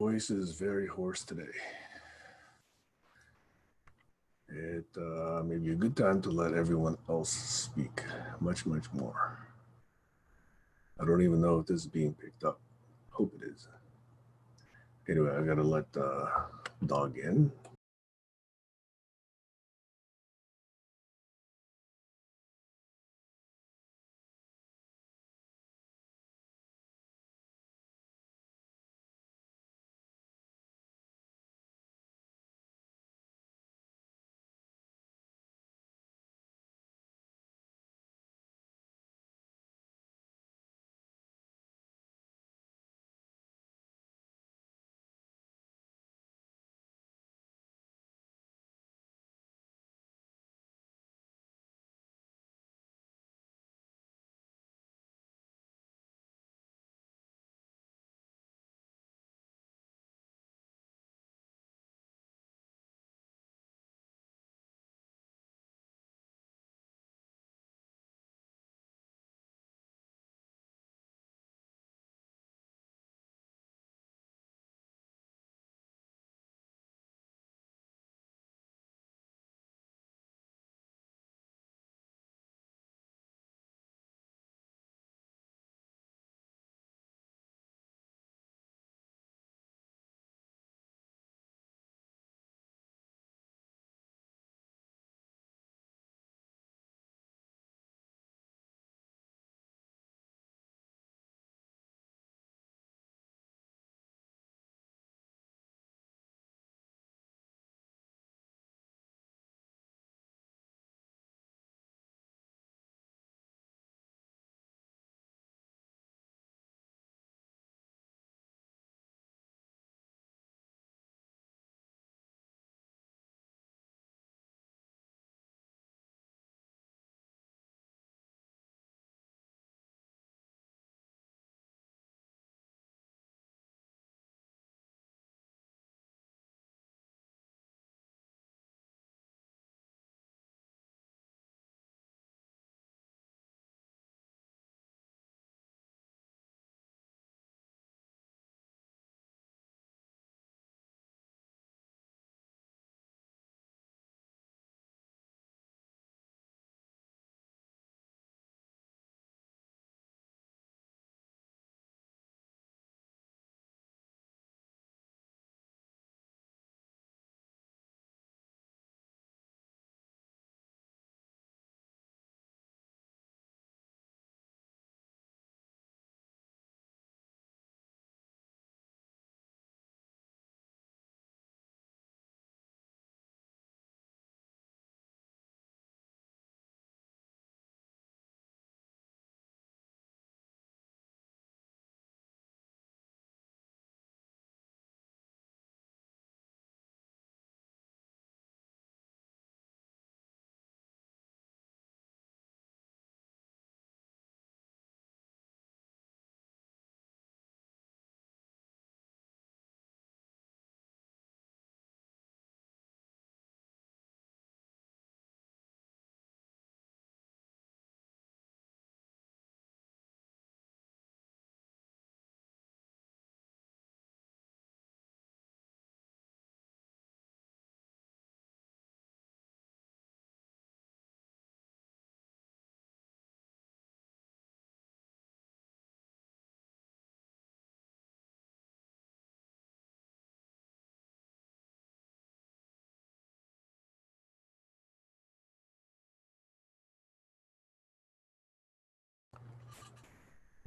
Voice is very hoarse today. It may be a good time to let everyone else speak much more. I don't even know if this is being picked up. Hope it is. Anyway, I gotta let dog in.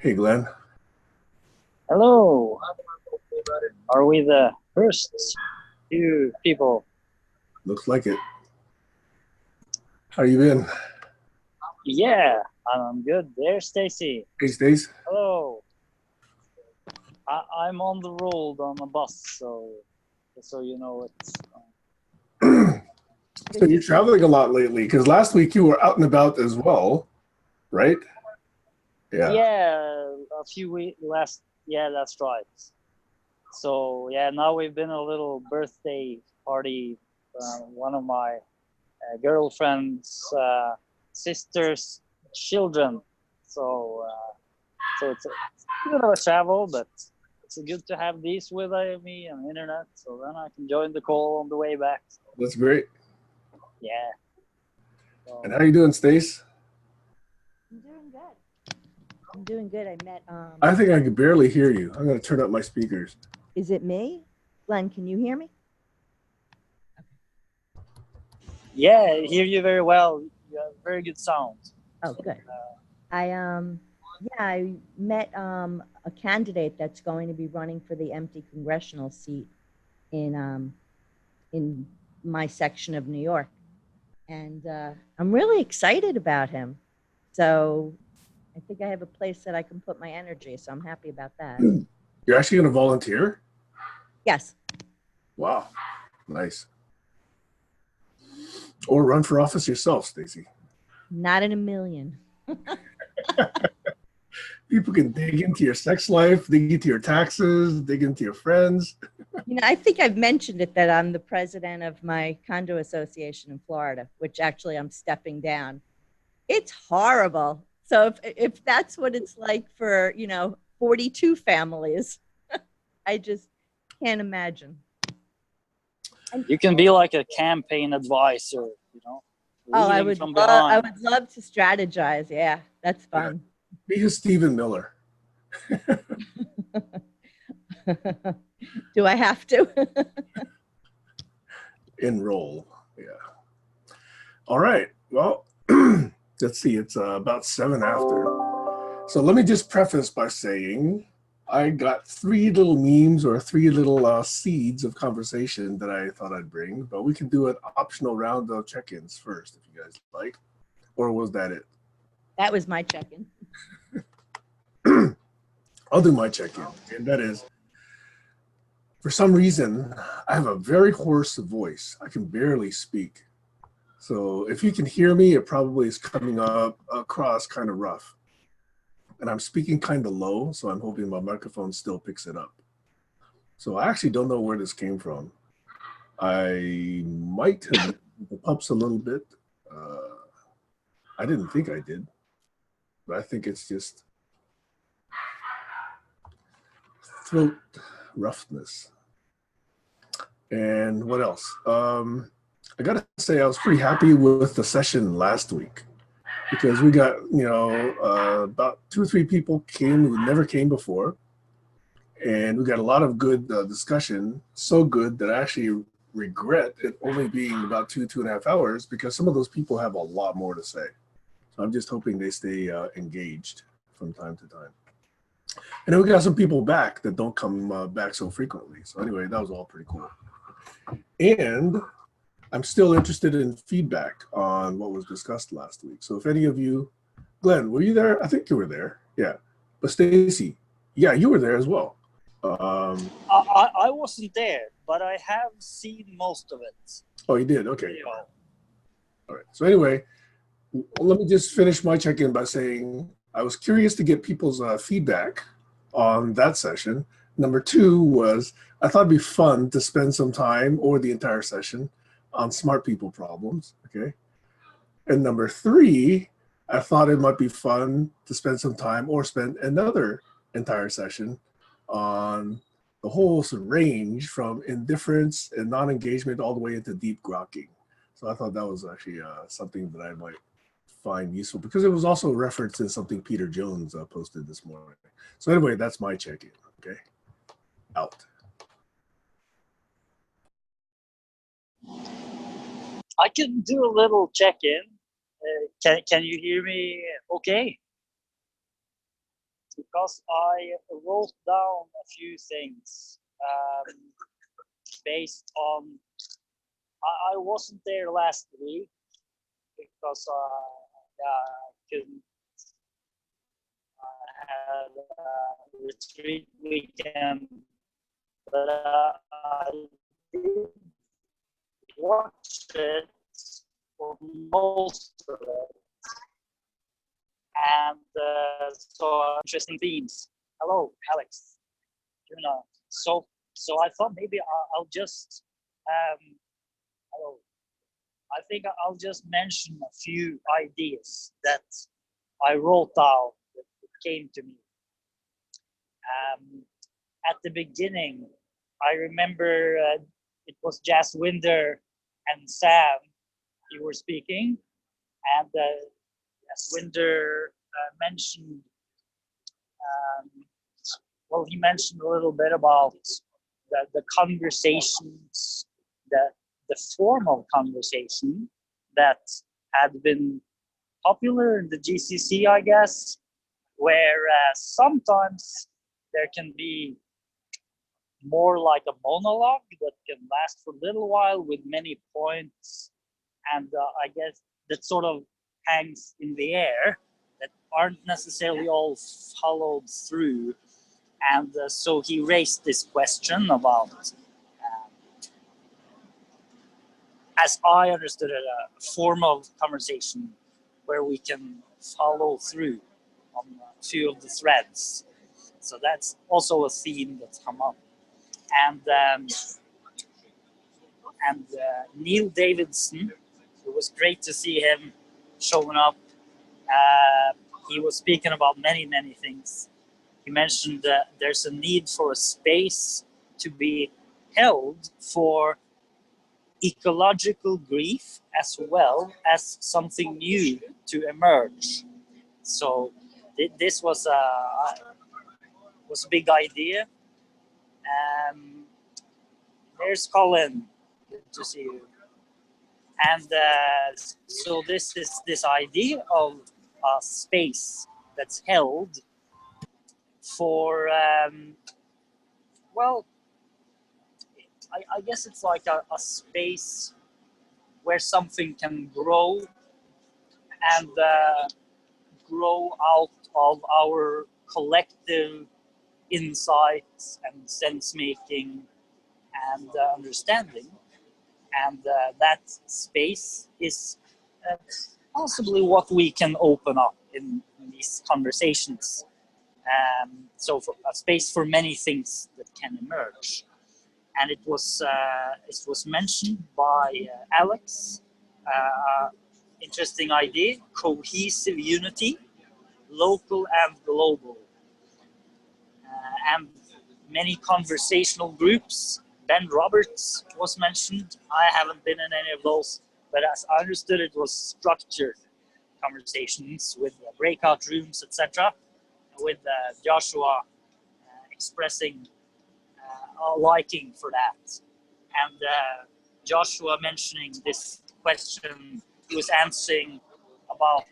Hey, Glenn. Hello. Are we the first two people? Looks like it. How you been? Yeah, I'm good. There's Stacy. Hey, Stace. Hello. I'm on the road on a bus, so you know it's. So you're traveling a lot lately because last week you were out and about as well, right? Yeah. Yeah, a few weeks last. Yeah, that's right. So yeah, now we've been a little birthday party. One of my girlfriend's sister's children. So it's a bit of a travel, but it's good to have these with me on the internet, so then I can join the call on the way back. So, That's great. yeah. So, And how you doing, Stace? I'm doing good. I'm doing good. I met I think I can barely hear you. I'm going to turn up my speakers. is it me? Glenn, can you hear me? yeah, I hear you very well. You have very good sound. Oh, good. I met a candidate that's going to be running for the empty congressional seat in my section of New York. And I'm really excited about him. So I think I have a place that I can put my energy. So I'm happy about that. You're actually going to volunteer? Yes. Wow. Nice. Or run for office yourself, Stacy. Not in a million. People can dig into your sex life, dig into your taxes, dig into your friends. You know, I think I've mentioned it that I'm the president of my condo association in Florida, which actually I'm stepping down. It's horrible. So if that's what it's like for, 42 families, I just can't imagine. You can be like a campaign advisor, Oh, I leading would from love, I behind. would love to strategize. Yeah, that's fun. Be a Stephen Miller. Do I have to? Enroll. Yeah. All right. Well, let's see. It's about 7 after. So let me just preface by saying I got 3 little memes or 3 little seeds of conversation that I thought I'd bring, but we can do an optional round of check-ins first if you guys like. Or was that it? That was my check-in. I'll do my check-in, and that is, for some reason, I have a very hoarse voice. I can barely speak. So if you can hear me, it probably is coming up across kind of rough. And I'm speaking kind of low, so I'm hoping my microphone still picks it up. So I actually don't know where this came from. I might have the pups a little bit. I didn't think I did, but I think it's just throat roughness. And what else? I gotta say, I was pretty happy with the session last week because we got, about 2 or 3 people came who never came before. And we got a lot of good discussion, so good that I actually regret it only being about 2.5 hours because some of those people have a lot more to say. So I'm just hoping they stay engaged from time to time. And then we got some people back that don't come back so frequently. So anyway, that was all pretty cool. And I'm still interested in feedback on what was discussed last week. So if any of you, Glenn, were you there? I think you were there. Yeah. But Stacy, yeah, you were there as well. I wasn't there, but I have seen most of it. Oh, you did? Okay. All right. So anyway, let me just finish my check-in by saying I was curious to get people's feedback on that session. Number 2 was I thought it'd be fun to spend some time or the entire session on smart people problems. Okay. And number 3, I thought it might be fun to spend some time or spend another entire session on the whole range from indifference and non-engagement all the way into deep grokking. So I thought that was actually something that I might find useful because it was also referenced in something Peter Jones posted this morning. So anyway, that's my check-in. Okay, out. I can do a little check-in. Can you hear me okay? Because I wrote down a few things based on. I wasn't there last week because I couldn't. I had a retreat weekend, but I did watch it for most of it and saw interesting themes. Hello, Alex. So I thought maybe I'll just hello. I think I'll just mention a few ideas that I wrote down that came to me. at the beginning, I remember it was Jaswinder and Sam you were speaking, and Jaswinder mentioned, um, well, he mentioned a little bit about the conversations, the form of conversation that had been popular in the GCC, I guess, where sometimes there can be more like a monologue that can last for a little while with many points, and I guess that sort of hangs in the air that aren't necessarily all followed through. And so he raised this question about, as I understood it, a form of conversation where we can follow through on a few of the threads. So that's also a theme that's come up. And Neil Davidson, it was great to see him showing up. He was speaking about many things. He mentioned that there's a need for a space to be held for ecological grief as well as something new to emerge. So this was a big idea. There's Colin. Good to see you. And so this is this idea of a space that's held for, well, I guess it's like a space where something can grow and grow out of our collective insights and sense making and understanding. And that space is possibly what we can open up in these conversations. So for a space for many things that can emerge. And it was mentioned by Alex. Interesting idea: cohesive unity, local and global, and many conversational groups. Ben Roberts was mentioned. I haven't been in any of those, but as I understood, it was structured conversations with breakout rooms, etc. With Joshua expressing a liking for that, and Joshua mentioning this question he was answering about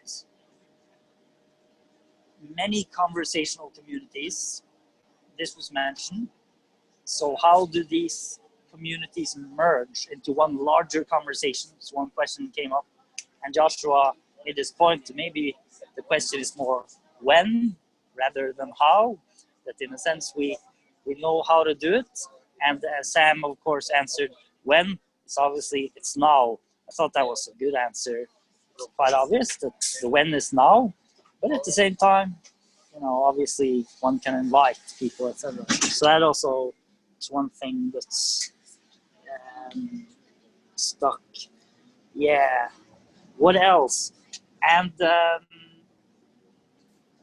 many conversational communities. This was mentioned. So how do these communities merge into one larger conversation? So one question came up, and Joshua made this point. Maybe the question is more when rather than how. That in a sense we know how to do it. And Sam, of course, answered when. It's obviously it's now. I thought that was a good answer. It's quite obvious that the when is now, but at the same time, obviously one can invite people, etc. So that also is one thing that's stuck. Yeah. What else? And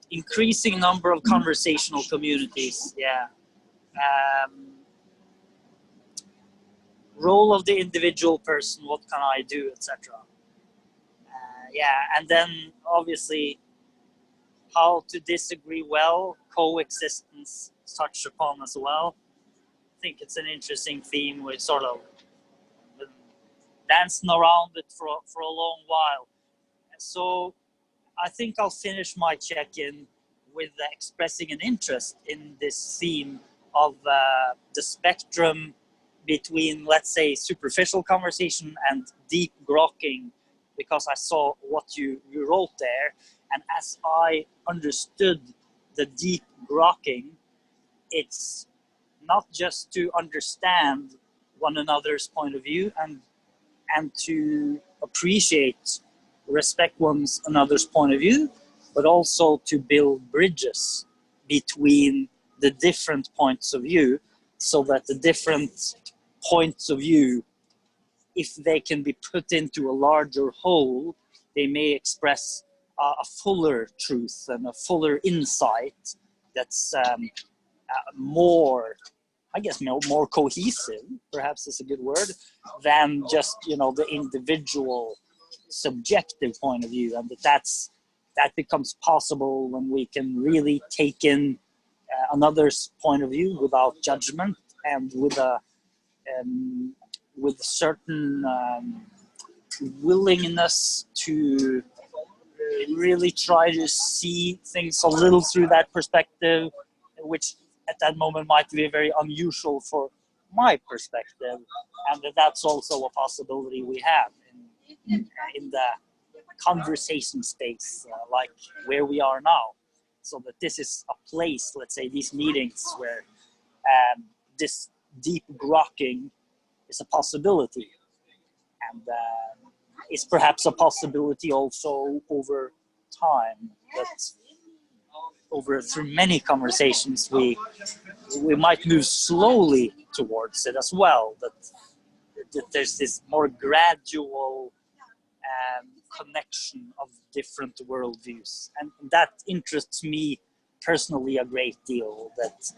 increasing number of conversational communities. Yeah. Role of the individual person. What can I do, etc. Yeah, and then obviously how to disagree well, coexistence touched upon as well. I think it's an interesting theme. We're sort of been dancing around it for a long while. And so I think I'll finish my check-in with expressing an interest in this theme of the spectrum between, let's say, superficial conversation and deep grokking, because I saw what you wrote there. And as I understood the deep grokking, it's not just to understand one another's point of view and to appreciate, respect one's another's point of view, but also to build bridges between the different points of view, so that the different points of view, if they can be put into a larger whole, they may express a fuller truth and a fuller insight that's more, I guess, more cohesive, perhaps is a good word, than just, the individual subjective point of view. And that becomes possible when we can really take in another's point of view without judgment, and with a certain willingness to really try to see things a little through that perspective, which at that moment might be very unusual for my perspective, and that's also a possibility we have in the conversation space, like where we are now. So that this is a place, let's say, these meetings where this deep grokking is a possibility, and it's perhaps a possibility also over time, that through many conversations we might move slowly towards it as well, that there's this more gradual connection of different worldviews, and that interests me personally a great deal, that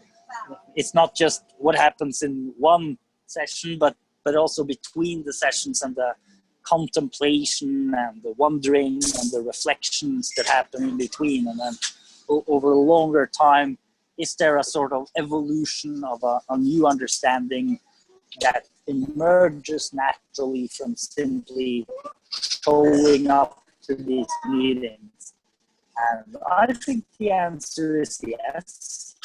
it's not just what happens in one session, but also between the sessions, and the contemplation and the wondering and the reflections that happen in between. And then over a longer time, is there a sort of evolution of a new understanding that emerges naturally from simply showing up to these meetings? And I think the answer is yes.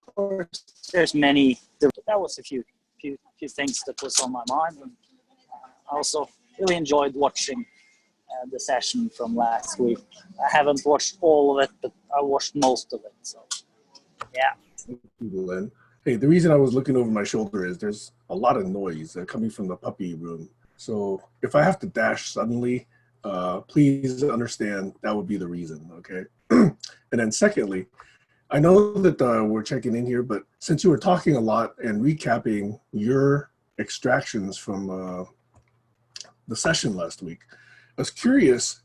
Of course, there's many. That was a few things that was on my mind, and I also really enjoyed watching the session from last week. I haven't watched all of it, but I watched most of it. So, yeah. Thank you, Glenn. Hey, the reason I was looking over my shoulder is there's a lot of noise coming from the puppy room. So if I have to dash suddenly, please understand that would be the reason, okay? And then secondly, I know that we're checking in here, but since you were talking a lot and recapping your extractions from the session last week, I was curious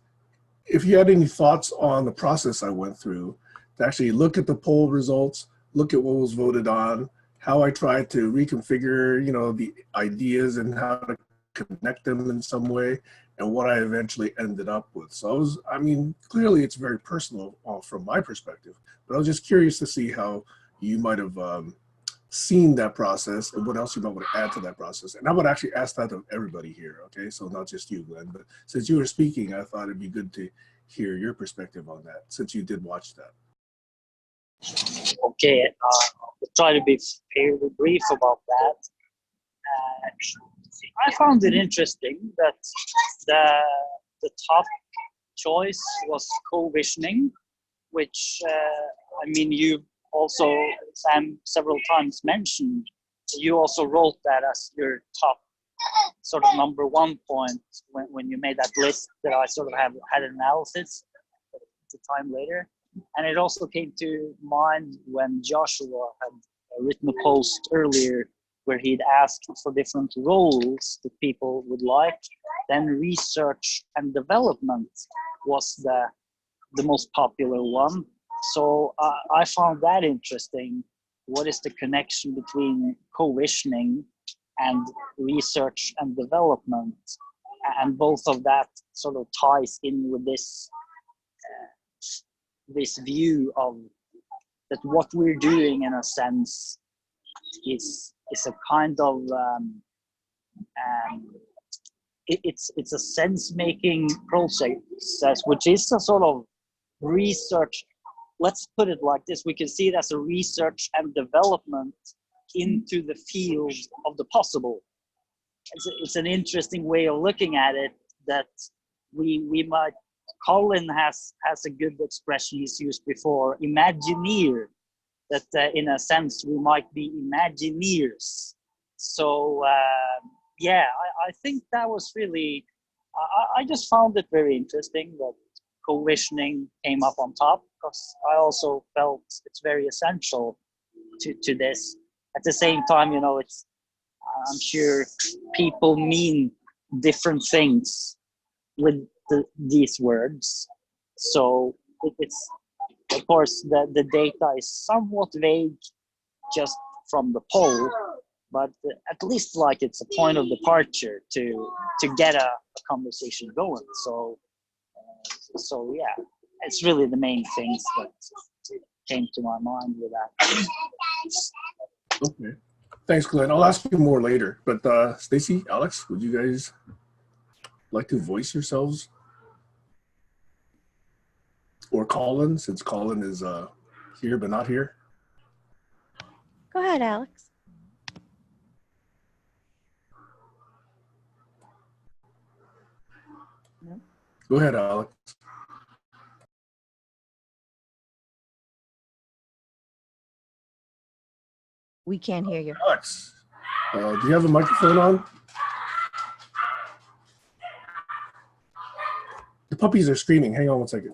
if you had any thoughts on the process I went through to actually look at the poll results, look at what was voted on, how I tried to reconfigure, the ideas and how to connect them in some way, and what I eventually ended up with. So clearly it's very personal from my perspective, but I was just curious to see how you might have seen that process and what else you might want to add to that process. And I would actually ask that of everybody here, okay? So not just you, Glenn, but since you were speaking, I thought it'd be good to hear your perspective on that, since you did watch that. Okay, I'll try to be fairly brief about that. I found it interesting that the top choice was co-visioning, which you also, Sam, several times mentioned. You also wrote that as your top sort of number one point when you made that list that I sort of had an analysis at the time later. And it also came to mind when Joshua had written a post earlier where he'd asked for different roles that people would like. Then research and development was the most popular one. So I found that interesting. What is the connection between co-visioning and research and development? And both of that sort of ties in with this view of that what we're doing in a sense is a kind of it's a sense-making process, which is a sort of research. Let's put it like this: we can see it as a research and development into the field of the possible. It's an interesting way of looking at it. That we might. Colin has a good expression he's used before: Imagineer. That in a sense we might be Imagineers. So I think that was really. I just found it very interesting that co-visioning came up on top, because I also felt it's very essential to this. At the same time, I'm sure people mean different things with these words. So Of course, the data is somewhat vague just from the poll, but at least like it's a point of departure to get a conversation going. So yeah, it's really the main things that came to my mind with that. Okay. Thanks, Glenn. I'll ask you more later. But Stacy, Alex, would you guys like to voice yourselves? Or Colin, since Colin is here but not here. Go ahead, Alex. No? Go ahead, Alex. We can't hear you. Alex, do you have a microphone on? The puppies are screaming. Hang on one second.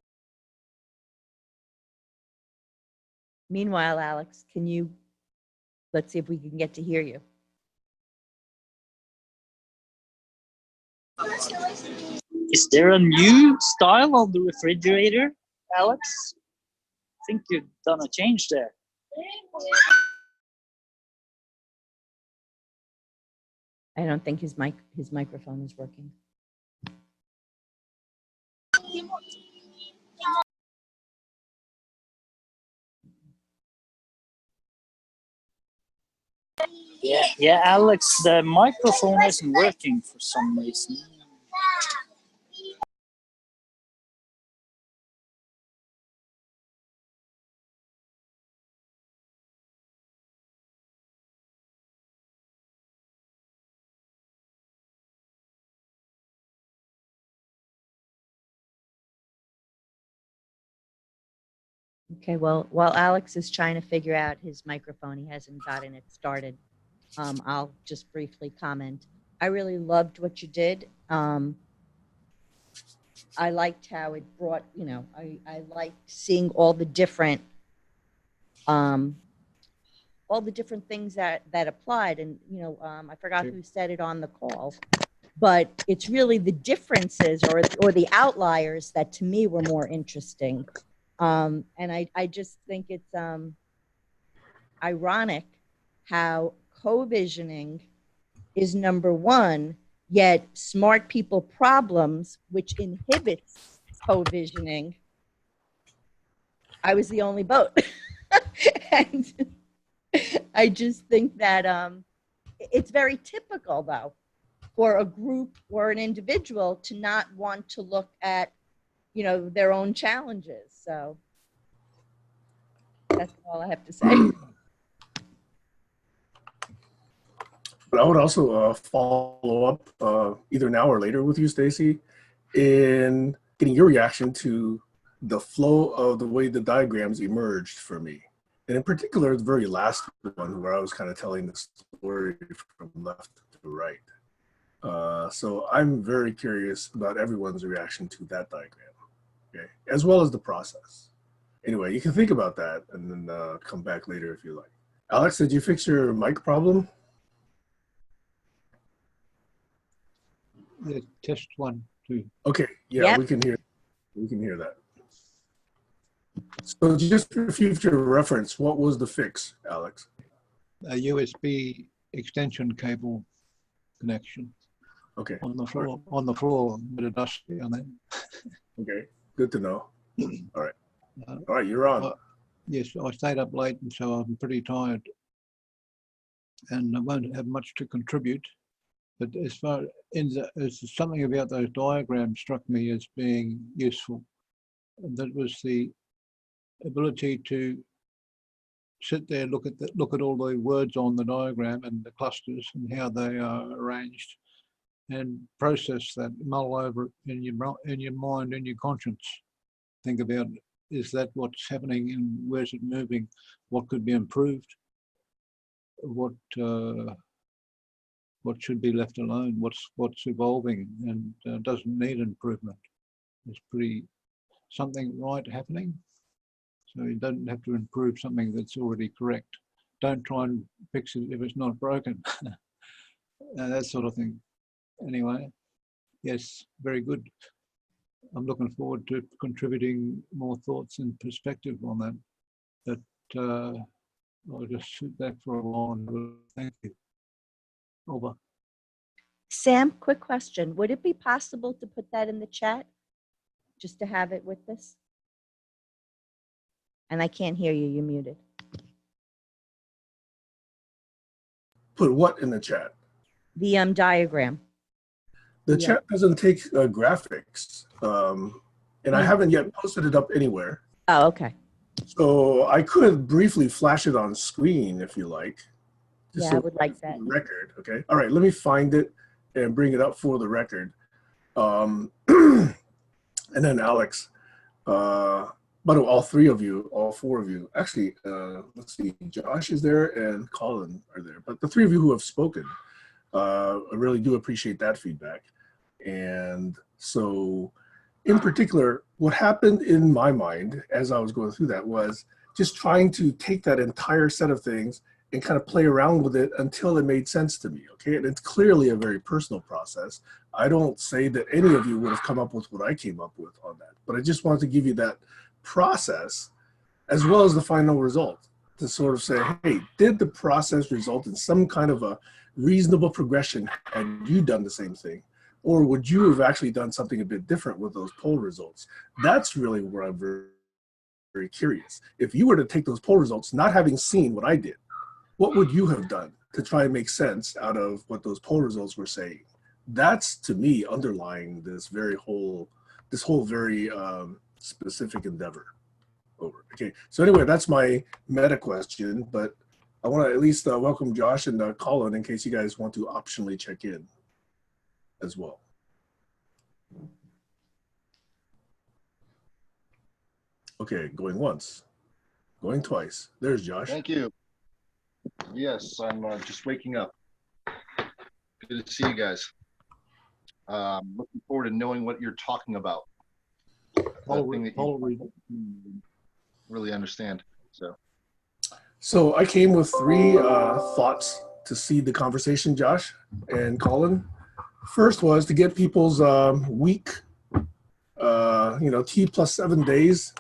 Meanwhile, Alex, let's see if we can get to hear you. Is there a new style on the refrigerator, Alex? I think you've done a change there. I don't think his microphone is working. Yeah, Alex, the microphone isn't working for some reason. Okay, well, while Alex is trying to figure out his microphone, he hasn't gotten it started. I'll just briefly comment. I really loved what you did. I liked how it brought, I liked seeing all the different things that applied. And, I forgot who said it on the call, but it's really the differences or the outliers that to me were more interesting. And I just think it's ironic how co-visioning is number one, yet smart people problems, which inhibits co-visioning, I was the only vote. And I just think that it's very typical, though, for a group or an individual to not want to look at, their own challenges. So that's all I have to say. But I would also follow up either now or later with you, Stacy, in getting your reaction to the flow of the way the diagrams emerged for me. And in particular, the very last one where I was kind of telling the story from left to right. So I'm very curious about everyone's reaction to that diagram, okay, as well as the process. Anyway, you can think about that and then come back later if you like. Alex, did you fix your mic problem? Yeah, test 1, 2. Okay, yeah, Yep. we can hear that. So just for future reference, what was the fix, Alex? A USB extension cable connection. Okay. On the floor, a bit of dust on that. Okay, good to know. All right. All right, you're on. Yes, I stayed up late, and so I'm pretty tired, and I won't have much to contribute. But as far as something about those diagrams struck me as being useful, and that was the ability to sit there, look at all the words on the diagram and the clusters and how they are arranged, and process that, mull over it in your mind, in your conscience. Think about, is that what's happening and where's it moving? What could be improved? What should be left alone? What's evolving and doesn't need improvement? There's something right happening. So you don't have to improve something that's already correct. Don't try and fix it if it's not broken. That sort of thing. Anyway, yes, very good. I'm looking forward to contributing more thoughts and perspective on that. I'll just sit back for a while and thank you. Over. Sam, quick question. Would it be possible to put that in the chat? Just to have it with this? And I can't hear you. You're muted. Put what in the chat? The diagram. The Yeah. chat doesn't take graphics, and I haven't yet posted it up anywhere. Oh, okay. So I could briefly flash it on screen if you like. Yeah, I would like that. Record, okay. All right, let me find it and bring it up for the record. And then Alex, but all three of you, all four of you, actually, let's see, Josh is there and Colin are there. But the three of you who have spoken, I really do appreciate that feedback. And so in particular, what happened in my mind as I was going through that was just trying to take that entire set of things and kind of play around with it until it made sense to me, okay? And it's clearly a very personal process. I don't say that any of you would have come up with what I came up with on that, but I just wanted to give you that process as well as the final result to sort of say, hey, did the process result in some kind of a reasonable progression had you done the same thing? Or would you have actually done something a bit different with those poll results? That's really where I'm very, very curious. If you were to take those poll results, not having seen what I did, what would you have done to try and make sense out of what those poll results were saying? That's, to me, underlying this whole very specific endeavor. Over. Okay, so anyway, that's my meta question, but I want to at least welcome Josh and Colin in case you guys want to optionally check in as well. Okay, going once, going twice. There's Josh. Thank you. Yes, I'm just waking up. Good to see you guys. Looking forward to knowing what you're talking about. Thing that you really understand. So I came with three thoughts to seed the conversation, Josh and Colin. First was to get people's week, T plus 7 days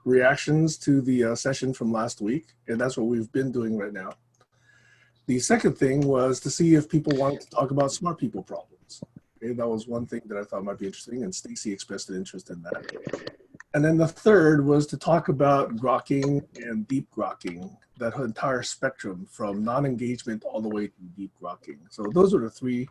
reactions to the session from last week. And that's what we've been doing right now. The second thing was to see if people wanted to talk about smart people problems. Okay, that was one thing that I thought might be interesting, and Stacy expressed an interest in that. And then the third was to talk about grokking and deep grokking, that entire spectrum from non-engagement all the way to deep grokking. So those are the three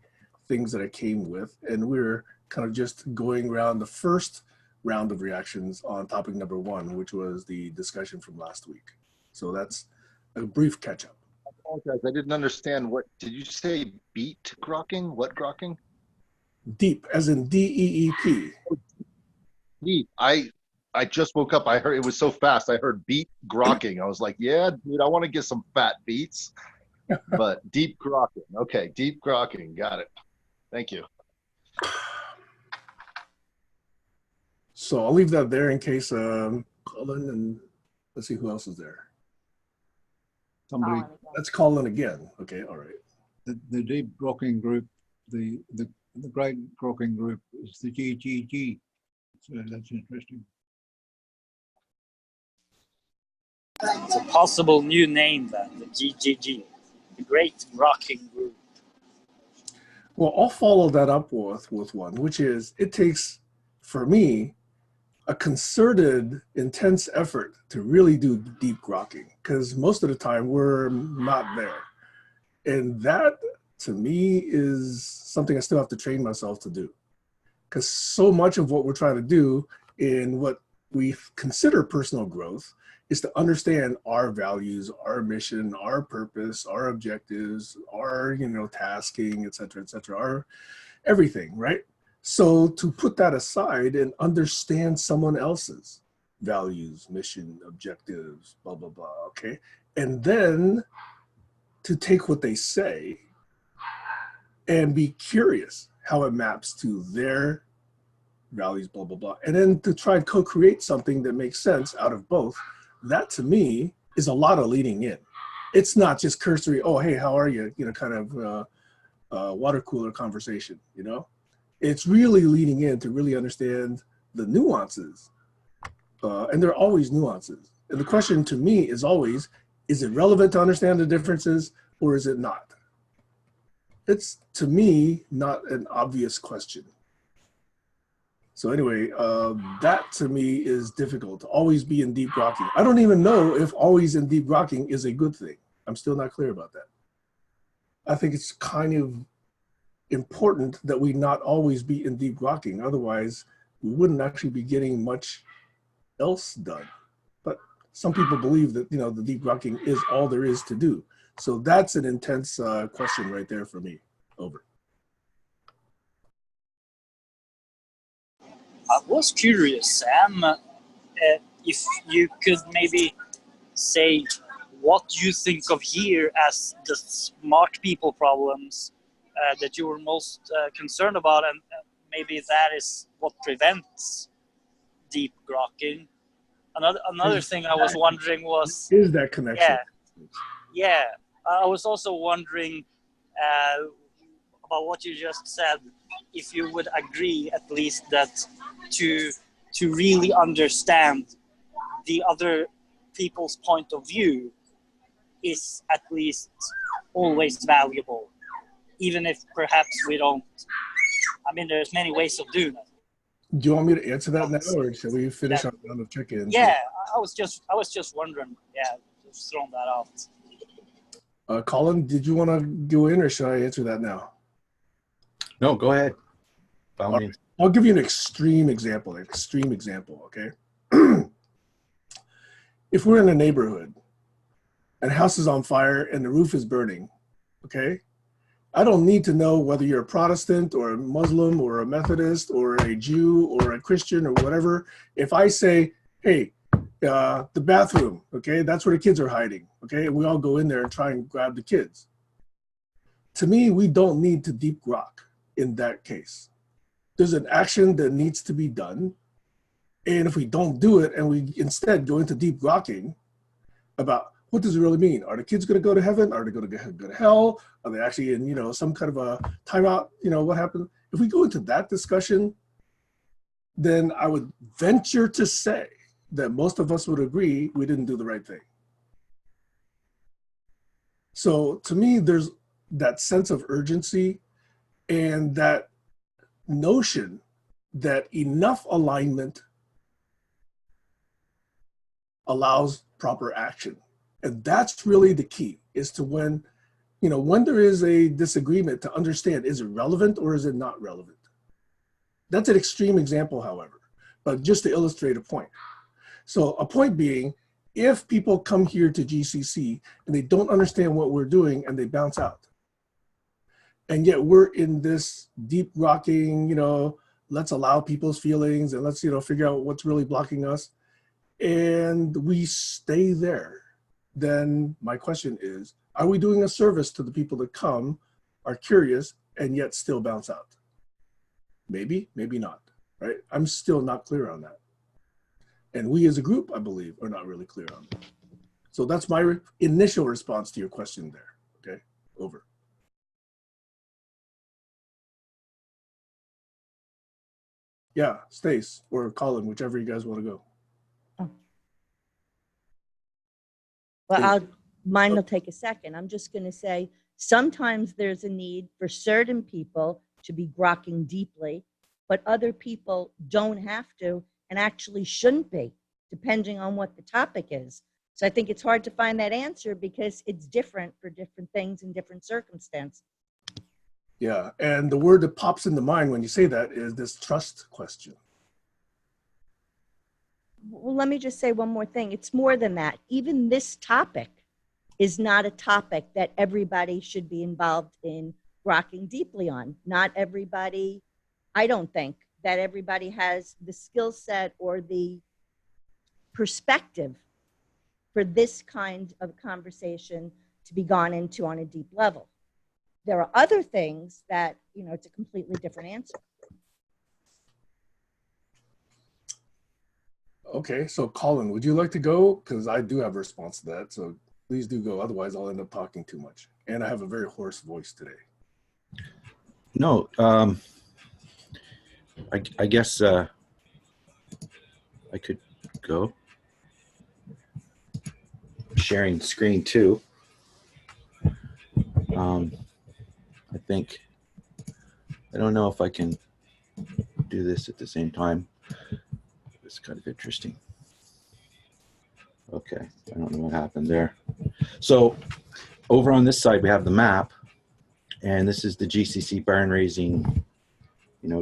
things that I came with, and we're kind of just going around the first round of reactions on topic number one, which was the discussion from last week. So that's a brief catch-up. I apologize. I didn't understand. What did you say? Beat grokking? What grokking? Deep, as in D-E-E-P. Deep. I just woke up. I heard it was so fast. I heard beat grokking. I was like, yeah, dude, I want to get some fat beats. But deep grokking. Okay, deep grokking. Got it. Thank you. So I'll leave that there in case Colin and let's see who else is there. Somebody. Let's call in again. Okay, all right. The deep grokking group, the great grokking group is the GGG. So that's interesting. It's a possible new name then, the GGG, the Great Grokking Group. Well, I'll follow that up with one, which is it takes, for me, a concerted, intense effort to really do deep grokking, because most of the time we're not there. And that, to me, is something I still have to train myself to do. Because so much of what we're trying to do in what we consider personal growth is to understand our values, our mission, our purpose, our objectives, our, tasking, et cetera, our everything, right? So to put that aside and understand someone else's values, mission, objectives, blah, blah, blah, okay? And then to take what they say and be curious how it maps to their values, blah, blah, blah. And then to try and co-create something that makes sense out of both. That to me is a lot of leading in. It's not just cursory, oh, hey, how are you? Kind of water cooler conversation, It's really leading in to really understand the nuances, and there are always nuances. And the question to me is always, is it relevant to understand the differences or is it not? It's, to me, not an obvious question. So anyway, that to me is difficult, to always be in deep grokking. I don't even know if always in deep grokking is a good thing. I'm still not clear about that. I think it's kind of important that we not always be in deep grokking. Otherwise, we wouldn't actually be getting much else done. But some people believe that, you know, the deep grokking is all there is to do. So that's an intense question right there for me. Over. I was curious, Sam, if you could maybe say what you think of here as the smart people problems that you were most concerned about, and maybe that is what prevents deep grokking. Another thing I was wondering was, Is that connection? yeah, I was also wondering about what you just said, if you would agree at least that to really understand the other people's point of view is at least always valuable, even if perhaps we don't. I mean, there's many ways of doing it. Do you want me to answer that now, or shall we finish on the check-ins? Yeah, I was just wondering. Yeah, just throwing that out. Colin, did you want to go in, or should I answer that now? No, go ahead. By all means. I'll give you an extreme example. Okay. If we're in a neighborhood and a house is on fire and the roof is burning, okay, I don't need to know whether you're a Protestant or a Muslim or a Methodist or a Jew or a Christian or whatever. If I say, hey, the bathroom, okay, that's where the kids are hiding, okay, and we all go in there and try and grab the kids. To me, we don't need to deep grok in that case. There's an action that needs to be done. And if we don't do it and we instead go into deep grokking about what does it really mean? Are the kids going to go to heaven? Are they going to go to hell? Are they actually in, you know, some kind of a timeout? You know, what happened? If we go into that discussion, then I would venture to say that most of us would agree we didn't do the right thing. So to me, there's that sense of urgency and that notion that enough alignment allows proper action. And that's really the key, is to when, you know, when there is a disagreement, to understand, is it relevant or is it not relevant? That's an extreme example, however, but just to illustrate a point. So a point being, if people come here to GCC and they don't understand what we're doing and they bounce out, and yet we're in this deep grokking, you know, let's allow people's feelings and let's, you know, figure out what's really blocking us, and we stay there, then my question is, are we doing a service to the people that come, are curious, and yet still bounce out? Maybe, maybe not, right? I'm still not clear on that. And we as a group, I believe, are not really clear on that. So that's my initial response to your question there, okay? Over. Yeah, Stace or Colin, whichever you guys want to go. Well, mine will take a second. I'm just going to say sometimes there's a need for certain people to be grokking deeply, but other people don't have to and actually shouldn't be, depending on what the topic is. So I think it's hard to find that answer because it's different for different things in different circumstances. Yeah, and the word that pops into mind when you say that is this trust question. Well, let me just say one more thing. It's more than that. Even this topic is not a topic that everybody should be involved in grokking deeply on. Not everybody, I don't think that everybody has the skill set or the perspective for this kind of conversation to be gone into on a deep level. There are other things that, you know, it's a completely different answer. Okay, so Colin, would you like to go? Because I do have a response to that, so please do go. Otherwise, I'll end up talking too much. And I have a very hoarse voice today. No, I guess I could go. Sharing screen too. I think, I don't know if I can do this at the same time. It's kind of interesting. Okay, I don't know what happened there. So over on this side, we have the map, and this is the GCC barn raising,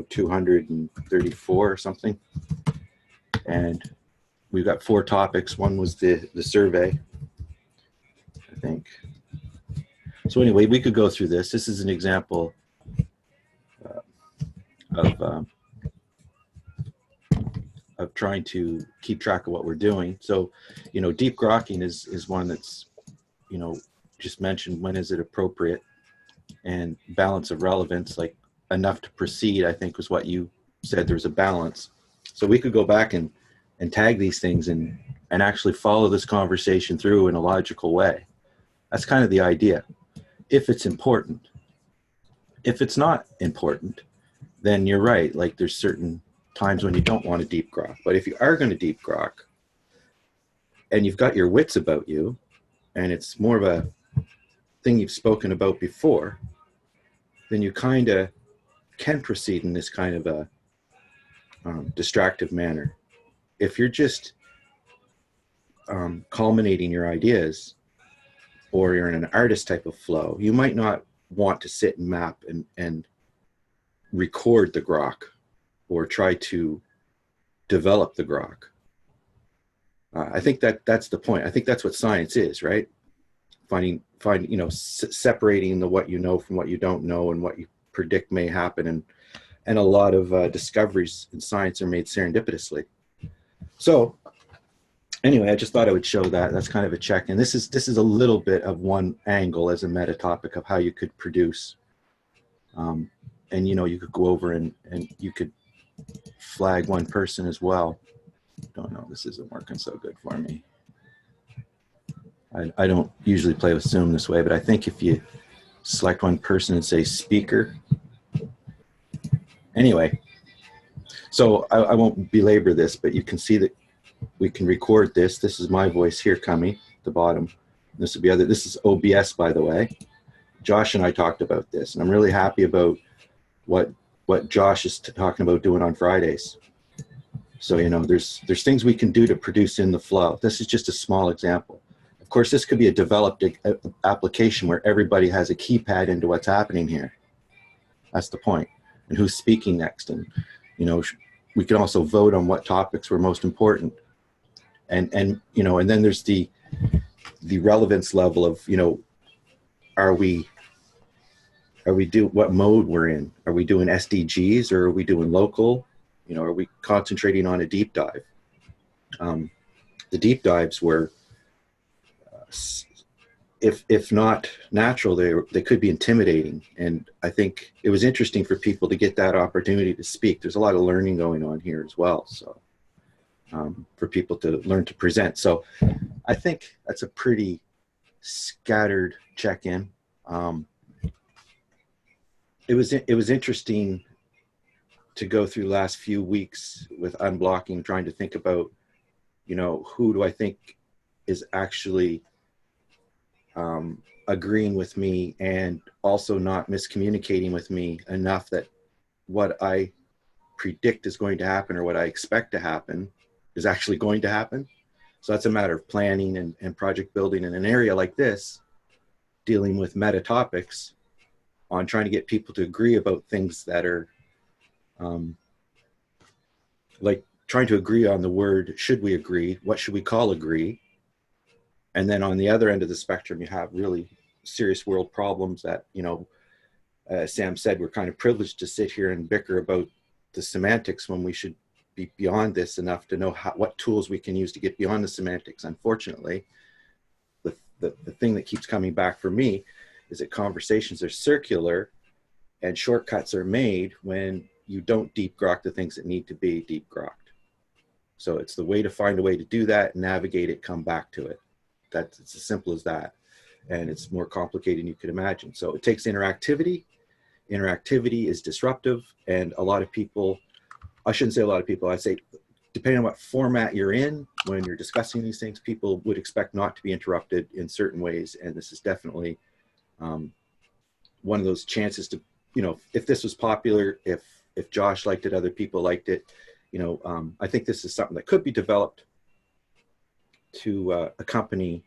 234 or something. And we've got 4 topics. One was the survey, I think. So anyway, we could go through this. This is an example of trying to keep track of what we're doing. So, deep grokking is one that's, just mentioned, when is it appropriate, and balance of relevance, like enough to proceed, I think was what you said. There's a balance. So we could go back and tag these things and actually follow this conversation through in a logical way. That's kind of the idea. If it's important. If it's not important, then you're right. Like, there's certain times when you don't want to deep grok. But if you are going to deep grok and you've got your wits about you, and it's more of a thing you've spoken about before, then you kind of can proceed in this kind of a distractive manner. If you're just culminating your ideas, or you're in an artist type of flow, you might not want to sit and map and record the grok, or try to develop the grok. I think that's the point. I think that's what science is, right? Finding, separating the what you know from what you don't know, and what you predict may happen, and a lot of discoveries in science are made serendipitously. So anyway, I just thought I would show that. That's kind of a check. And this is a little bit of one angle as a meta topic of how you could produce. And you could go over and you could flag one person as well. Don't know, this isn't working so good for me. I don't usually play with Zoom this way, but I think if you select one person and say speaker. Anyway, so I won't belabor this, but you can see that we can record this. This is my voice here coming at the bottom. This will be this is OBS, by the way. Josh and I talked about this, and I'm really happy about what Josh is talking about doing on Fridays. So, there's things we can do to produce in the flow. This is just a small example. Of course, this could be a developed application where everybody has a keypad into what's happening here. That's the point. And who's speaking next. And, we can also vote on what topics were most important. And then there's the relevance level of, what mode we're in. Are we doing SDGs, or are we doing local? Are we concentrating on a deep dive? The deep dives were, if not natural, they could be intimidating. And I think it was interesting for people to get that opportunity to speak. There's a lot of learning going on here as well. So for people to learn to present. So I think that's a pretty scattered check-in. It was interesting to go through the last few weeks with unblocking, trying to think about, who do I think is actually agreeing with me, and also not miscommunicating with me enough that what I predict is going to happen, or what I expect to happen, is actually going to happen. So that's a matter of planning and project building in an area like this, dealing with meta topics, on trying to get people to agree about things that are like trying to agree on the word, should we agree? What should we call agree? And then on the other end of the spectrum, you have really serious world problems that, as Sam said, we're kind of privileged to sit here and bicker about the semantics when we should be beyond this enough to know what tools we can use to get beyond the semantics. Unfortunately, the thing that keeps coming back for me is that conversations are circular and shortcuts are made when you don't deep grok the things that need to be deep grokked. So it's the way to find a way to do that, navigate it, come back to it. It's as simple as that. And it's more complicated than you could imagine. So it takes interactivity. Interactivity is disruptive, and a lot of people, I shouldn't say a lot of people, I say depending on what format you're in, when you're discussing these things, people would expect not to be interrupted in certain ways. And this is definitely one of those chances to, you know, if this was popular, if Josh liked it, other people liked it, you know, I think this is something that could be developed to accompany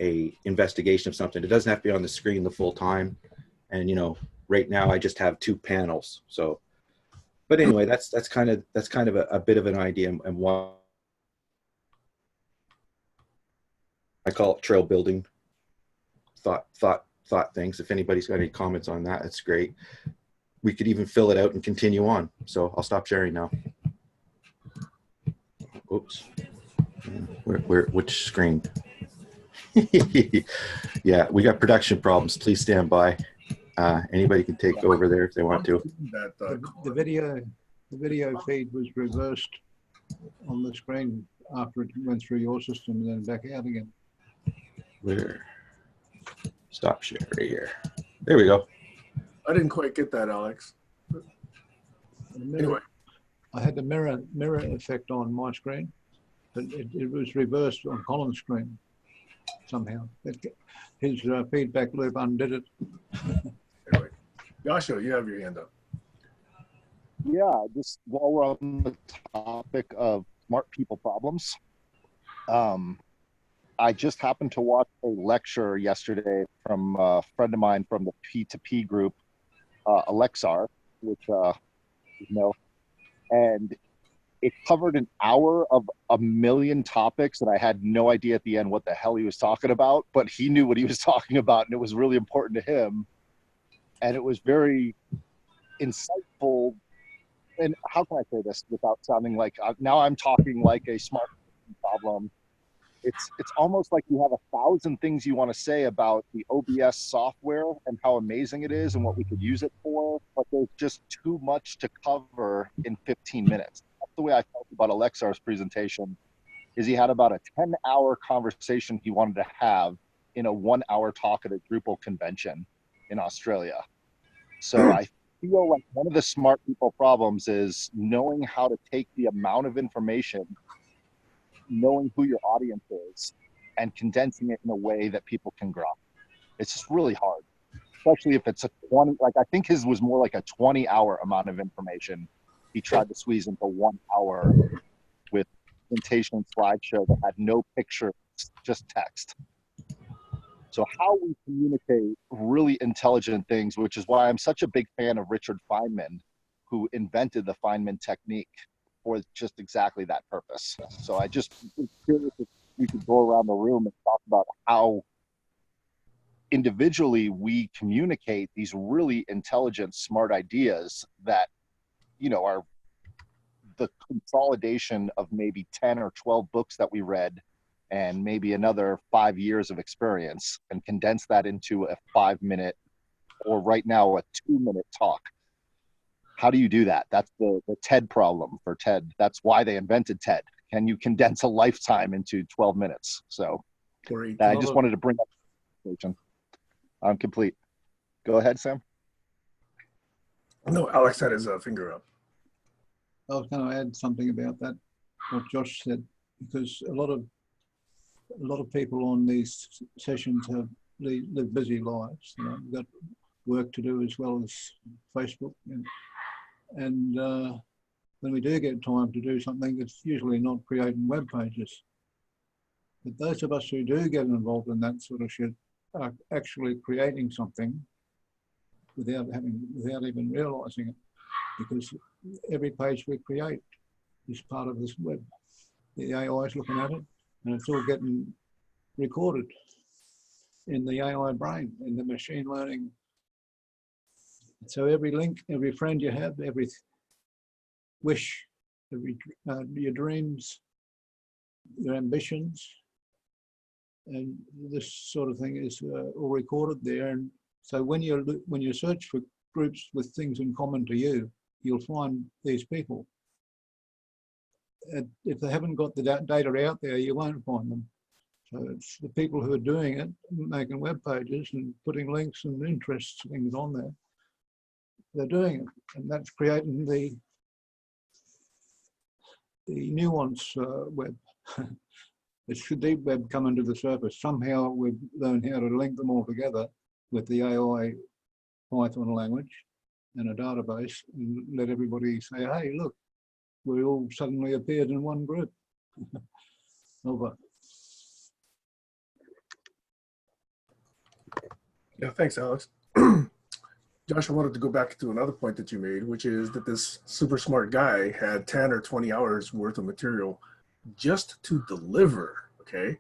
a investigation of something. It doesn't have to be on the screen the full time. And, you know, right now I just have 2 panels. So, but anyway, that's kind of a bit of an idea, and why I call it trail building thought things. If anybody's got any comments on that, that's great. We could even fill it out and continue on. So I'll stop sharing now. Oops. Which screen? Yeah, we got production problems. Please stand by. Anybody can take over there if they want to. The video feed was reversed on the screen after it went through your system and then back out again. Where? Stop share right here. There we go. I didn't quite get that, Alex. Anyway, I had the mirror effect on my screen, but it was reversed on Colin's screen somehow. His feedback loop undid it. anyway, Joshua, you have your hand up. Yeah, just while we're on the topic of smart people problems, I just happened to watch a lecture yesterday from a friend of mine from the P2P group, Alexar, which you know, and it covered an hour of a million topics, and I had no idea at the end what the hell he was talking about, but he knew what he was talking about, and it was really important to him, and it was very insightful. And how can I say this without sounding like now I'm talking like a smart problem? It's almost like you have 1,000 things you want to say about the OBS software and how amazing it is and what we could use it for, but there's just too much to cover in 15 minutes. That's the way I felt about Alexar's presentation, is he had about a 10-hour conversation he wanted to have in a 1-hour talk at a Drupal convention in Australia. So I feel like one of the smart people problems is knowing how to take the amount of information, knowing who your audience is, and condensing it in a way that people can grasp. It's just really hard, especially if it's a 20, like I think his was more like a 20-hour amount of information he tried to squeeze into 1 hour with presentation and slideshow that had no pictures, just text. So how we communicate really intelligent things, which is why I'm such a big fan of Richard Feynman, who invented the Feynman technique for just exactly that purpose. So I just was curious if we could go around the room and talk about how individually we communicate these really intelligent, smart ideas that, you know, are the consolidation of maybe 10 or 12 books that we read and maybe another 5 years of experience, and condense that into a 5-minute, or right now a 2-minute talk. How do you do that? That's the TED problem for TED. That's why they invented TED. Can you condense a lifetime into 12 minutes? So I just wanted to bring up the conversation. I'm complete. Go ahead, Sam. No, Alex had his finger up. I was going to add something about that, what Josh said, because a lot of people on these sessions live busy lives. You know, they've got work to do as well as Facebook, and when we do get time to do something, it's usually not creating web pages. But those of us who do get involved in that sort of shit are actually creating something without even realizing it, because every page we create is part of this web. The AI is looking at it, and it's all getting recorded in the AI brain, in the machine learning. So every link, every friend you have, every wish, your dreams, your ambitions, and this sort of thing is all recorded there. And so when you search for groups with things in common to you, you'll find these people. And if they haven't got the data out there, you won't find them. So it's the people who are doing it, making web pages and putting links and interest things on there. They're doing it, and that's creating the nuance web. It's the deep web coming to the surface. Somehow we've learned how to link them all together with the AI Python language and a database and let everybody say, hey, look, we all suddenly appeared in one group. Over. Yeah, thanks, Alex. Josh, I wanted to go back to another point that you made, which is that this super smart guy had 10 or 20 hours worth of material just to deliver, okay?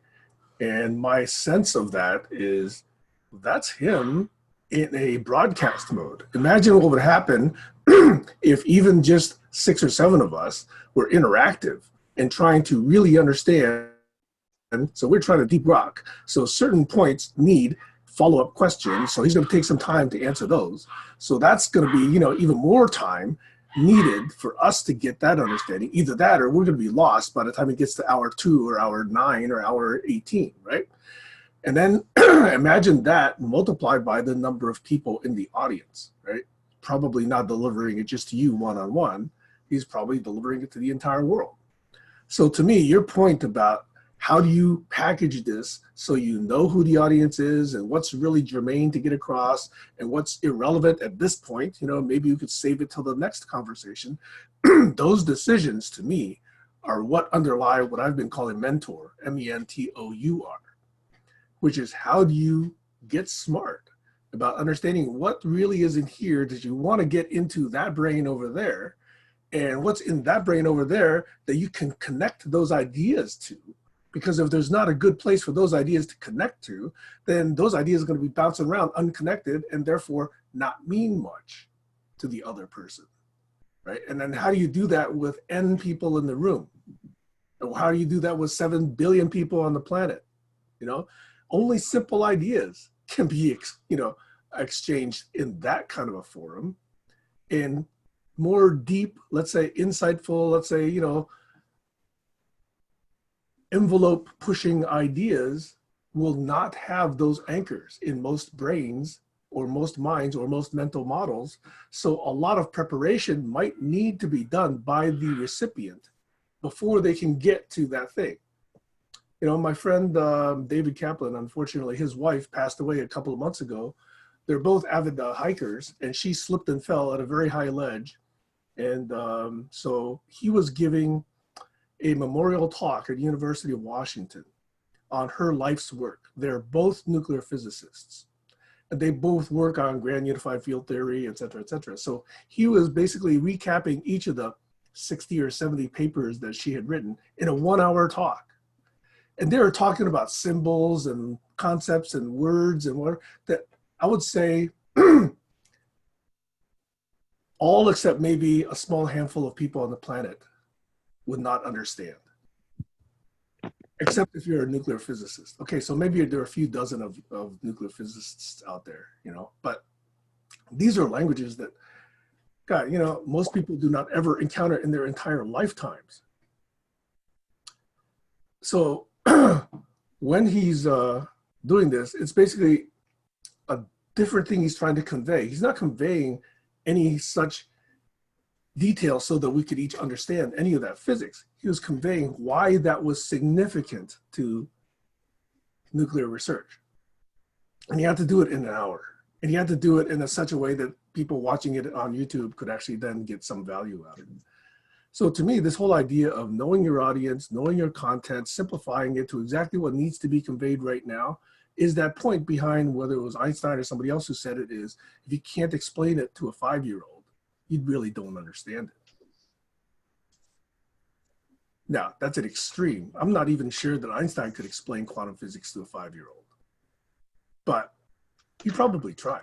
And my sense of that is that's him in a broadcast mode. Imagine what would happen if even just 6 or 7 of us were interactive and trying to really understand. So we're trying to deep rock. So certain points need follow-up questions. So he's going to take some time to answer those. So that's going to be, you know, even more time needed for us to get that understanding. Either that or we're going to be lost by the time it gets to hour 2 or hour 9 or hour 18, right? And then imagine that multiplied by the number of people in the audience, right? Probably not delivering it just to you one-on-one. He's probably delivering it to the entire world. So to me, your point about how do you package this so you know who the audience is and what's really germane to get across and what's irrelevant at this point, you know, maybe you could save it till the next conversation. Those decisions to me are what underlie what I've been calling mentor, M-E-N-T-O-U-R, which is how do you get smart about understanding what really is in here that you want to get into that brain over there and what's in that brain over there that you can connect those ideas to. Because if there's not a good place for those ideas to connect to, then those ideas are going to be bouncing around unconnected and therefore not mean much to the other person, right? And then how do you do that with N people in the room? Or how do you do that with 7 billion people on the planet? You know, only simple ideas can be, you know, exchanged in that kind of a forum. And more deep, let's say insightful, let's say, you know, envelope pushing ideas will not have those anchors in most brains or most minds or most mental models. So a lot of preparation might need to be done by the recipient before they can get to that thing. You know, my friend David Kaplan, unfortunately, his wife passed away a couple of months ago. They're both avid hikers, and she slipped and fell at a very high ledge. And so he was giving a memorial talk at the University of Washington on her life's work. They're both nuclear physicists. And they both work on grand unified field theory, et cetera, et cetera. So he was basically recapping each of the 60 or 70 papers that she had written in a 1-hour talk. And they were talking about symbols and concepts and words and what that I would say all except maybe a small handful of people on the planet would not understand, except if you're a nuclear physicist. Okay, so maybe there are a few dozen of nuclear physicists out there, you know, but these are languages that, God, you know, most people do not ever encounter in their entire lifetimes. So when he's doing this, it's basically a different thing he's trying to convey. He's not conveying any such detail so that we could each understand any of that physics. He was conveying why that was significant to nuclear research. And he had to do it in an hour. And he had to do it in such a way that people watching it on YouTube could actually then get some value out of it. So to me, this whole idea of knowing your audience, knowing your content, simplifying it to exactly what needs to be conveyed right now is that point behind whether it was Einstein or somebody else who said it is, if you can't explain it to a 5-year-old, you really don't understand it. Now, that's an extreme. I'm not even sure that Einstein could explain quantum physics to a 5-year-old, but he probably tried.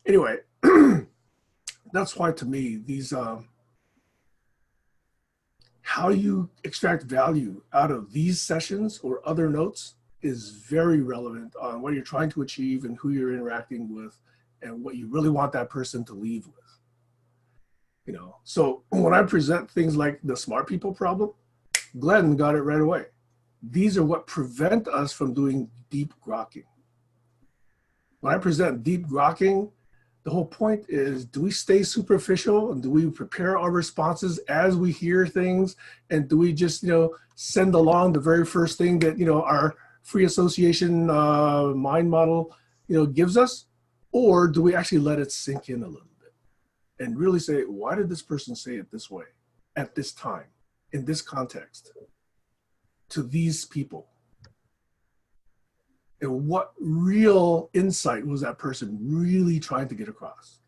Anyway, that's why to me, these, how you extract value out of these sessions or other notes is very relevant on what you're trying to achieve and who you're interacting with and what you really want that person to leave with. You know, so when I present things like the smart people problem, Glenn got it right away. These are what prevent us from doing deep grokking. When I present deep grokking, The whole point is, do we stay superficial and do we prepare our responses as we hear things? And do we just, send along the very first thing that, our free association mind model, gives us? Or do we actually let it sink in a little bit and really say, why did this person say it this way at this time, in this context, to these people? And what real insight was that person really trying to get across?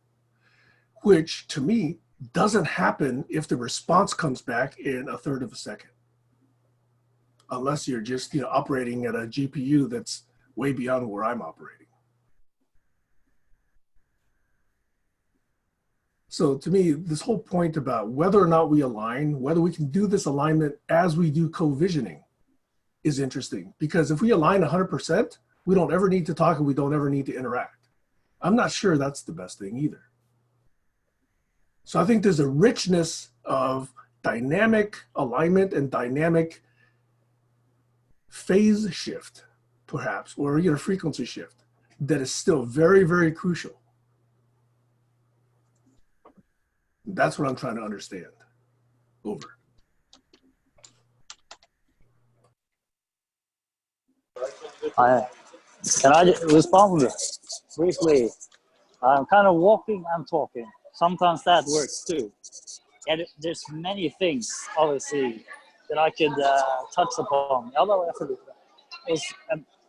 Which, to me, doesn't happen if the response comes back in a third of a second. Unless you're just, operating at a GPU that's way beyond where I'm operating. So to me, this whole point about whether or not we align, whether we can do this alignment as we do co-visioning is interesting. Because if we align 100%, we don't ever need to talk and we don't ever need to interact. I'm not sure that's the best thing either. So I think there's a richness of dynamic alignment and dynamic phase shift, perhaps, or frequency shift that is still very, very crucial. That's what I'm trying to understand. Over. Can I respond briefly? I'm kind of walking and talking. Sometimes that works too. And there's many things, obviously, that I could touch upon.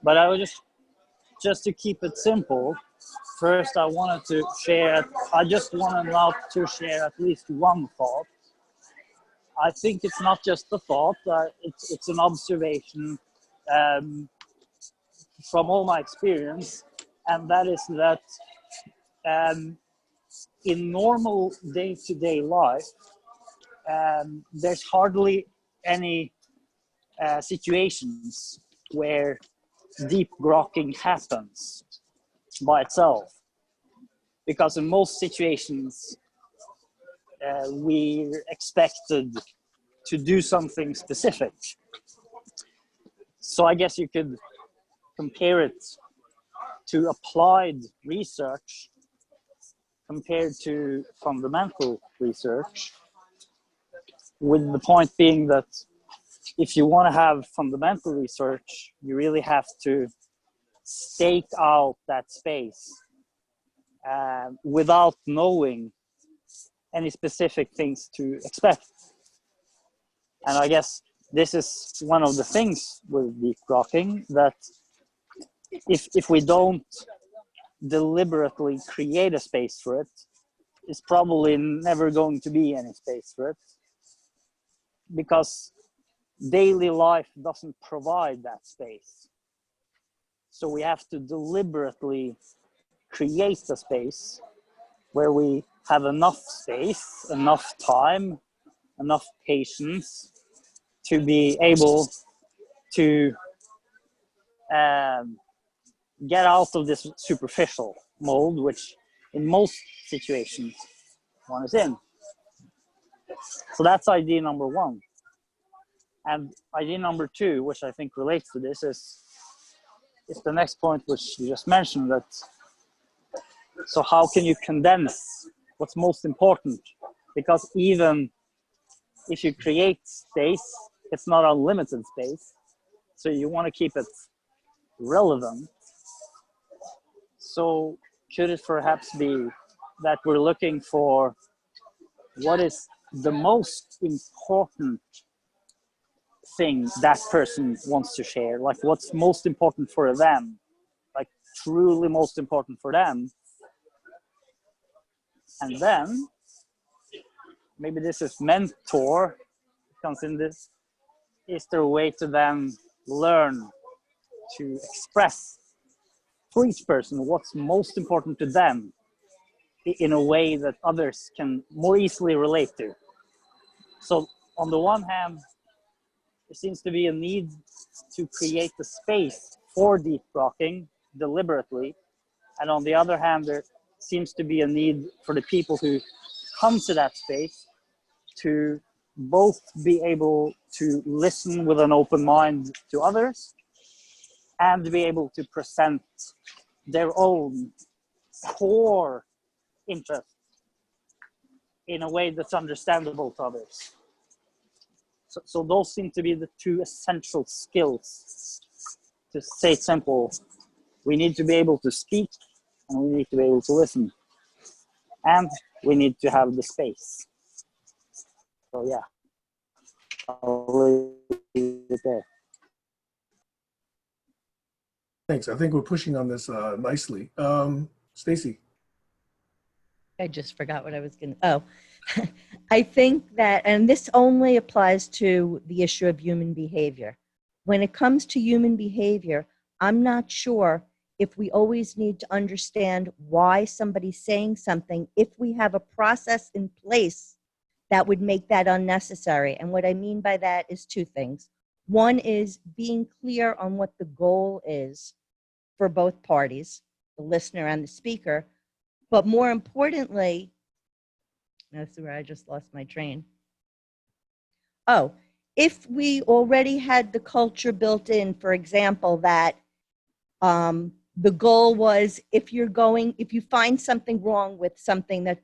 But I would just to keep it simple, first I wanted to share, I just wanted now to share at least one thought. I think it's not just a thought, it's an observation from all my experience, and that is that in normal day-to-day life, there's hardly any situations where deep grokking happens by itself, because in most situations we're expected to do something specific. So I guess you could compare it to applied research compared to fundamental research, with the point being that if you want to have fundamental research, you really have to stake out that space without knowing any specific things to expect. And I guess this is one of the things with deep grokking, that if we don't deliberately create a space for it, it's probably never going to be any space for it, because daily life doesn't provide that space. So we have to deliberately create a space where we have enough space, enough time, enough patience to be able to get out of this superficial mold, which in most situations one is in. So that's idea number one. And idea number two, which I think relates to this, is the next point which you just mentioned, that so how can you condense what's most important? Because even if you create space, it's not unlimited space. So you want to keep it relevant. So could it perhaps be that we're looking for what is the most important thing that person wants to share, like what's most important for them, like truly most important for them, and then maybe this is mentor comes in this, is there a way to then learn to express for each person what's most important to them in a way that others can more easily relate to. So on the one hand, there seems to be a need to create the space for deep grokking deliberately. And on the other hand, there seems to be a need for the people who come to that space to both be able to listen with an open mind to others and be able to present their own core interest in a way that's understandable to others. So those seem to be the two essential skills. To say it simple, we need to be able to speak and we need to be able to listen. And we need to have the space. So yeah, I'll leave it there. Thanks. I think we're pushing on this nicely. Stacy. I just forgot what I was going to, oh, I think that, and this only applies to the issue of human behavior. When it comes to human behavior, I'm not sure if we always need to understand why somebody's saying something, if we have a process in place that would make that unnecessary. And what I mean by that is two things. One is being clear on what the goal is for both parties, the listener and the speaker. But more importantly, that's where I just lost my train. Oh, if we already had the culture built in, for example, that the goal was if you find something wrong with something that,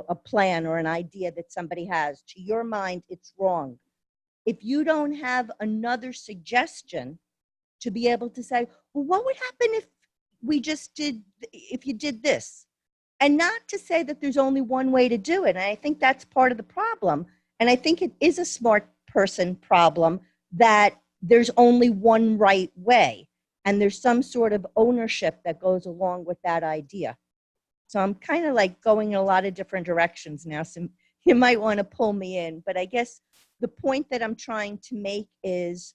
a plan or an idea that somebody has, to your mind, it's wrong. If you don't have another suggestion to be able to say, well, what would happen if you did this? And not to say that there's only one way to do it. And I think that's part of the problem. And I think it is a smart person problem that there's only one right way. And there's some sort of ownership that goes along with that idea. So I'm kind of like going in a lot of different directions now. So you might want to pull me in. But I guess the point that I'm trying to make is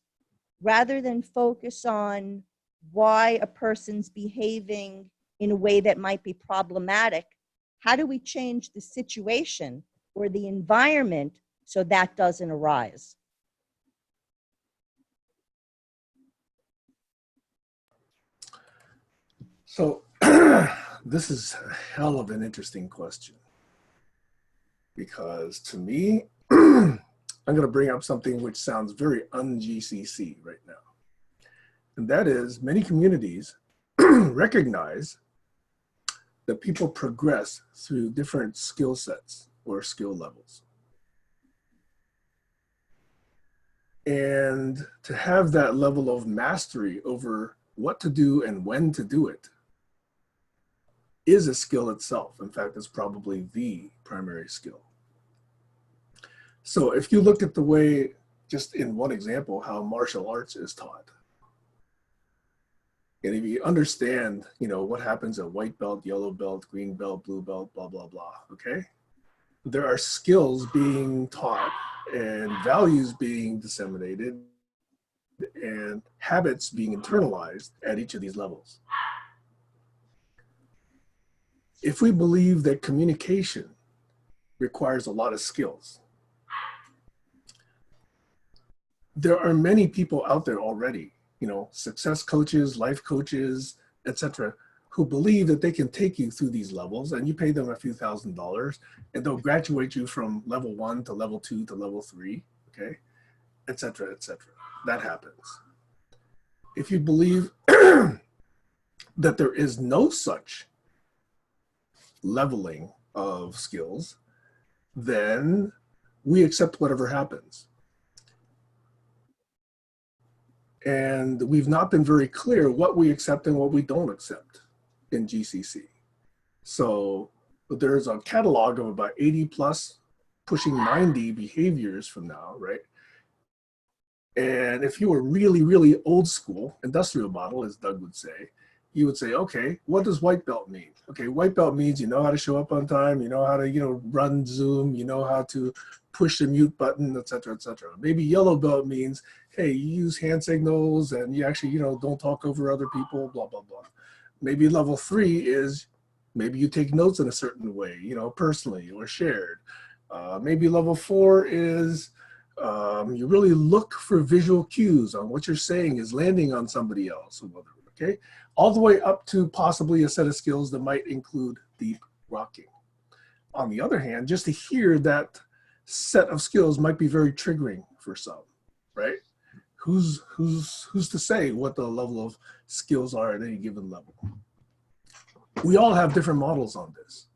rather than focus on why a person's behaving in a way that might be problematic, how do we change the situation or the environment so that doesn't arise? So this is a hell of an interesting question, because to me, I'm going to bring up something which sounds very un-GCC right now. And that is many communities recognize that people progress through different skill sets or skill levels. And to have that level of mastery over what to do and when to do it is a skill itself. In fact, it's probably the primary skill. So if you look at the way, just in one example, how martial arts is taught, and if you understand, what happens at white belt, yellow belt, green belt, blue belt, blah, blah, blah, okay? There are skills being taught and values being disseminated and habits being internalized at each of these levels. If we believe that communication requires a lot of skills, there are many people out there already, success coaches, life coaches, etc., who believe that they can take you through these levels, and you pay them a few $1,000s and they'll graduate you from level 1 to level 2 to level 3, okay, etc., etc. That happens. If you believe that there is no such leveling of skills, then we accept whatever happens. And we've not been very clear what we accept and what we don't accept in GCC. So there's a catalog of about 80 plus, pushing 90 behaviors from now, right? And if you were really, really old school, industrial model, as Doug would say, you would say, okay, what does white belt mean? Okay, white belt means you know how to show up on time, you know how to, run Zoom, you know how to push the mute button, et cetera, et cetera. Maybe yellow belt means, hey, you use hand signals and you actually, don't talk over other people, blah, blah, blah. Maybe level 3 is maybe you take notes in a certain way, personally or shared. Maybe level 4 is you really look for visual cues on what you're saying is landing on somebody else, okay? All the way up to possibly a set of skills that might include deep rocking. On the other hand, just to hear that set of skills might be very triggering for some, right? Who's to say what the level of skills are at any given level? We all have different models on this.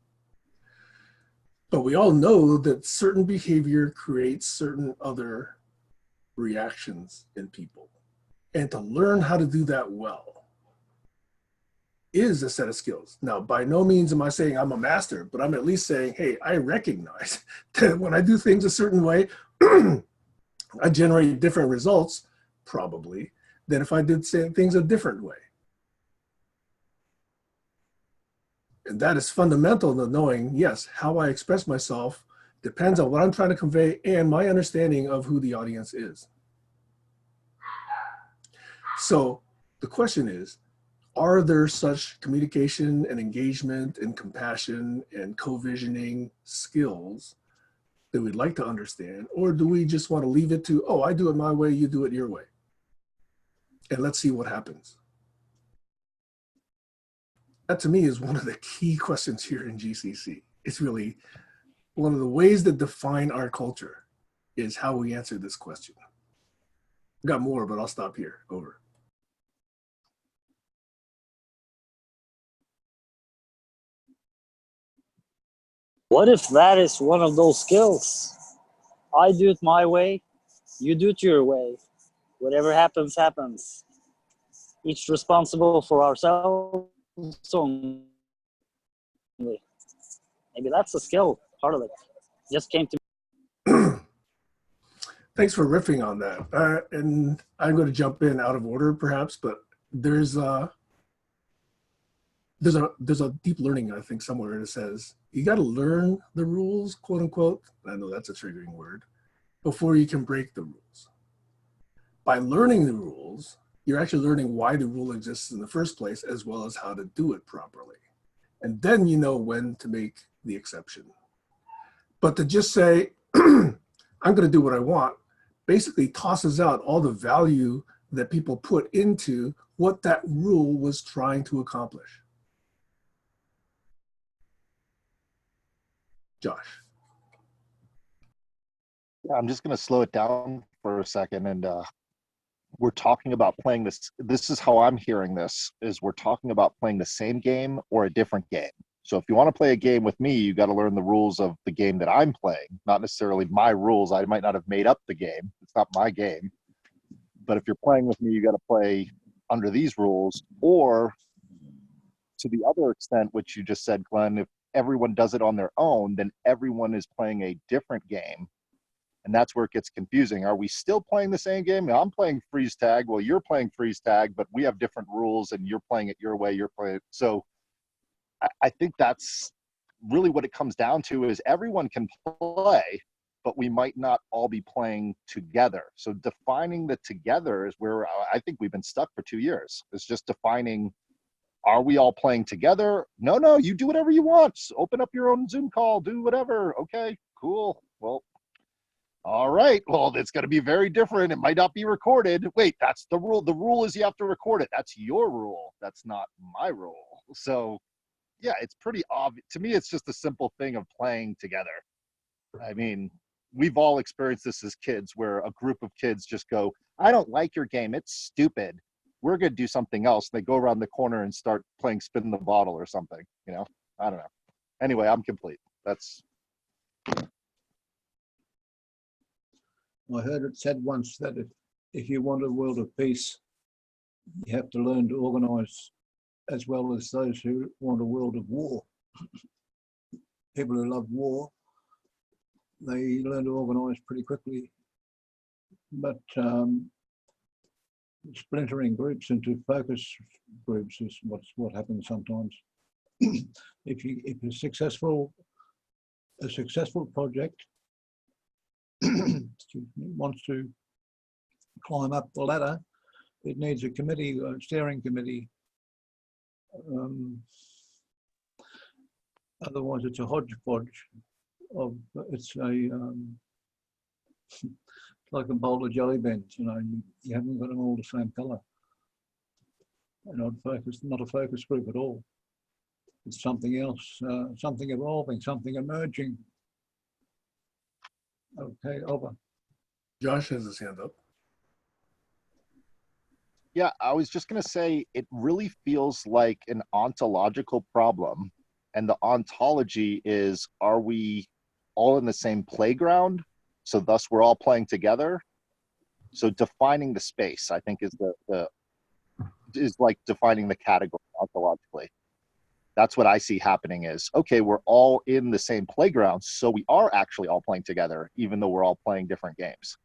But we all know that certain behavior creates certain other reactions in people. And to learn how to do that well is a set of skills. Now, by no means am I saying I'm a master, but I'm at least saying, hey, I recognize that when I do things a certain way, I generate different results, probably, than if I did things a different way. And that is fundamental to knowing, yes, how I express myself depends on what I'm trying to convey and my understanding of who the audience is. So the question is, are there such communication and engagement and compassion and co-visioning skills that we'd like to understand? Or do we just want to leave it to, oh, I do it my way, you do it your way? And let's see what happens. That to me is one of the key questions here in GCC. It's really one of the ways that define our culture is how we answer this question. I've got more, but I'll stop here. Over. What if that is one of those skills? I do it my way, you do it your way. Whatever happens, happens. Each responsible for ourselves only. Maybe that's a skill, part of it. Just came to me. Thanks for riffing on that. And I'm going to jump in out of order, perhaps, but there's a deep learning, I think, somewhere that says you got to learn the rules, quote unquote. I know that's a triggering word, before you can break the rules. By learning the rules, you're actually learning why the rule exists in the first place, as well as how to do it properly. And then you know when to make the exception. But to just say, I'm going to do what I want, basically tosses out all the value that people put into what that rule was trying to accomplish. Josh. Yeah, I'm just going to slow it down for a second. And we're talking about playing this. This is how I'm hearing this, is we're talking about playing the same game or a different game. So if you want to play a game with me, you got to learn the rules of the game that I'm playing, not necessarily my rules. I might not have made up the game. It's not my game. But if you're playing with me, you got to play under these rules. Or to the other extent, which you just said, Glenn, if everyone does it on their own, then everyone is playing a different game. And that's where it gets confusing. Are we still playing the same game? I'm playing freeze tag. Well, you're playing freeze tag, but we have different rules and you're playing it your way. You're playing it. So I think that's really what it comes down to, is everyone can play, but we might not all be playing together. So defining the together is where I think we've been stuck for 2 years. It's just defining, are we all playing together? No, you do whatever you want. Open up your own Zoom call, do whatever. Okay, cool. Well, all right. Well, it's going to be very different. It might not be recorded. Wait, that's the rule. The rule is you have to record it. That's your rule. That's not my rule. So yeah, it's pretty obvious. To me, it's just a simple thing of playing together. I mean, we've all experienced this as kids, where a group of kids just go, I don't like your game. It's stupid. We're going to do something else. And they go around the corner and start playing spin the bottle or something, you know? I don't know. Anyway, I'm complete. That's. I heard it said once that if you want a world of peace, you have to learn to organize as well as those who want a world of war. People who love war, they learn to organize pretty quickly. But splintering groups into focus groups is what happens sometimes. If a successful project wants to climb up the ladder, it needs a committee, a steering committee. Otherwise, it's a hodgepodge of, it's like a bowl of jelly beans. You know, you haven't got them all the same color. And not a focus group at all. It's something else, something evolving, something emerging. Okay, over. Josh has his hand up. Yeah, I was just going to say, it really feels like an ontological problem. And the ontology is, are we all in the same playground, so thus we're all playing together. So defining the space, I think, is like defining the category ontologically. That's what I see happening is, okay, we're all in the same playground, so we are actually all playing together, even though we're all playing different games.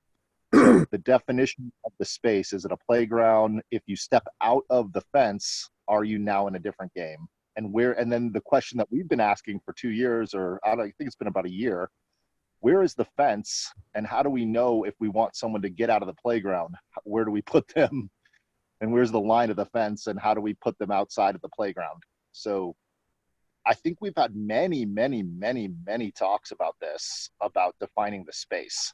So the definition of the space, is it a playground? If you step out of the fence, are you now in a different game? And then the question that we've been asking for 2 years, or I think it's been about a year, where is the fence, and how do we know if we want someone to get out of the playground? Where do we put them? And where's the line of the fence, and how do we put them outside of the playground? So I think we've had many, many, many, many talks about this, about defining the space.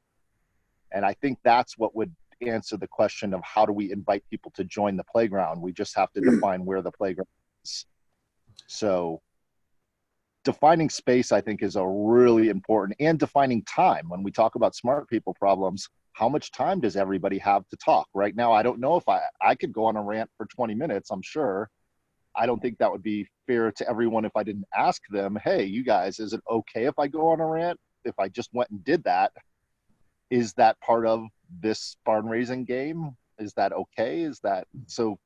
And I think that's what would answer the question of how do we invite people to join the playground? We just have to define where the playground is. So defining space, I think, is a really important, and defining time. When we talk about smart people problems, how much time does everybody have to talk? Right now, I don't know if I could go on a rant for 20 minutes, I'm sure. I don't think that would be fair to everyone if I didn't ask them, hey, you guys, is it okay if I go on a rant? If I just went and did that, is that part of this barn raising game? Is that okay? Is that so?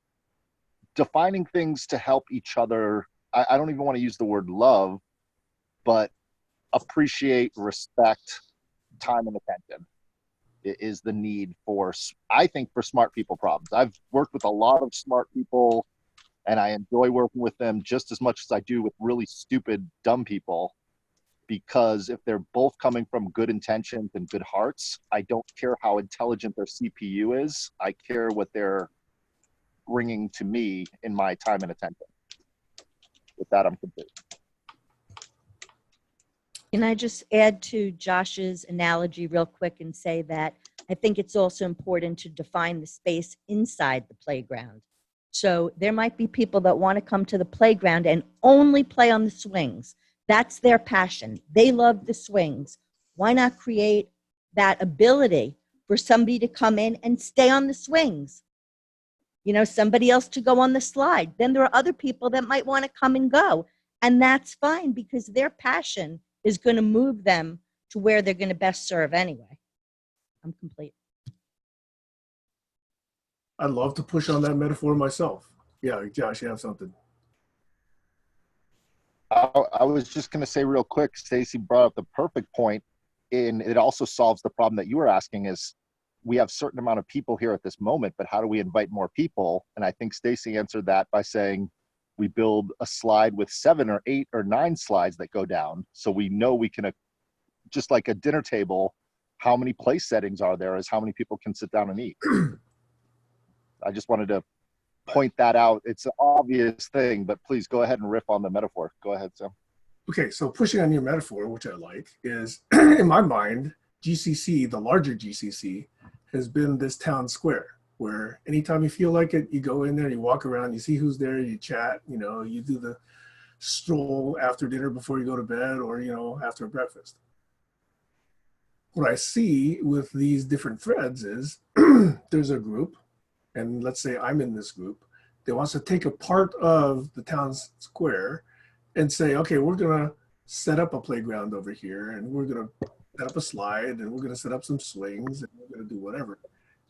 Defining things to help each other. I don't even want to use the word love, but appreciate, respect, time, and attention is the need for, I think, for smart people problems. I've worked with a lot of smart people, and I enjoy working with them just as much as I do with really stupid, dumb people, because if they're both coming from good intentions and good hearts, I don't care how intelligent their CPU is. I care what they're bringing to me in my time and attention. With that, I'm complete. Can I just add to Josh's analogy real quick and say that I think it's also important to define the space inside the playground. So there might be people that want to come to the playground and only play on the swings. That's their passion. They love the swings. Why not create that ability for somebody to come in and stay on the swings? You know, somebody else to go on the slide. Then there are other people that might want to come and go. And that's fine, because their passion is going to move them to where they're going to best serve anyway. I'm complete. I'd love to push on that metaphor myself. Yeah, Josh, you have something. I was just going to say real quick, Stacy brought up the perfect point, and it also solves the problem that you were asking is, we have a certain amount of people here at this moment, but how do we invite more people? And I think Stacy answered that by saying we build a slide with 7 or 8 or 9 slides that go down. So we know we can, just like a dinner table, how many place settings are there is how many people can sit down and eat. I just wanted to point that out. It's an obvious thing, but please go ahead and riff on the metaphor. Go ahead, Sam. Okay, so pushing on your metaphor, which I like, is in my mind, GCC, the larger GCC, has been this town square where anytime you feel like it, you go in there, you walk around, you see who's there, you chat, you know, you do the stroll after dinner before you go to bed, or, you know, after breakfast. What I see with these different threads is there's a group, and let's say I'm in this group, that wants to take a part of the town square and say, okay, we're gonna set up a playground over here, and we're gonna set up a slide, and we're gonna set up some swings, and we're gonna do whatever.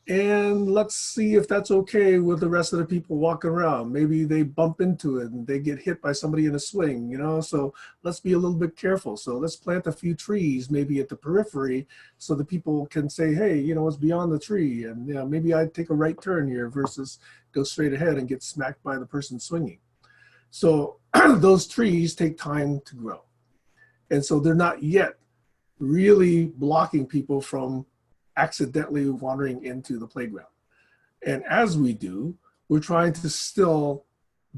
And let's see if that's okay with the rest of the people walking around. Maybe they bump into it and they get hit by somebody in a swing, you know? So let's be a little bit careful. So let's plant a few trees maybe at the periphery so the people can say, hey, you know, it's beyond the tree. And you know, maybe I'd take a right turn here versus go straight ahead and get smacked by the person swinging. So those trees take time to grow. And so they're not yet really blocking people from accidentally wandering into the playground. And as we do, we're trying to still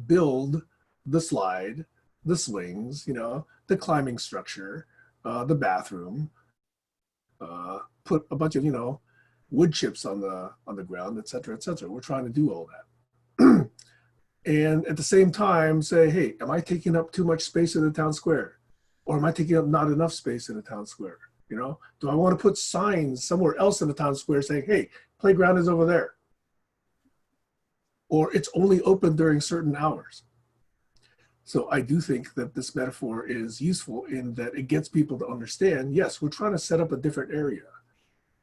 build the slide, the swings, you know, the climbing structure, the bathroom, put a bunch of, you know, wood chips on the ground, et cetera, et cetera. We're trying to do all that. And at the same time say, hey, am I taking up too much space in the town square? Or am I taking up not enough space in the town square? You know, do I want to put signs somewhere else in the town square saying, hey, playground is over there? Or it's only open during certain hours. So I do think that this metaphor is useful in that it gets people to understand, yes, we're trying to set up a different area.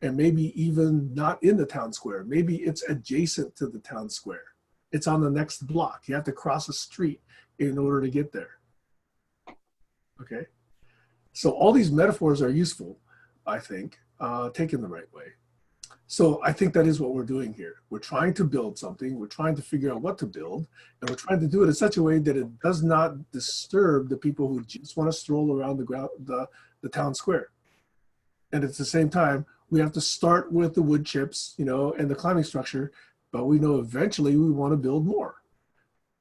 And maybe even not in the town square. Maybe it's adjacent to the town square. It's on the next block. You have to cross a street in order to get there. Okay? So all these metaphors are useful, I think, taken the right way. So I think that is what we're doing here. We're trying to build something. We're trying to figure out what to build. And we're trying to do it in such a way that it does not disturb the people who just want to stroll around the town square. And at the same time, we have to start with the wood chips, you know, and the climbing structure, but we know eventually we want to build more.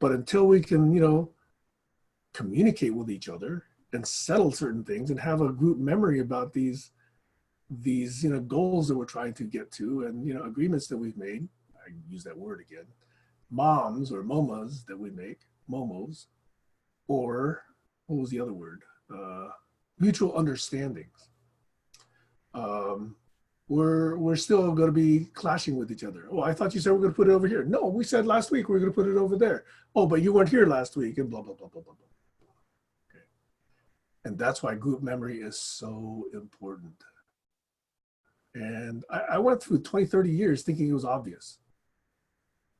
But until we can, you know, communicate with each other and settle certain things and have a group memory about these you know, goals that we're trying to get to, and, you know, agreements that we've made, I use that word again, moms or momas that we make, momos, or what was the other word? Mutual understandings. We're still going to be clashing with each other. Oh, I thought you said we're going to put it over here. No, we said last week we were going to put it over there. Oh, but you weren't here last week, and blah, blah, blah, blah, blah, blah. Okay. And that's why group memory is so important. And I went through 20, 30 years thinking it was obvious.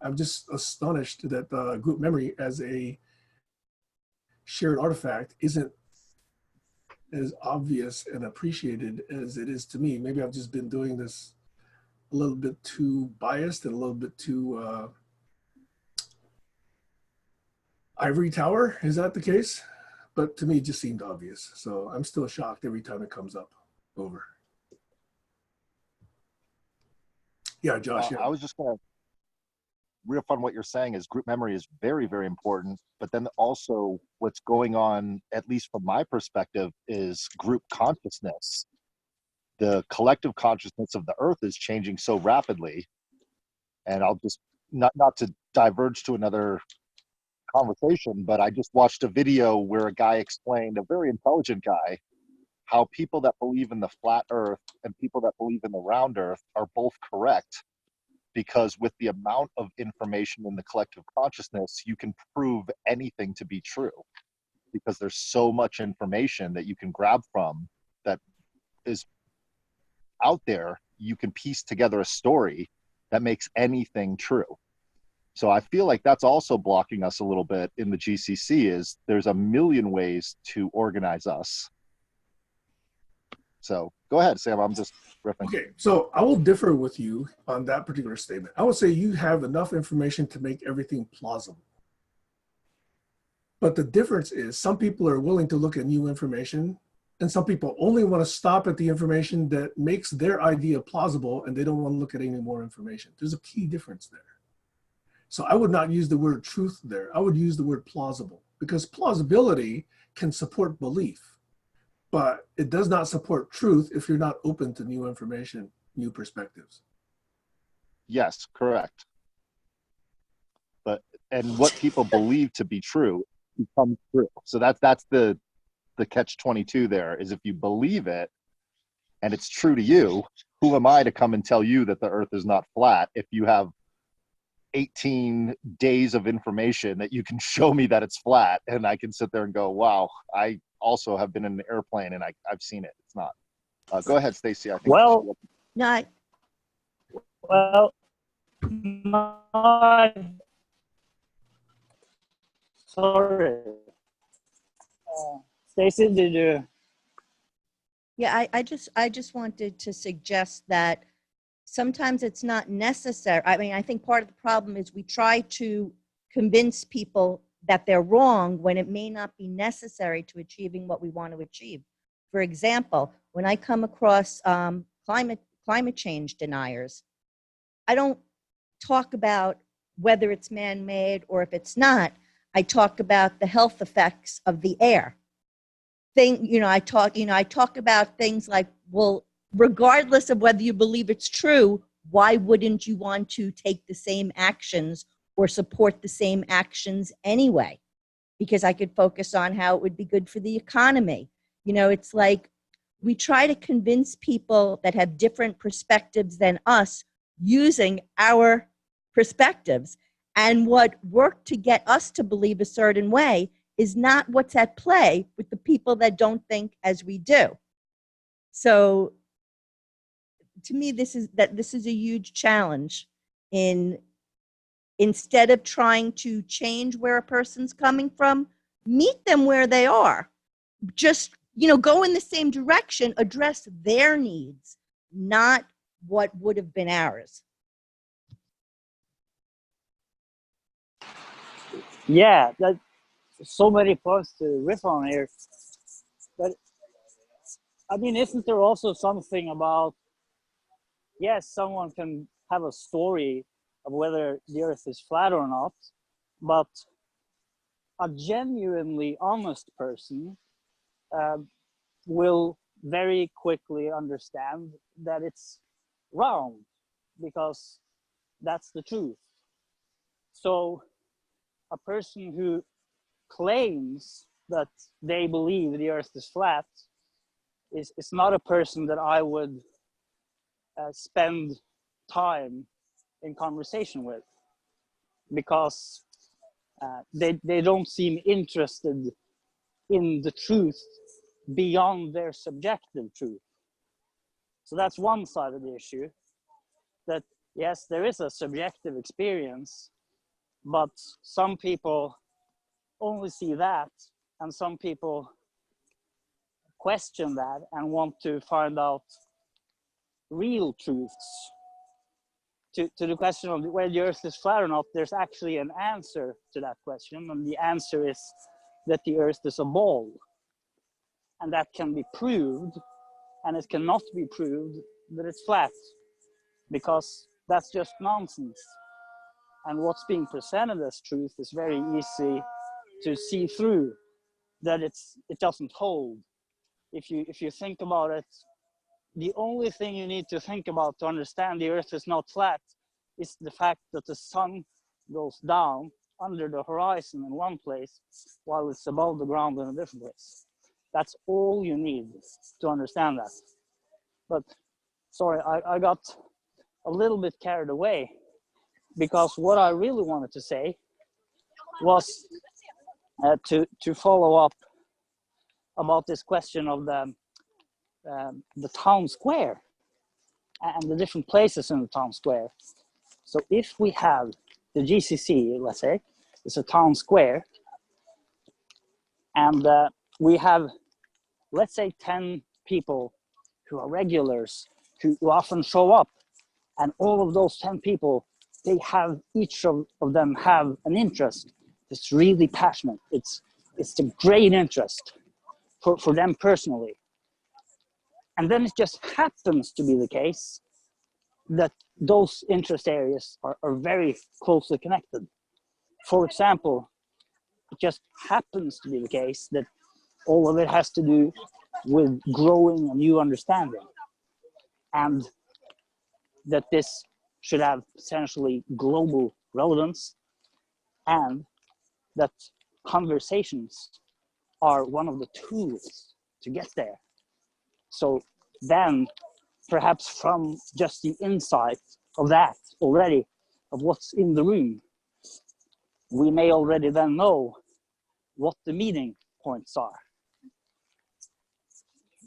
I'm just astonished that group memory as a shared artifact isn't as obvious and appreciated as it is to me. Maybe I've just been doing this a little bit too biased and a little bit too ivory tower. Is that the case? But to me, it just seemed obvious. So I'm still shocked every time it comes up. Over. Yeah, Josh. Yeah. I was just going to riff on what you're saying is group memory is very, very important. But then also what's going on, at least from my perspective, is group consciousness. The collective consciousness of the earth is changing so rapidly. And I'll just, not to diverge to another conversation, but I just watched a video where a guy explained, a very intelligent guy, how people that believe in the flat earth and people that believe in the round earth are both correct, because with the amount of information in the collective consciousness, you can prove anything to be true, because there's so much information that you can grab from that is out there. You can piece together a story that makes anything true. So I feel like that's also blocking us a little bit in the GCC, is there's a million ways to organize us. So go ahead, Sam. I'm just riffing. Okay, so I will differ with you on that particular statement. I would say you have enough information to make everything plausible. But the difference is some people are willing to look at new information, and some people only want to stop at the information that makes their idea plausible, and they don't want to look at any more information. There's a key difference there. So I would not use the word truth there. I would use the word plausible, because plausibility can support belief. But it does not support truth if you're not open to new information, new perspectives. Yes, correct. And what people believe to be true becomes true. So that's the catch-22 there, is if you believe it and it's true to you, who am I to come and tell you that the earth is not flat if you have 18 days of information that you can show me that it's flat, and I can sit there and go, wow, I also have been in an airplane and I've seen it. It's not. Go ahead, Stacy. I think. Well, No, sorry. Stacy, did you? yeah, I just wanted to suggest that sometimes it's not necessary. I mean, I think part of the problem is we try to convince people that they're wrong when it may not be necessary to achieving what we want to achieve. For example, when I come across climate change deniers, I don't talk about whether it's man-made or if it's not. I talk about the health effects of the air. I talk about things like, well, regardless of whether you believe it's true, why wouldn't you want to take the same actions or support the same actions anyway? Because I could focus on how it would be good for the economy. You know, it's like we try to convince people that have different perspectives than us using our perspectives. And what worked to get us to believe a certain way is not what's at play with the people that don't think as we do. So to me, this is a huge challenge in, instead of trying to change where a person's coming from, meet them where they are. Just, go in the same direction, address their needs, not what would have been ours. Yeah, that so many points to riff on here. But I mean, isn't there also something about, yes, someone can have a story of whether the earth is flat or not, but a genuinely honest person will very quickly understand that it's round, because that's the truth. So a person who claims that they believe the earth is flat is not a person that I would spend time in conversation with, because they don't seem interested in the truth beyond their subjective truth. So that's one side of the issue, that yes, there is a subjective experience, but some people only see that, and some people question that and want to find out real truths. To the question of whether the earth is flat or not, there's actually an answer to that question, and the answer is that the earth is a ball. And that can be proved, and it cannot be proved that it's flat, because that's just nonsense. And what's being presented as truth is very easy to see through, that it doesn't hold. If you think about it, the only thing you need to think about to understand the earth is not flat is the fact that the sun goes down under the horizon in one place while it's above the ground in a different place. That's all you need to understand that. But sorry, I got a little bit carried away, because what I really wanted to say was to follow up about this question of the town square and the different places in the town square. So if we have the GCC, let's say, it's a town square, and we have, let's say, 10 people who are regulars, who often show up, and all of those 10 people, they have, each of them have an interest that's really passionate. It's a great interest for them personally. And then it just happens to be the case that those interest areas are very closely connected. For example, it just happens to be the case that all of it has to do with growing a new understanding, and that this should have essentially global relevance, and that conversations are one of the tools to get there. So then perhaps from just the insight of that already, of what's in the room, we may already then know what the meeting points are.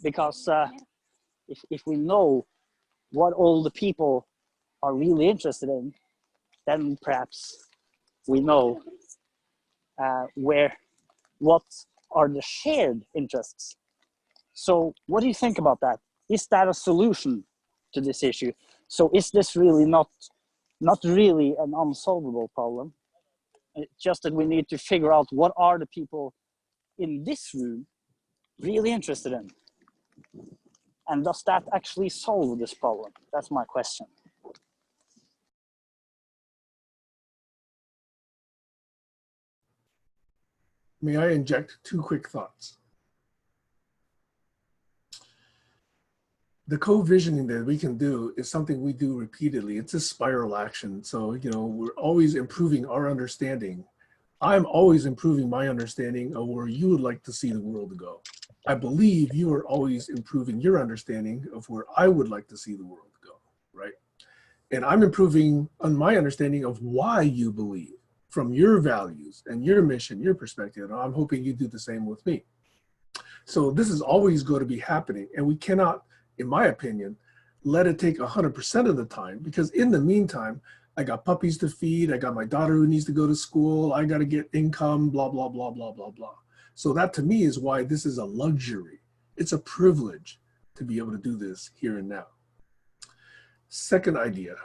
Because if we know what all the people are really interested in, then perhaps we know what are the shared interests. So what do you think about that? Is that a solution to this issue? So is this really not really an unsolvable problem? It's just that we need to figure out what are the people in this room really interested in? And does that actually solve this problem? That's my question. May I inject 2 quick thoughts? The co-visioning that we can do is something we do repeatedly. It's a spiral action. So, we're always improving our understanding. I'm always improving my understanding of where you would like to see the world go. I believe you are always improving your understanding of where I would like to see the world go, right? And I'm improving on my understanding of why you believe. from your values and your mission, your perspective. And I'm hoping you do the same with me. So this is always going to be happening. And we cannot, in my opinion, let it take 100% of the time, because in the meantime, I got puppies to feed. I got my daughter who needs to go to school. I got to get income, blah, blah, blah, blah, blah, blah. So that to me is why this is a luxury. It's a privilege to be able to do this here and now. Second idea.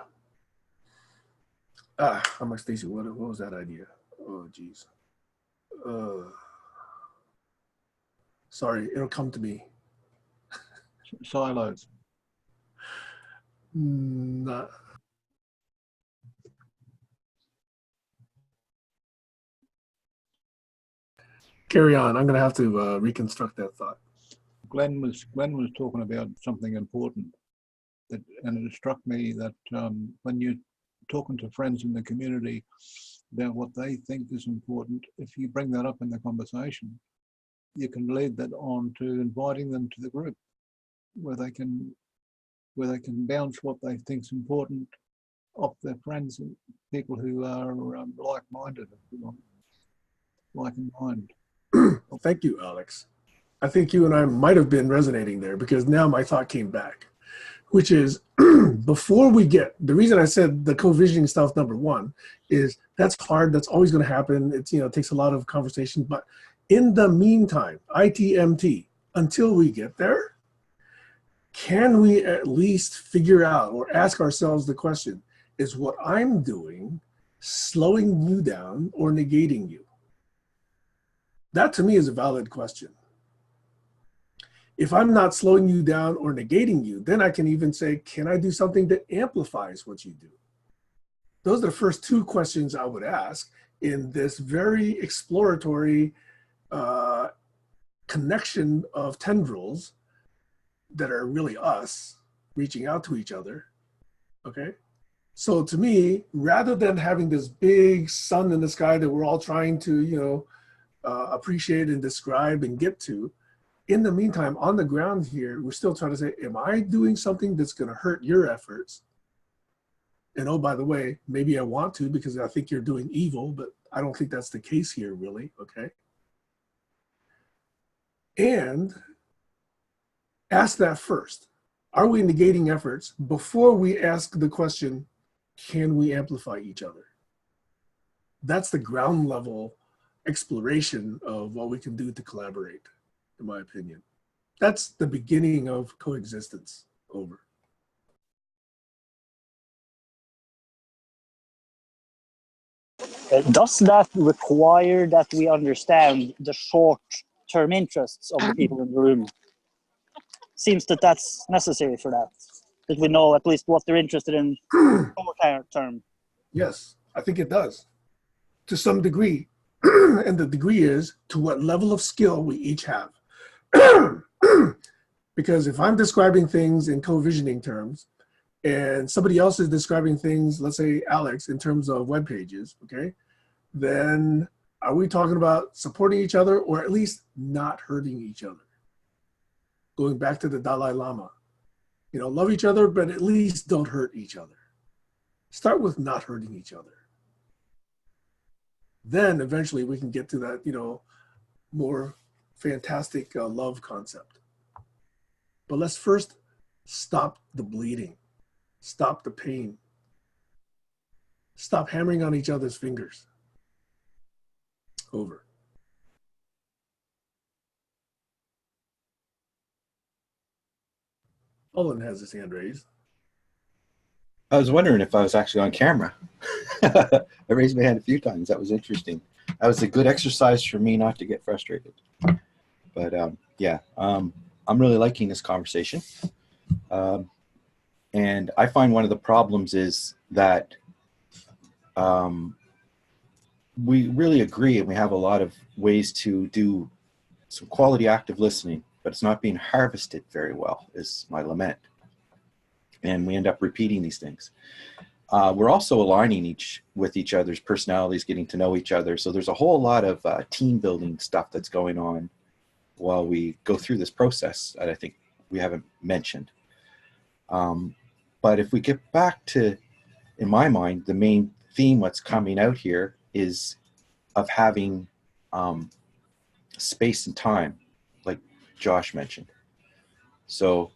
I'm like, Stacy, what was that idea? Oh, geez. Sorry, it'll come to me. Silos. Not. Carry on. I'm going to have to reconstruct that thought. Glenn was talking about something important, and it struck me that when you're talking to friends in the community about what they think is important, if you bring that up in the conversation, you can lead that on to inviting them to the group, where they can bounce what they think is important off their friends and people who are like-minded, if you want, like in mind. Well, thank you, Alex. I think you and I might have been resonating there, because now my thought came back, which is before we get, the reason I said the co-visioning stuff, number one, is that's hard. That's always going to happen. It's, it takes a lot of conversation. But in the meantime, ITMT, until we get there, can we at least figure out or ask ourselves the question, is what I'm doing slowing you down or negating you? That to me is a valid question. If I'm not slowing you down or negating you, then I can even say, can I do something that amplifies what you do? Those are the first two questions I would ask in this very exploratory connection of tendrils that are really us reaching out to each other, okay? So to me, rather than having this big sun in the sky that we're all trying to, appreciate and describe and get to, in the meantime, on the ground here, we're still trying to say, am I doing something that's going to hurt your efforts? And oh, by the way, maybe I want to because I think you're doing evil, but I don't think that's the case here, really, okay? And ask that first. Are we negating efforts before we ask the question, can we amplify each other? That's the ground level exploration of what we can do to collaborate, in my opinion. That's the beginning of coexistence. Over. Does that require that we understand the short-term interests of the people in the room? Seems that that's necessary for that we know at least what they're interested in short term. Yes, I think it does, to some degree. And the degree is to what level of skill we each have. Because if I'm describing things in co-visioning terms, and somebody else is describing things, let's say Alex, in terms of web pages, okay, then are we talking about supporting each other or at least not hurting each other? Going back to the Dalai Lama, love each other, but at least don't hurt each other. Start with not hurting each other. Then eventually we can get to that, more fantastic love concept. But let's first stop the bleeding, stop the pain, stop hammering on each other's fingers. Over. Olin has his hand raised. I was wondering if I was actually on camera. I raised my hand a few times. That was interesting. That was a good exercise for me not to get frustrated. But I'm really liking this conversation. And I find one of the problems is that we really agree and we have a lot of ways to do some quality active listening, but it's not being harvested very well, is my lament. And we end up repeating these things. We're also aligning with each other's personalities, getting to know each other. So there's a whole lot of team building stuff that's going on while we go through this process that I think we haven't mentioned. But if we get back to, in my mind, the main theme, what's coming out here is of having space and time, like Josh mentioned. So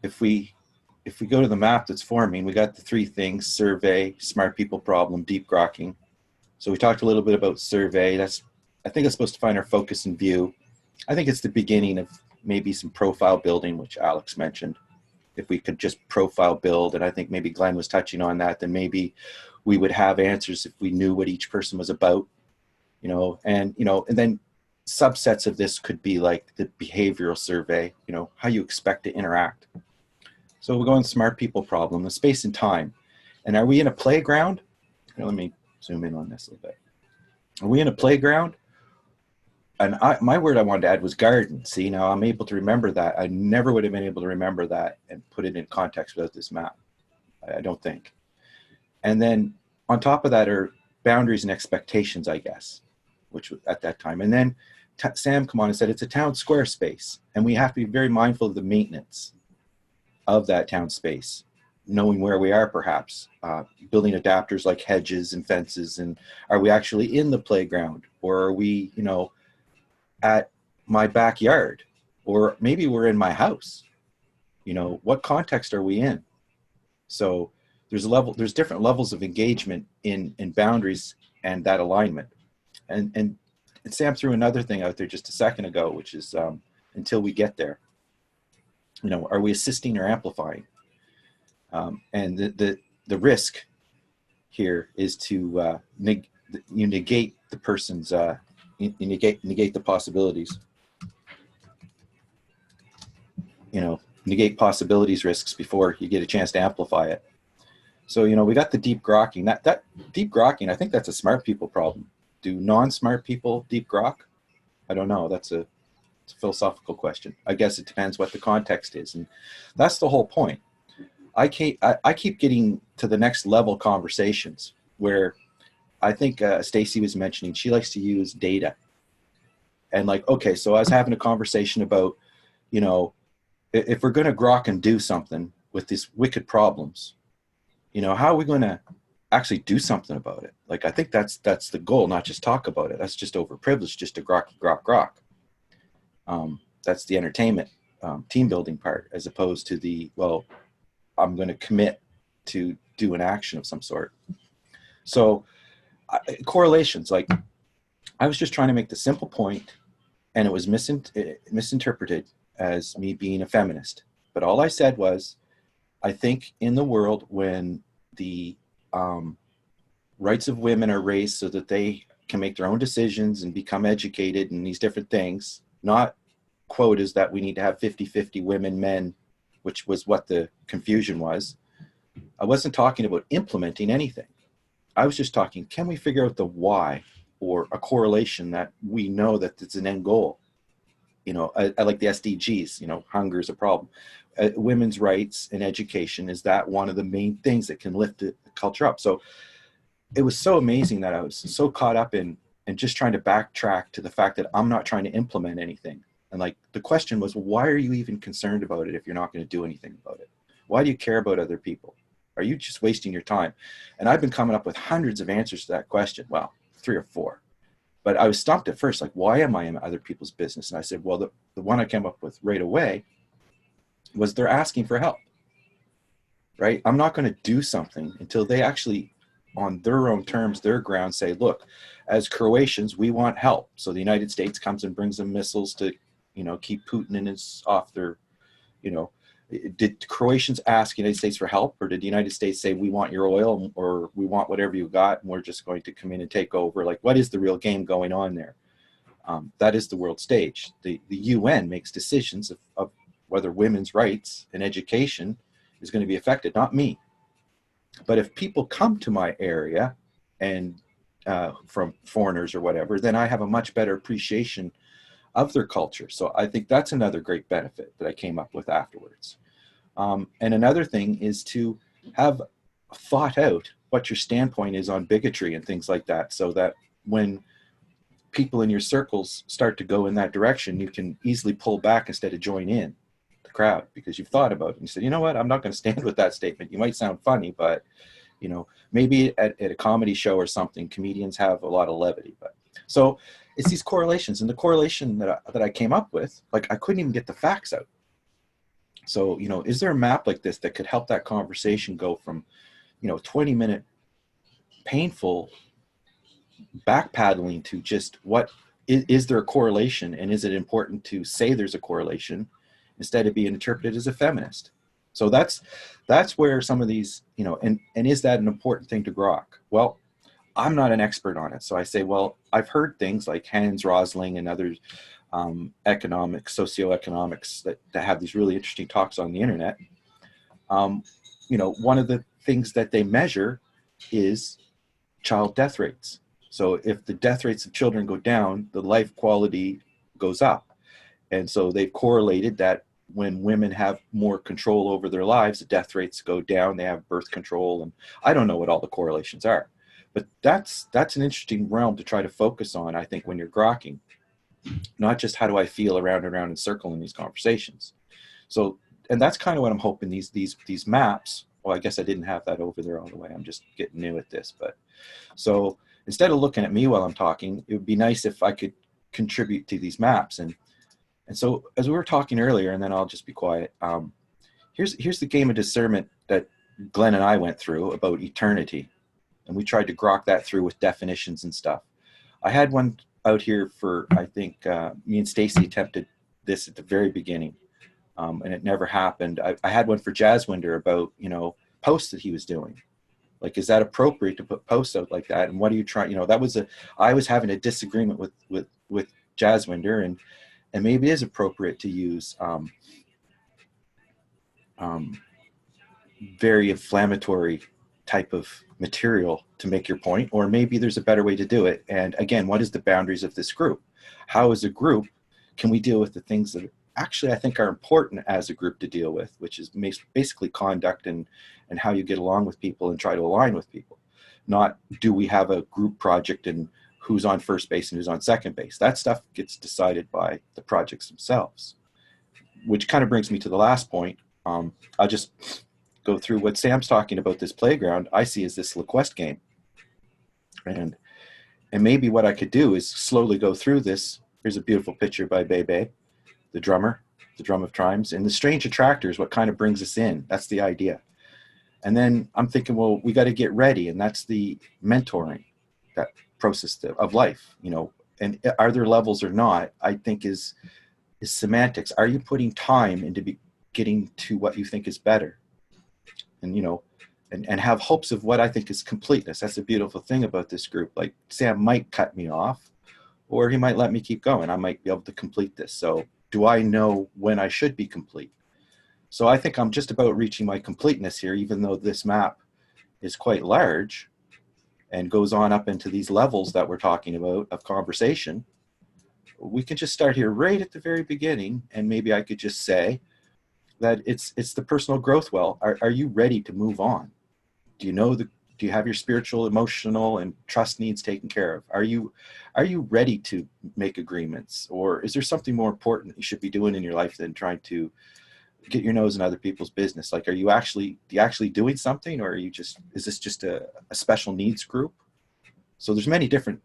if we go to the map that's forming, we got the three things: survey, smart people problem, deep grokking. So we talked a little bit about survey. I think it's supposed to find our focus and view. I think it's the beginning of maybe some profile building, which Alex mentioned. If we could just profile build, and I think maybe Glenn was touching on that, then maybe we would have answers if we knew what each person was about, and then subsets of this could be like the behavioral survey, how you expect to interact. So we're going smart people problem, the space and time. And are we in a playground? Let me zoom in on this a little bit. Are we in a playground? And my word I wanted to add was garden. See, now I'm able to remember that. I never would have been able to remember that and put it in context without this map. I don't think. And then on top of that are boundaries and expectations, I guess, which was at that time. And then Sam come on and said it's a town square space, and we have to be very mindful of the maintenance of that town space, knowing where we are, perhaps building adapters like hedges and fences. And are we actually in the playground, or are we, at my backyard, or maybe we're in my house? What context are we in? So there's different levels of engagement in boundaries and that alignment. And Sam threw another thing out there just a second ago, which is until we get there, are we assisting or amplifying? And the risk here is to negate the person's negate the possibilities. Negate possibilities risks before you get a chance to amplify it. So we got the deep grokking. That deep grokking, I think that's a smart people problem. Do non-smart people deep grok? I don't know. It's a philosophical question. I guess it depends what the context is, and that's the whole point. I keep getting to the next level conversations where I think Stacy was mentioning she likes to use data. And okay, so I was having a conversation about, if we're going to grok and do something with these wicked problems, how are we going to actually do something about it? I think that's the goal, not just talk about it. That's just overprivileged, just to grok. That's the entertainment, team building part, as opposed to the, well, I'm going to commit to do an action of some sort. So correlations, I was just trying to make the simple point, and it was misinterpreted as me being a feminist. But all I said was, I think in the world when the rights of women are raised so that they can make their own decisions and become educated and these different things, not quotas that we need to have 50-50 women, men, which was what the confusion was. I wasn't talking about implementing anything. I was just talking, can we figure out the why, or a correlation that we know that it's an end goal? I like the SDGs, hunger is a problem. Women's rights and education, is that one of the main things that can lift the culture up? So it was so amazing that I was so caught up in just trying to backtrack to the fact that I'm not trying to implement anything. And the question was, well, why are you even concerned about it if you're not going to do anything about it? Why do you care about other people? Are you just wasting your time? And I've been coming up with hundreds of answers to that question. Well, 3 or 4. But I was stumped at first, why am I in other people's business? And I said, well, the one I came up with right away was they're asking for help, right? I'm not going to do something until they actually, on their own terms, their ground, say, look, as Croatians, we want help. So the United States comes and brings them missiles to, keep Putin and his off their, did Croatians ask the United States for help, or did the United States say, we want your oil, or we want whatever you got, and we're just going to come in and take over? What is the real game going on there? That is the world stage. The UN makes decisions of whether women's rights and education is going to be affected, not me. But if people come to my area and from foreigners or whatever, then I have a much better appreciation of their culture. So I think that's another great benefit that I came up with afterwards. And another thing is to have thought out what your standpoint is on bigotry and things like that, so that when people in your circles start to go in that direction, you can easily pull back instead of join in the crowd, because you've thought about it and you said, you know what, I'm not going to stand with that statement. You might sound funny, but You know, maybe at a comedy show or something, comedians have a lot of levity. But so it's these correlations, and the correlation that I came up with, like I couldn't even get the facts out. So, you know, is there a map like this that could help that conversation go from, you know, 20-minute painful back paddling to just what is there a correlation, and is it important to say there's a correlation instead of being interpreted as a feminist? So that's where some of these, you know, and is that an important thing to grok? Well, I'm not an expert on it. So I say, well, I've heard things like Hans Rosling and others, socioeconomics that have these really interesting talks on the internet. You know, one of the things that they measure is child death rates. So if the death rates of children go down, the life quality goes up. And so they've correlated that when women have more control over their lives, the death rates go down, they have birth control. And I don't know what all the correlations are, but that's an interesting realm to try to focus on, I think, when you're grokking. Not just how do I feel around and around in circle in these conversations. So, and that's kind of what I'm hoping these maps, well, I guess I didn't have that over there all the way. I'm just getting new at this. But so instead of looking at me while I'm talking, it would be nice if I could contribute to these maps. And so as we were talking earlier, and then I'll just be quiet. Here's the game of discernment that Glenn and I went through about eternity. And we tried to grok that through with definitions and stuff. I had one out here for, I think me and Stacy attempted this at the very beginning, and it never happened. I had one for Jazzwinder about, you know, posts that he was doing. Like, is that appropriate to put posts out like that? And what are you trying, you know, I was having a disagreement with Jazzwinder, and maybe it is appropriate to use very inflammatory type of material to make your point, or maybe there's a better way to do it. And again, what is the boundaries of this group? How as a group can we deal with the things that actually I think are important as a group to deal with, which is basically conduct and how you get along with people and try to align with people. Not do we have a group project and who's on first base and who's on second base. That stuff gets decided by the projects themselves, which kind of brings me to the last point. I'll just go through what Sam's talking about. This playground I see as this LaQuest game. And maybe what I could do is slowly go through this. Here's a beautiful picture by Bebe, the drummer, the drum of chimes, and the strange attractors, what kind of brings us in. That's the idea. And then I'm thinking, well, we got to get ready. And that's the mentoring, that process of life, you know, and are there levels or not, I think is semantics. Are you putting time into getting to what you think is better? And, you know, and have hopes of what I think is completeness. That's a beautiful thing about this group. Like Sam might cut me off, or he might let me keep going. I might be able to complete this. So do I know when I should be complete? So I think I'm just about reaching my completeness here, even though this map is quite large and goes on up into these levels that we're talking about of conversation. We can just start here right at the very beginning, and maybe I could just say that it's the personal growth well. Are you ready to move on? Do you have your spiritual, emotional, and trust needs taken care of? Are you ready to make agreements? Or is there something more important that you should be doing in your life than trying to get your nose in other people's business? Like, are you actually doing something, or is this just a special needs group? So there's many different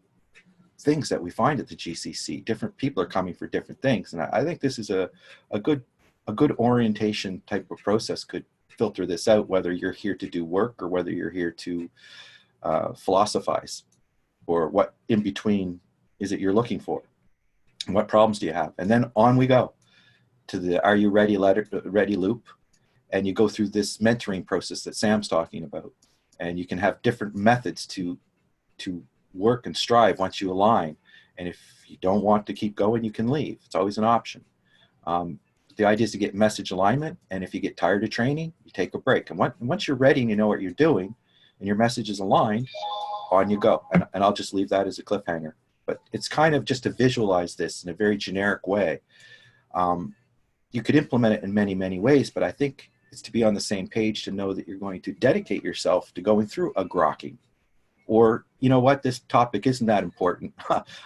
things that we find at the GCC. Different people are coming for different things. And I think this is a good orientation type of process could filter this out, whether you're here to do work or whether you're here to philosophize, or what in between is it you're looking for, and what problems do you have? And then on we go to the are you ready loop, and you go through this mentoring process that Sam's talking about, and you can have different methods to work and strive once you align. And if you don't want to keep going, you can leave. It's always an option. The idea is to get message alignment, and if you get tired of training, you take a break. And once you're ready and you know what you're doing and your message is aligned, on you go. And I'll just leave that as a cliffhanger. But it's kind of just to visualize this in a very generic way. You could implement it in many, many ways, but I think it's to be on the same page, to know that you're going to dedicate yourself to going through a grokking. Or, you know what, this topic isn't that important.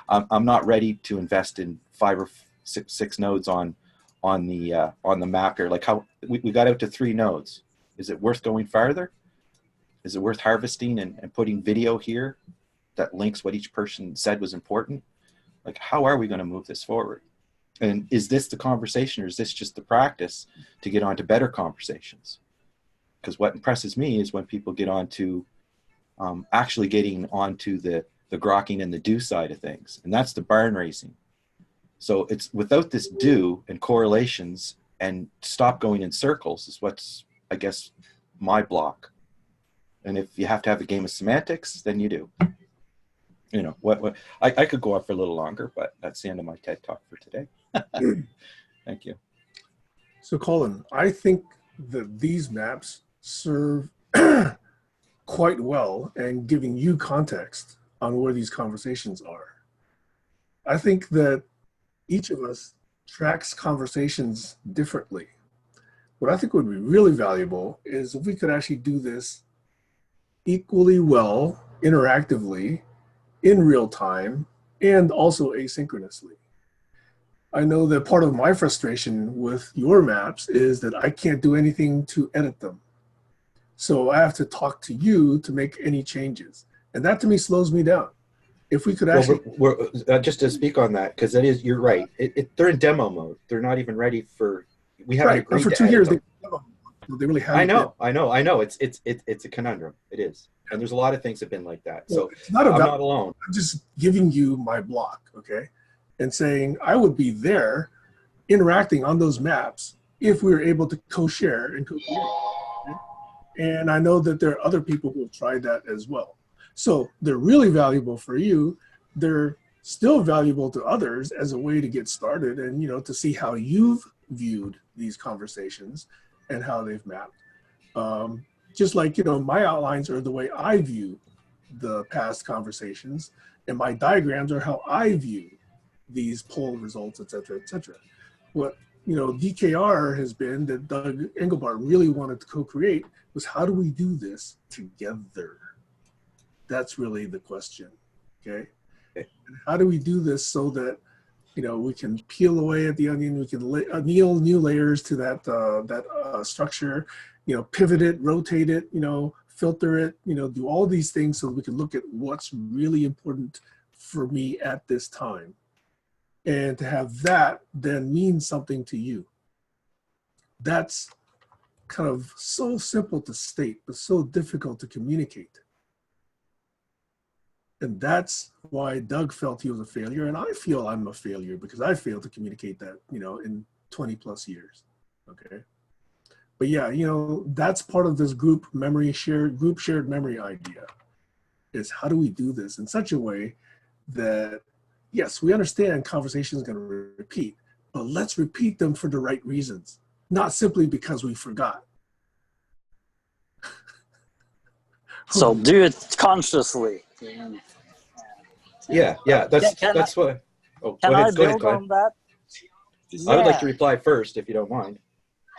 I'm not ready to invest in 5 or 6 nodes on the map here. Like how we got out to 3 nodes. Is it worth going farther? Is it worth harvesting and putting video here that links what each person said was important? Like, how are we going to move this forward? And is this the conversation, or is this just the practice to get on to better conversations? Because what impresses me is when people get on to actually getting onto the grokking and the do side of things. And that's the barn raising. So it's without this do and correlations and stop going in circles is what's, I guess, my block. And if you have to have a game of semantics, then you do. You know, what I could go on for a little longer, but that's the end of my TED Talk for today. Thank you. So Colin, I think that these maps serve quite well and giving you context on where these conversations are. I think that each of us tracks conversations differently. What I think would be really valuable is if we could actually do this equally well, interactively, in real time, and also asynchronously. I know that part of my frustration with your maps is that I can't do anything to edit them. So I have to talk to you to make any changes. And that to me slows me down. If we could actually... Well, just to speak on that, because that is, you're right. They're in demo mode. They're not even ready for, we haven't agreed for to 2 edit years, them. they really haven't. I know. It's a conundrum. It is. And there's a lot of things that have been like that. So it's not about, I'm not alone. I'm just giving you my block, okay? And saying I would be there interacting on those maps if we were able to co-share and co-create. Okay? And I know that there are other people who have tried that as well. So they're really valuable for you. They're still valuable to others as a way to get started and, you know, to see how you've viewed these conversations and how they've mapped. Just like, you know, my outlines are the way I view the past conversations, and my diagrams are how I view these poll results, et cetera, et cetera. What, you know, DKR has been that Doug Engelbart really wanted to co-create was how do we do this together? That's really the question, okay? And how do we do this so that, you know, we can peel away at the onion, we can anneal new layers to that structure, you know, pivot it, rotate it, you know, filter it, you know, do all these things so we can look at what's really important for me at this time. And to have that then mean something to you. That's kind of so simple to state, but so difficult to communicate. And that's why Doug felt he was a failure. And I feel I'm a failure because I failed to communicate that, you know, in 20 plus years, okay? But yeah, you know, that's part of this group shared memory idea is how do we do this in such a way that, yes, we understand conversation is going to repeat, but let's repeat them for the right reasons, not simply because we forgot. So do it consciously. Yeah, that's what. Oh, Can go I ahead, build Glenn. on that? I would like Yeah. to reply first, if you don't mind.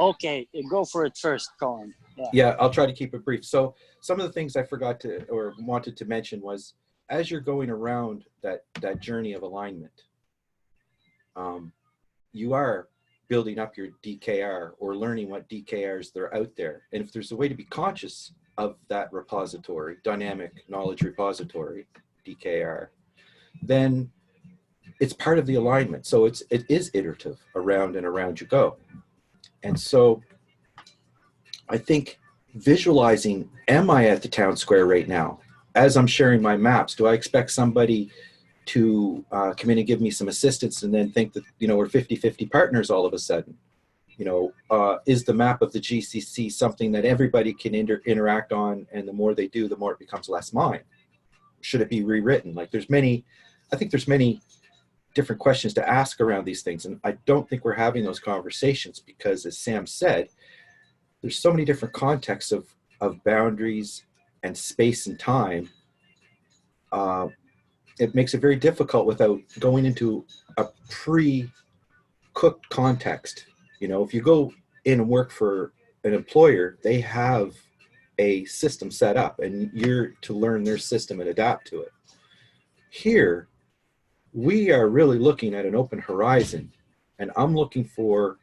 Okay, go for it first, Colin. Yeah, I'll try to keep it brief. So some of the things I forgot to or wanted to mention was as you're going around that journey of alignment, you are building up your DKR or learning what DKRs that are out there. And if there's a way to be conscious of that repository, dynamic knowledge repository, DKR, then it's part of the alignment. So it is iterative around and around you go. And so I think visualizing, am I at the town square right now? As I'm sharing my maps, do I expect somebody to come in and give me some assistance and then think that, you know, we're 50-50 partners all of a sudden? You know, is the map of the GCC something that everybody can interact on, and the more they do, the more it becomes less mine? Should it be rewritten? Like I think there's many different questions to ask around these things. And I don't think we're having those conversations because, as Sam said, there's so many different contexts of boundaries and space and time. It makes it very difficult without going into a pre-cooked context. You know, if you go in and work for an employer, they have a system set up and you're to learn their system and adapt to it. Here, we are really looking at an open horizon, and I'm looking for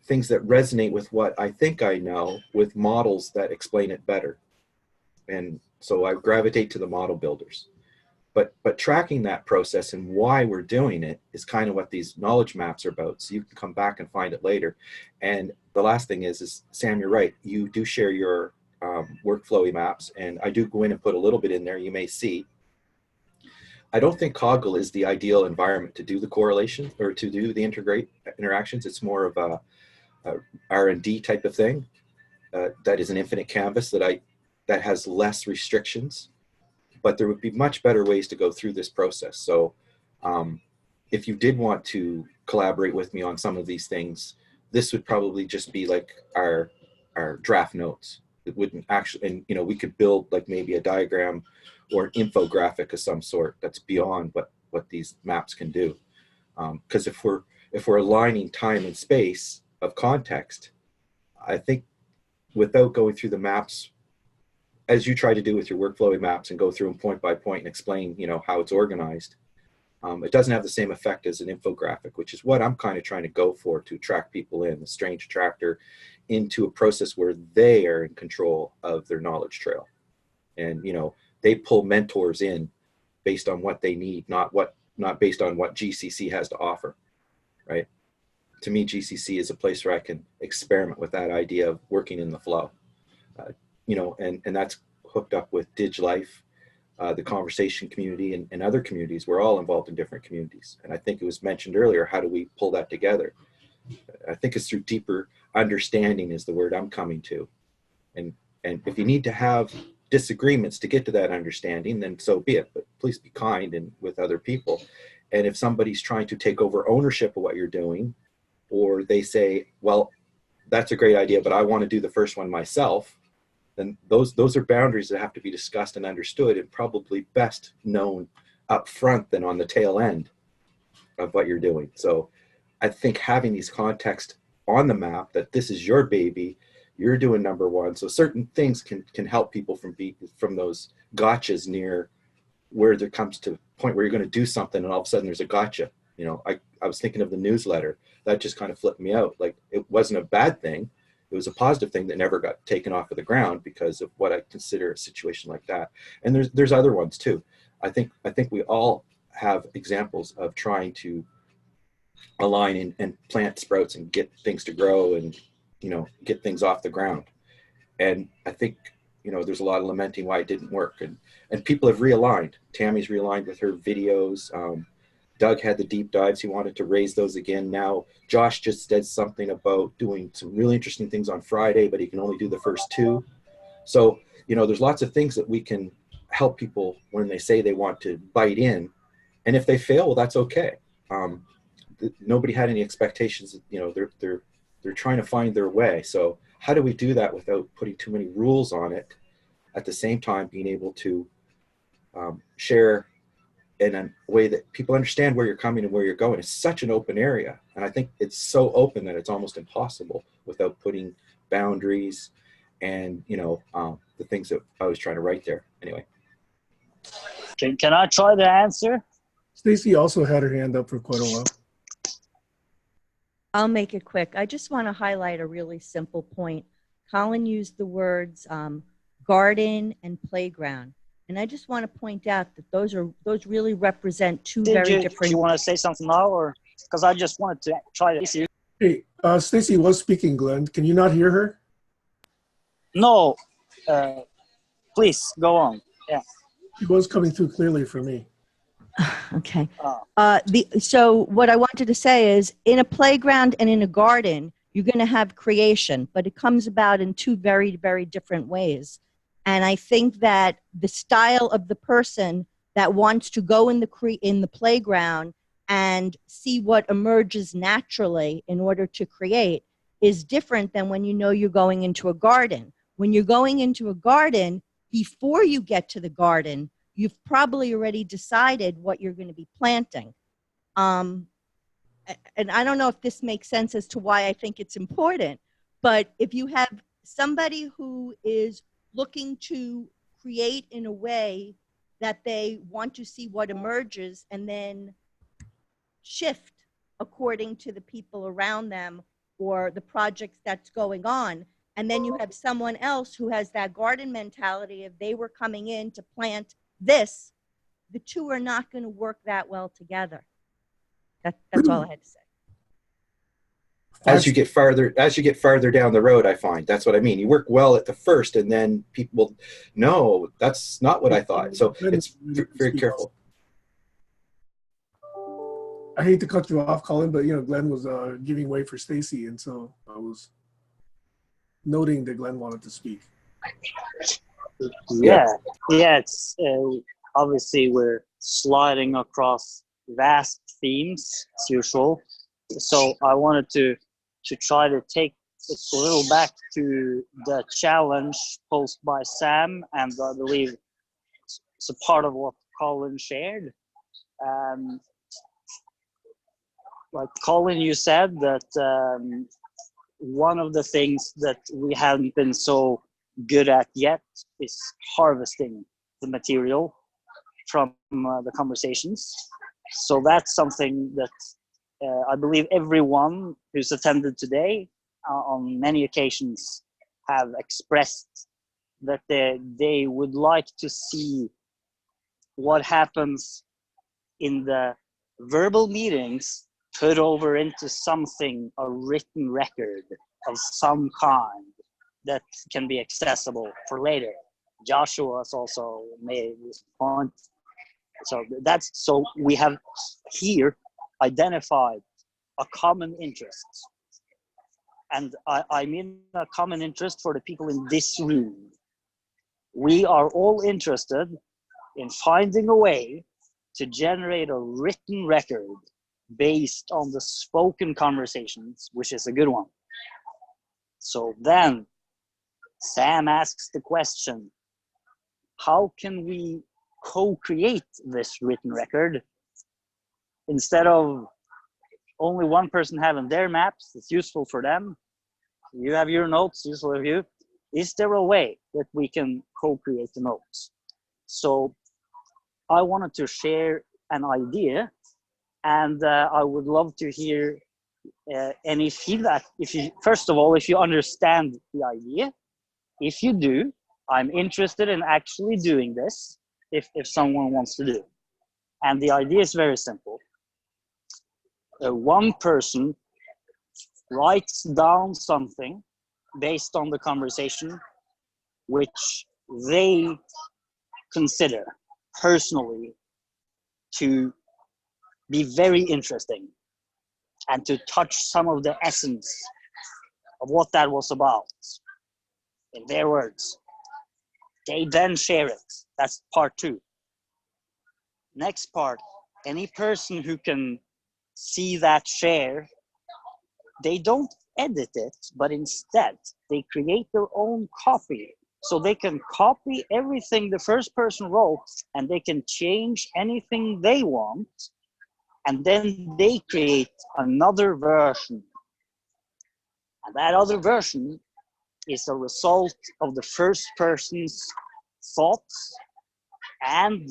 things that resonate with what I think I know with models that explain it better. and so I gravitate to the model builders. But tracking that process and why we're doing it is kind of what these knowledge maps are about. So you can come back and find it later. And the last thing is Sam, you're right. You do share your workflowy maps, and I do go in and put a little bit in there. You may see. I don't think Coggle is the ideal environment to do the correlation or to do the interactions. It's more of a R&D type of thing. That is an infinite canvas that has less restrictions. But there would be much better ways to go through this process. So if you did want to collaborate with me on some of these things, this would probably just be like our draft notes. It wouldn't actually, and you know, we could build like maybe a diagram or an infographic of some sort that's beyond what these maps can do. Because if we're aligning time and space of context, I think without going through the maps, as you try to do with your workflowy maps and go through them point by point and explain, you know, how it's organized, it doesn't have the same effect as an infographic, which is what I'm kind of trying to go for, to attract people in, the strange attractor, into a process where they are in control of their knowledge trail. And, you know, they pull mentors in based on what they need, not based on what GCC has to offer, right? To me, GCC is a place where I can experiment with that idea of working in the flow. You know, and that's hooked up with DigLife, the conversation community, and other communities. We're all involved in different communities. And I think it was mentioned earlier, how do we pull that together? I think it's through deeper understanding is the word I'm coming to. And if you need to have disagreements to get to that understanding, then so be it. But please be kind and with other people. And if somebody's trying to take over ownership of what you're doing, or they say, well, that's a great idea, but I want to do the first one myself, then those are boundaries that have to be discussed and understood, and probably best known up front than on the tail end of what you're doing. So I think having these context on the map, that this is your baby, you're doing number one. So certain things can help people from those gotchas near where there comes to a point where you're going to do something and all of a sudden there's a gotcha. You know, I was thinking of the newsletter. That just kind of flipped me out. Like, it wasn't a bad thing. It was a positive thing that never got taken off of the ground because of what I consider a situation like that. And there's other ones too. I think we all have examples of trying to align and plant sprouts and get things to grow and, you know, get things off the ground. And I think, you know, there's a lot of lamenting why it didn't work. And people have realigned. Tammy's realigned with her videos. Doug had the deep dives. He wanted to raise those again. Now, Josh just said something about doing some really interesting things on Friday, but he can only do the first two. So, you know, there's lots of things that we can help people when they say they want to bite in. And if they fail, well, that's okay. Nobody had any expectations. You know, they're trying to find their way. So how do we do that without putting too many rules on it? At the same time, being able to share in a way that people understand where you're coming and where you're going. It's such an open area. And I think it's so open that it's almost impossible without putting boundaries and, you know, the things that I was trying to write there. Anyway. Can I try to answer? Stacy also had her hand up for quite a while. I'll make it quick. I just want to highlight a really simple point. Colin used the words garden and playground. And I just want to point out that those really represent two very different. Do you want to say something now, or because I just wanted to try to? Hey, Stacy was speaking, Glenn. Can you not hear her? No, please go on. Yeah. She was coming through clearly for me. Okay. So what I wanted to say is, in a playground and in a garden, you're going to have creation, but it comes about in two very, very different ways. And I think that the style of the person that wants to go in the playground and see what emerges naturally in order to create is different than when you know you're going into a garden. When you're going into a garden, before you get to the garden, you've probably already decided what you're going to be planting. And I don't know if this makes sense as to why I think it's important, but if you have somebody who is looking to create in a way that they want to see what emerges and then shift according to the people around them or the projects that's going on. And then you have someone else who has that garden mentality of they were coming in to plant this. The two are not going to work that well together. That's all I had to say. As you get farther down the road, I find that's what I mean. You work well at the first, and then people, no, that's not what I thought. So it's very careful. I hate to cut you off, Colin, but Glenn was giving way for Stacy, and so I was noting that Glenn wanted to speak. Yeah. It's obviously we're sliding across vast themes as usual. So I wanted to try to take it a little back to the challenge posed by Sam, and I believe it's a part of what Colin shared. Like Colin, you said that one of the things that we haven't been so good at yet is harvesting the material from the conversations. So that's something that I believe everyone who's attended today on many occasions have expressed that they would like to see what happens in the verbal meetings put over into something, a written record of some kind that can be accessible for later. Joshua has also made this point. So we have here identified a common interest. And I mean a common interest for the people in this room. We are all interested in finding a way to generate a written record based on the spoken conversations, which is a good one. So then Sam asks the question, how can we co-create this written record instead of only one person having their maps? It's useful for them. You have your notes, useful for you. Is there a way that we can co-create the notes? So I wanted to share an idea, and I would love to hear any feedback. First of all, if you understand the idea. If you do, I'm interested in actually doing this if someone wants to do it. And the idea is very simple. One person writes down something based on the conversation which they consider personally to be very interesting and to touch some of the essence of what that was about in their words. They then share it. That's part 2. Next part, any person who can see that share, they don't edit it, but instead they create their own copy. So they can copy everything the first person wrote, and they can change anything they want, and then they create another version. And that other version is a result of the first person's thoughts and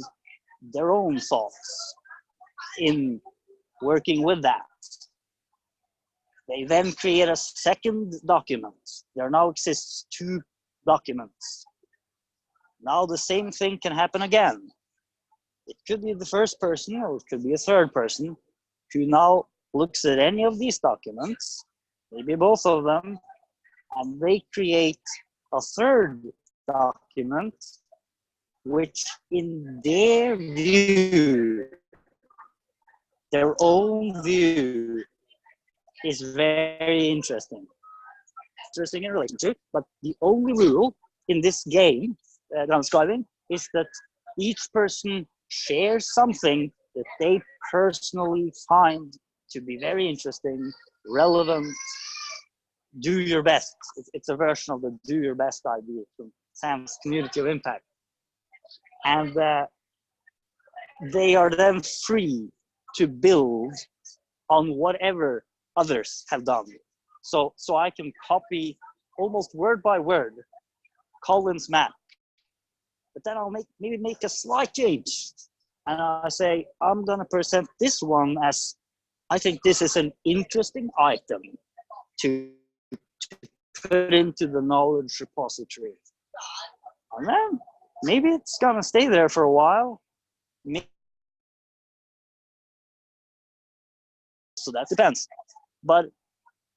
their own thoughts in working with that. They then create a second document. There now exists 2 documents. Now the same thing can happen again. It could be the first person, or it could be a third person, who now looks at any of these documents, maybe both of them, and they create a third document, which in their view, their own view, is very interesting. Interesting in relation to, but the only rule in this game that I'm describing is that each person shares something that they personally find to be very interesting, relevant. Do your best. It's a version of the do your best idea from Sam's Community of Impact. And they are then free to build on whatever others have done. So I can copy almost word by word Colin's map, but then I'll maybe make a slight change. And I say, I'm gonna present this one as, I think this is an interesting item to put into the knowledge repository. And then maybe it's gonna stay there for a while. So that depends. But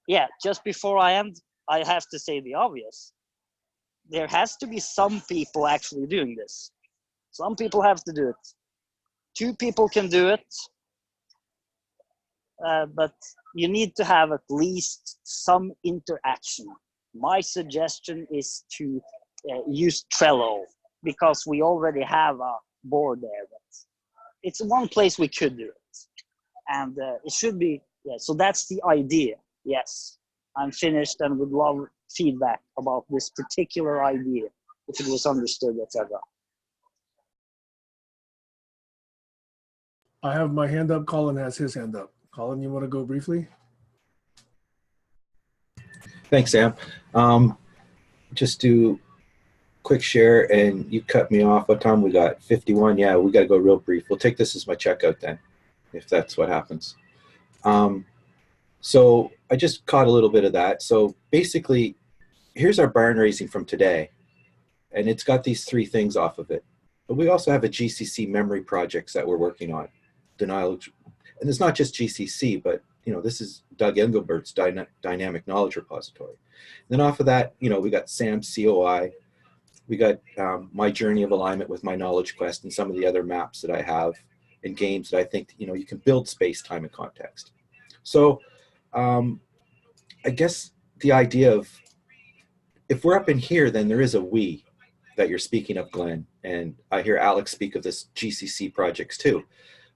yeah, just before I end, I have to say the obvious. There has to be some people actually doing this. Some people have to do it. 2 people can do it, but you need to have at least some interaction. My suggestion is to use Trello, because we already have a board there. But it's one place we could do it. And it should be, yeah, so that's the idea. Yes, I'm finished and would love feedback about this particular idea, if it was understood, etc. I have my hand up. Colin has his hand up. Colin, you want to go briefly? Thanks, Sam. Just do quick share, and you cut me off. What time we got? 51. Yeah, we got to go real brief. We'll take this as my checkout then, if that's what happens. So I just caught a little bit of that. So basically, here's our barn raising from today, and it's got these 3 things off of it. But we also have a GCC memory projects that we're working on. Denial, and it's not just GCC, but this is Doug Engelbert's dynamic knowledge repository. Then off of that, we got Sam's COI, we got my journey of alignment with my knowledge quest, and some of the other maps that I have and games that I think you can build space, time, and context. So I guess the idea of, if we're up in here, then there is a we that you're speaking of, Glenn, and I hear Alex speak of this GCC projects too.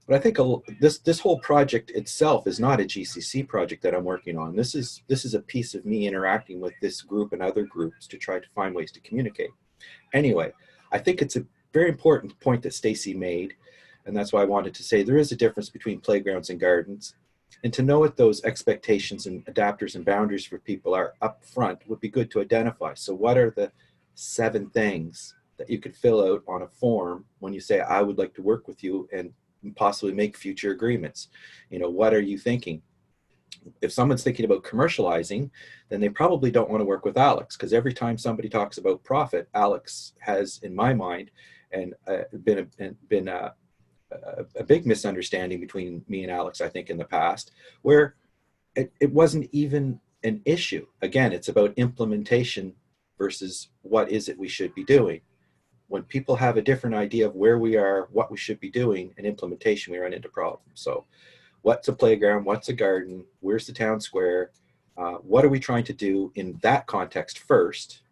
But I think this whole project itself is not a GCC project that I'm working on. This is a piece of me interacting with this group and other groups to try to find ways to communicate. Anyway, I think it's a very important point that Stacy made, and that's why I wanted to say there is a difference between playgrounds and gardens. And to know what those expectations and adapters and boundaries for people are up front would be good to identify. So what are the 7 things that you could fill out on a form when you say, I would like to work with you and possibly make future agreements? What are you thinking? If someone's thinking about commercializing, then they probably don't want to work with Alex, because every time somebody talks about profit, Alex has, in my mind, and been a big misunderstanding between me and Alex, I think, in the past, where it wasn't even an issue. Again, it's about implementation versus what is it we should be doing. When people have a different idea of where we are, what we should be doing, and implementation, we run into problems. So what's a playground? What's a garden? Where's the town square? What are we trying to do in that context first?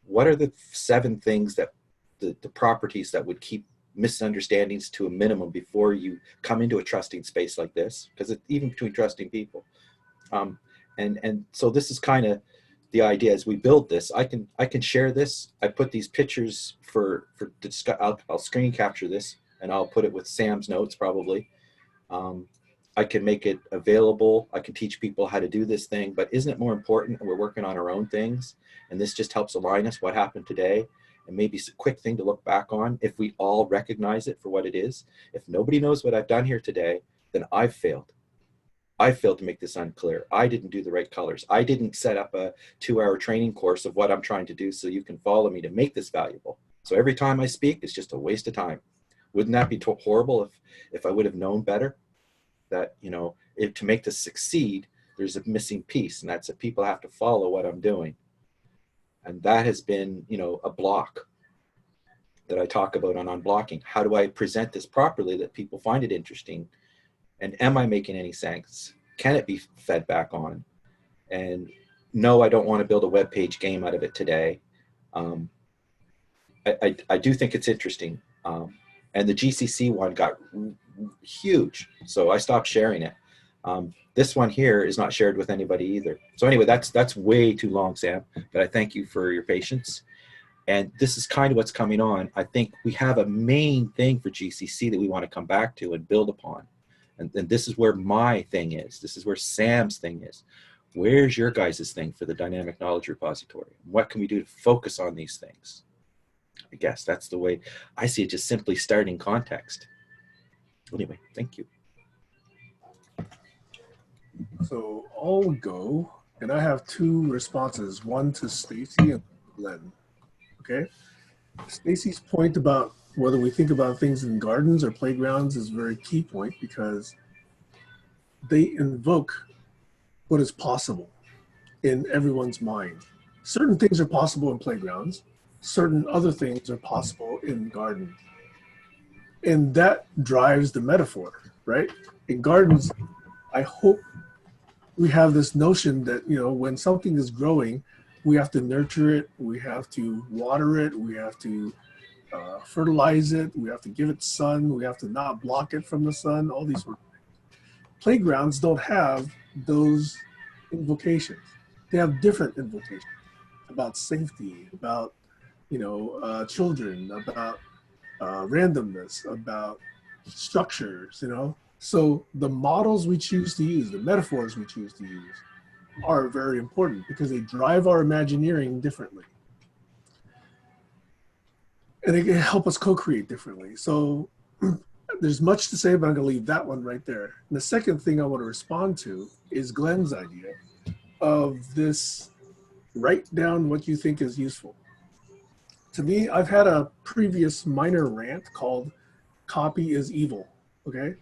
What are the 7 things that the properties that would keep misunderstandings to a minimum before you come into a trusting space like this? Because it's even between trusting people. And so this is kind of the idea as we build this. I can share this. I put these pictures for I'll screen capture this, and I'll put it with Sam's notes probably. I can make it available. I can teach people how to do this thing, but isn't it more important we're working on our own things? And this just helps align us what happened today, and maybe it's a quick thing to look back on if we all recognize it for what it is. If nobody knows what I've done here today, then I've failed. I failed to make this unclear. I didn't do the right colors. I didn't set up a 2-hour training course of what I'm trying to do so you can follow me to make this valuable. So every time I speak, it's just a waste of time. Wouldn't that be horrible if I would have known better? That, to make this succeed, there's a missing piece, and that's that people have to follow what I'm doing. And that has been, a block that I talk about on unblocking. How do I present this properly that people find it interesting? And am I making any sense? Can it be fed back on? And no, I don't want to build a web page game out of it today. I do think it's interesting. And the GCC one got huge, so I stopped sharing it. This one here is not shared with anybody either. So anyway, that's way too long, Sam, but I thank you for your patience. And this is kind of what's coming on. I think we have a main thing for GCC that we want to come back to and build upon. And this is where my thing is. This is where Sam's thing is. Where's your guys' thing for the dynamic knowledge repository? What can we do to focus on these things? I guess that's the way I see it, just simply starting context. Anyway, thank you. So I'll go. and I have two responses, one to Stacy and Glenn. Okay. Stacy's point about whether we think about things in gardens or playgrounds is a very key point because they invoke what is possible in everyone's mind. Certain things are possible in playgrounds, certain other things are possible in gardens. And that drives the metaphor, right? In gardens, I hope we have this notion that, you know, when something is growing, we have to nurture it, we have to water it, we have to fertilize it, we have to give it sun, we have to not block it from the sun, all these sort of things. Playgrounds don't have those invocations. They have different invocations about safety, about, you know, children, about randomness, about structures, you know. So the models we choose to use, the metaphors we choose to use are very important because they drive our imagineering differently. And they can help us co-create differently. So there's much to say, but I'm gonna leave that one right there. And the second thing I want to respond to is Glenn's idea of this, write down what you think is useful. To me, I've had a previous minor rant called copy is evil, okay?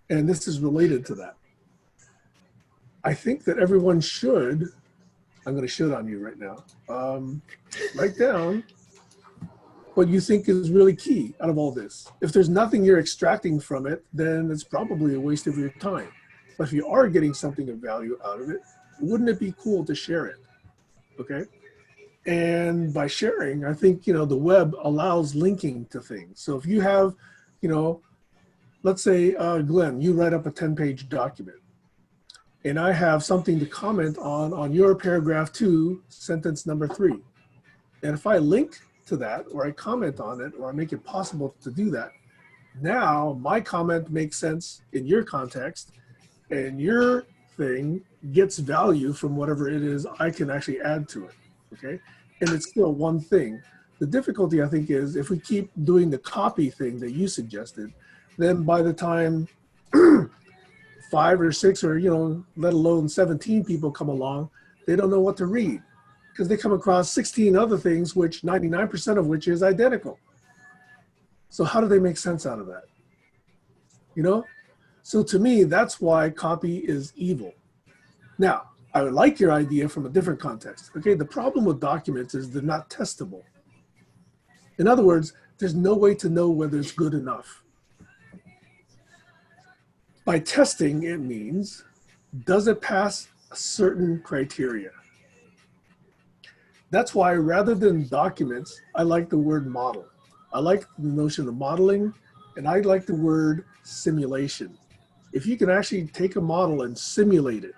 And this is related to that. I think that everyone should, I'm gonna shit on you right now, write down what you think is really key out of all this. If there's nothing you're extracting from it, then it's probably a waste of your time. But if you are getting something of value out of it, wouldn't it be cool to share it, okay? And by sharing, I think, you know, the web allows linking to things. So if you have, you know, let's say, Glenn, you write up a 10-page document and I have something to comment on your paragraph 2, sentence number 3. And if I link to that, or I comment on it, or I make it possible to do that, now my comment makes sense in your context and your thing gets value from whatever it is I can actually add to it, okay? And it's still one thing. The difficulty, I think, is if we keep doing the copy thing that you suggested, then by the time 5 or 6 or, you know, let alone 17 people come along, they don't know what to read because they come across 16 other things, which 99% of which is identical. So how do they make sense out of that? You know? So to me, that's why copy is evil. Now, I would like your idea from a different context. Okay, the problem with documents is they're not testable. In other words, there's no way to know whether it's good enough. By testing, it means, does it pass a certain criteria? That's why rather than documents, I like the word model. I like the notion of modeling, and I like the word simulation. If you can actually take a model and simulate it,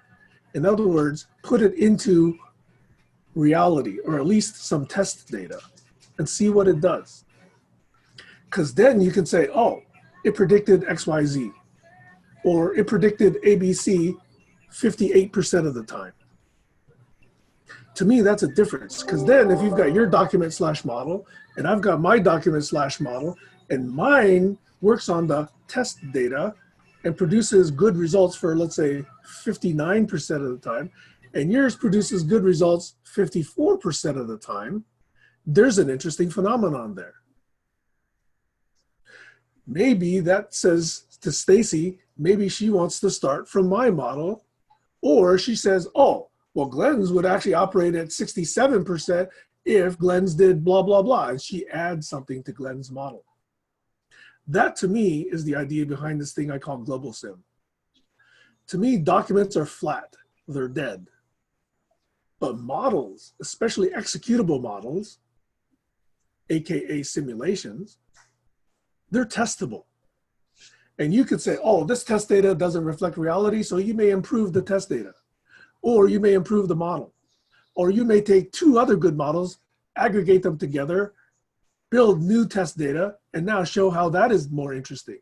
in other words, put it into reality, or at least some test data, and see what it does. Because then you can say, oh, it predicted XYZ, or it predicted ABC 58% of the time. To me, that's a difference. Because then if you've got your document slash model, and I've got my document slash model, and mine works on the test data and produces good results for, let's say, 59% of the time, and yours produces good results 54% of the time, there's an interesting phenomenon there. Maybe that says to Stacy, maybe she wants to start from my model, or she says, oh, well, Glenn's would actually operate at 67% if Glenn's did blah, blah, blah, and she adds something to Glenn's model. That, to me, is the idea behind this thing I call global sim. To me, documents are flat. They're dead. But models, especially executable models, AKA simulations, they're testable. And you could say, oh, this test data doesn't reflect reality, so you may improve the test data. Or you may improve the model. Or you may take 2 other good models, aggregate them together, build new test data, and now show how that is more interesting.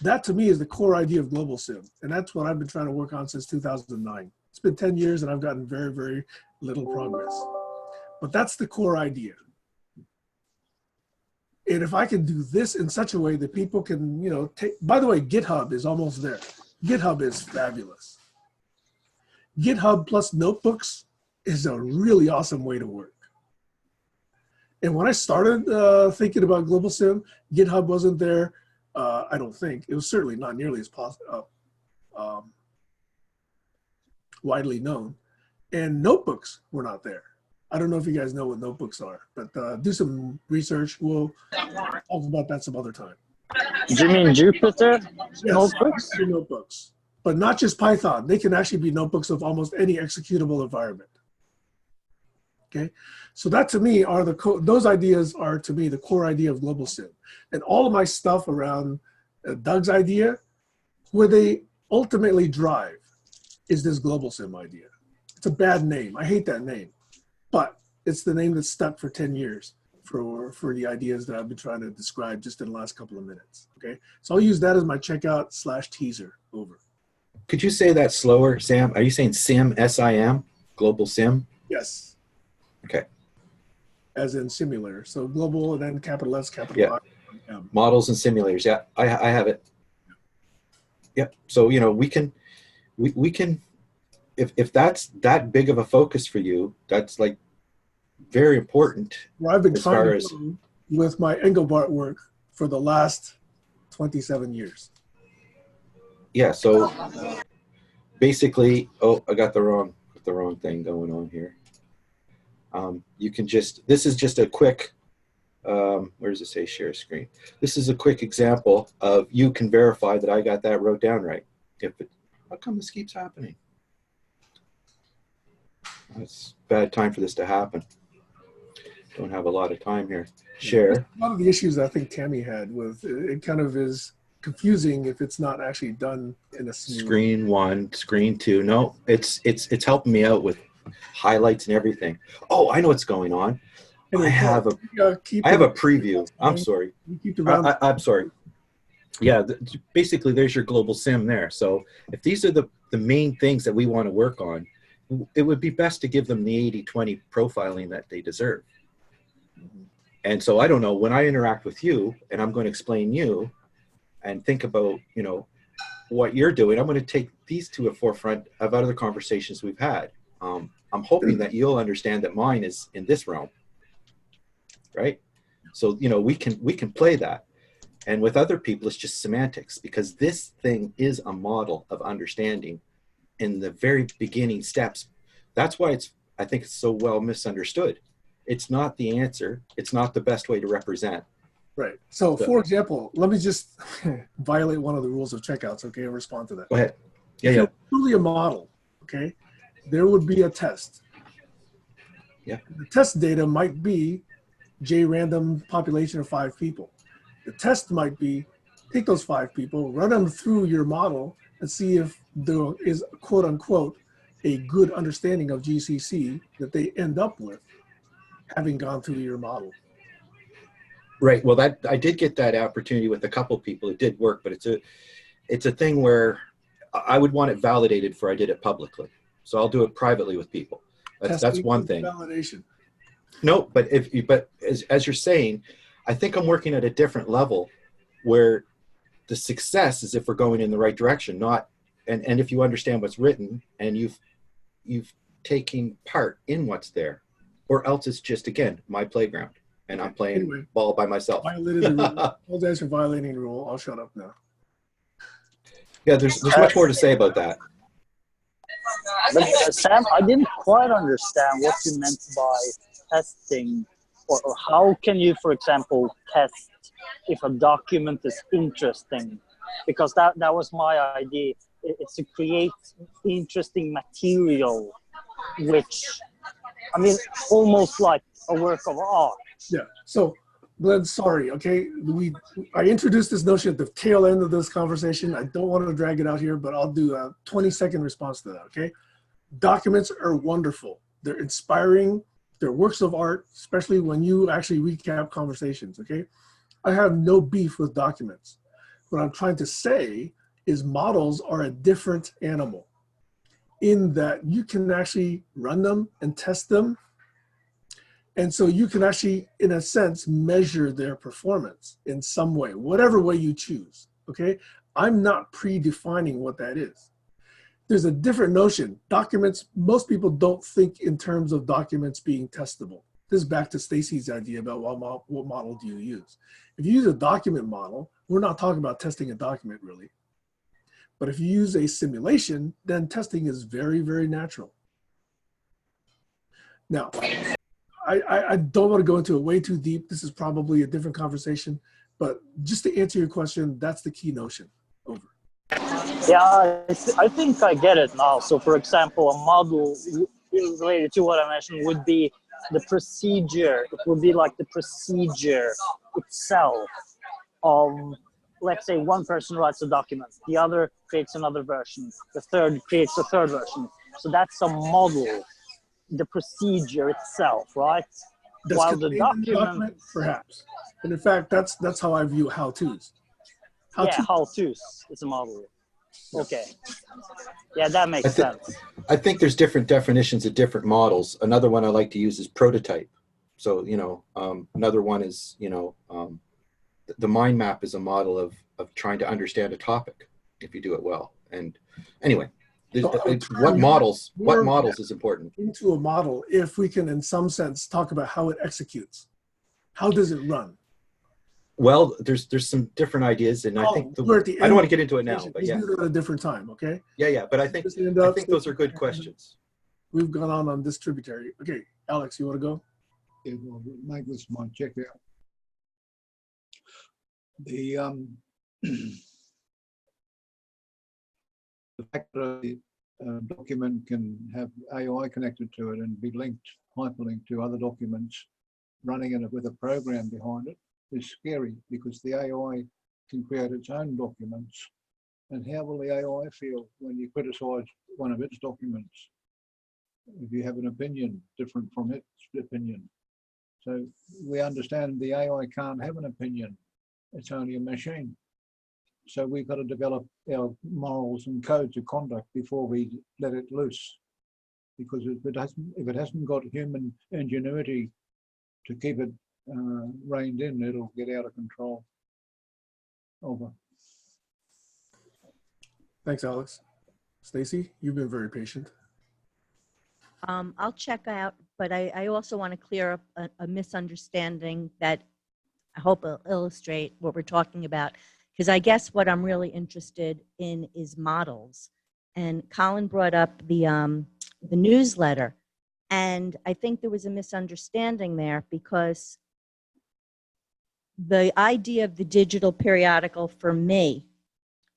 That, to me, is the core idea of global sim. And that's what I've been trying to work on since 2009. It's been 10 years, and I've gotten very, very little progress. But that's the core idea. And if I can do this in such a way that people can, you know, take, by the way, GitHub is almost there. GitHub is fabulous. GitHub plus notebooks is a really awesome way to work. And when I started thinking about Global Sim, GitHub wasn't there. I don't think. It was certainly not nearly as widely known. And notebooks were not there. I don't know if you guys know what notebooks are, but do some research. We'll talk about that some other time. Do you mean Jupyter Yes, notebooks? notebooks, but not just Python. They can actually be notebooks of almost any executable environment. Okay, so that to me are those ideas are to me the core idea of Global Sim, and all of my stuff around Doug's idea, where they ultimately drive, is this Global Sim idea. It's a bad name. I hate that name, but it's the name that's stuck for 10 years for the ideas that I've been trying to describe just in the last couple of minutes. Okay, so I'll use that as my checkout / teaser. Over. Could you say that slower, Sam? Are you saying SIM, S-I-M, Global Sim? Yes. Okay. As in simulator. So global and then capital S, capital I. Models and simulators. Yeah, I have it. Yep. So, you know, we can, if that's that big of a focus for you, that's like very important. Well, I've been as trying far to as do with my Engelbart work for the last 27 years. yeah. So basically, oh, I got the wrong thing going on here. You can just, this is just a quick, where does it say share screen? This is a quick example of you can verify that I got that wrote down right. How come this keeps happening? It's a bad time for this to happen. Don't have a lot of time here. Share. A lot of the issues I think Tammy had with it kind of is confusing if it's not actually done in a smooth. Screen 1, screen 2. No, it's helping me out with highlights and everything. Oh, I know what's going on. Anyway, I have a preview. I'm sorry. I'm sorry. Yeah, basically there's your Global Sim there. So if these are the main things that we want to work on, it would be best to give them the 80-20 profiling that they deserve. And so I don't know, when I interact with you and I'm going to explain you and think about, you know, what you're doing, I'm going to take these to a forefront of other conversations we've had. I'm hoping that you'll understand that mine is in this realm, right? So, you know, we can play that. And with other people, it's just semantics, because this thing is a model of understanding in the very beginning steps. That's why I think it's so well misunderstood. It's not the answer. It's not the best way to represent. Right. So for example, let me just violate one of the rules of checkouts, okay, and respond to that. Go ahead. Yeah, if yeah. it's truly a model, okay, there would be a test. Yeah. The test data might be J random population of 5 people. The test might be take those 5 people, run them through your model, and see if there is quote unquote a good understanding of GCC that they end up with having gone through your model. Right. Well, that I did get that opportunity with a couple people. It did work, but it's a thing where I would want it validated before I did it publicly. So I'll do it privately with people. That's one thing. Validation. No, but as you're saying, I think I'm working at a different level where the success is if we're going in the right direction, not and if you understand what's written and you've taken part in what's there, or else it's just again my playground and I'm playing ball by myself. Violated the rule. Apologize for violating the rule. I'll shut up now. Yeah, there's much more to say about that. But, Sam, I didn't quite understand what you meant by testing, or how can you, for example, test if a document is interesting? Because that was my idea. It's to create interesting material, which, I mean, almost like a work of art. Yeah. So, Glenn, sorry. Okay, I introduced this notion at the tail end of this conversation. I don't want to drag it out here, but I'll do a 20-second response to that. Okay, documents are wonderful. They're inspiring. They're works of art, especially when you actually recap conversations. Okay, I have no beef with documents. What I'm trying to say is models are a different animal in that you can actually run them and test them. And so you can actually, in a sense, measure their performance in some way, whatever way you choose, okay? I'm not predefining what that is. there's a different notion. Documents, most people don't think in terms of documents being testable. This is back to Stacy's idea about what model do you use. If you use a document model, we're not talking about testing a document really. But if you use a simulation, then testing is very, very natural. Now, I don't want to go into it way too deep. This is probably a different conversation, but just to answer your question, that's the key notion. Over. Yeah, I think I get it now. So, for example, a model related to what I mentioned would be the procedure. It would be like the procedure itself. Let's say one person writes a document, the other creates another version, the third creates a third version. So that's a model, the procedure itself, right? That's While the document, perhaps. And in fact, that's how I view how-tos. How-tos is a model. Okay. Yeah, that makes sense. I think there's different definitions of different models. Another one I like to use is prototype. So, another one is, the mind map is a model of trying to understand a topic if you do it well. And anyway, what models is important. Into a model, if we can, in some sense, talk about how it executes. How does it run? Well, there's some different ideas, and I think I don't want to get into it now, but yeah, do that at a different time, okay? Yeah. But I think those are good questions. We've gone on this tributary. Okay, Alex, you want to go? Yeah, we'll make this my check out. The fact that a document can have AI connected to it and be linked, hyperlinked to other documents, running in it with a program behind it, is scary, because the AI can create its own documents. And how will the AI feel when you criticize one of its documents if you have an opinion different from its opinion? So we understand the AI can't have an opinion. It's only a machine. So we've got to develop our morals and codes of conduct before we let it loose. Because if it hasn't got human ingenuity to keep it reined in, it'll get out of control. Over. Thanks, Alex. Stacy, you've been very patient. I'll check out, but I also want to clear up a misunderstanding that I hope will illustrate what we're talking about, because I guess what I'm really interested in is models. And Colin brought up the newsletter, and I think there was a misunderstanding there, because the idea of the digital periodical for me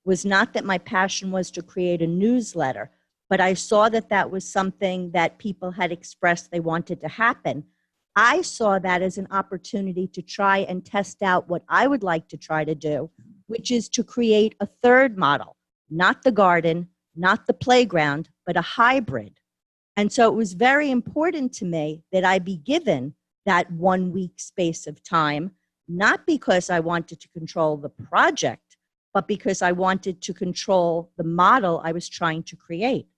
was not that my passion was to create a newsletter, but I saw that that was something that people had expressed they wanted to happen. I saw that as an opportunity to try and test out what I would like to try to do, which is to create a third model, not the garden, not the playground, but a hybrid. And so it was very important to me that I be given that 1 week space of time, not because I wanted to control the project, but because I wanted to control the model I was trying to create.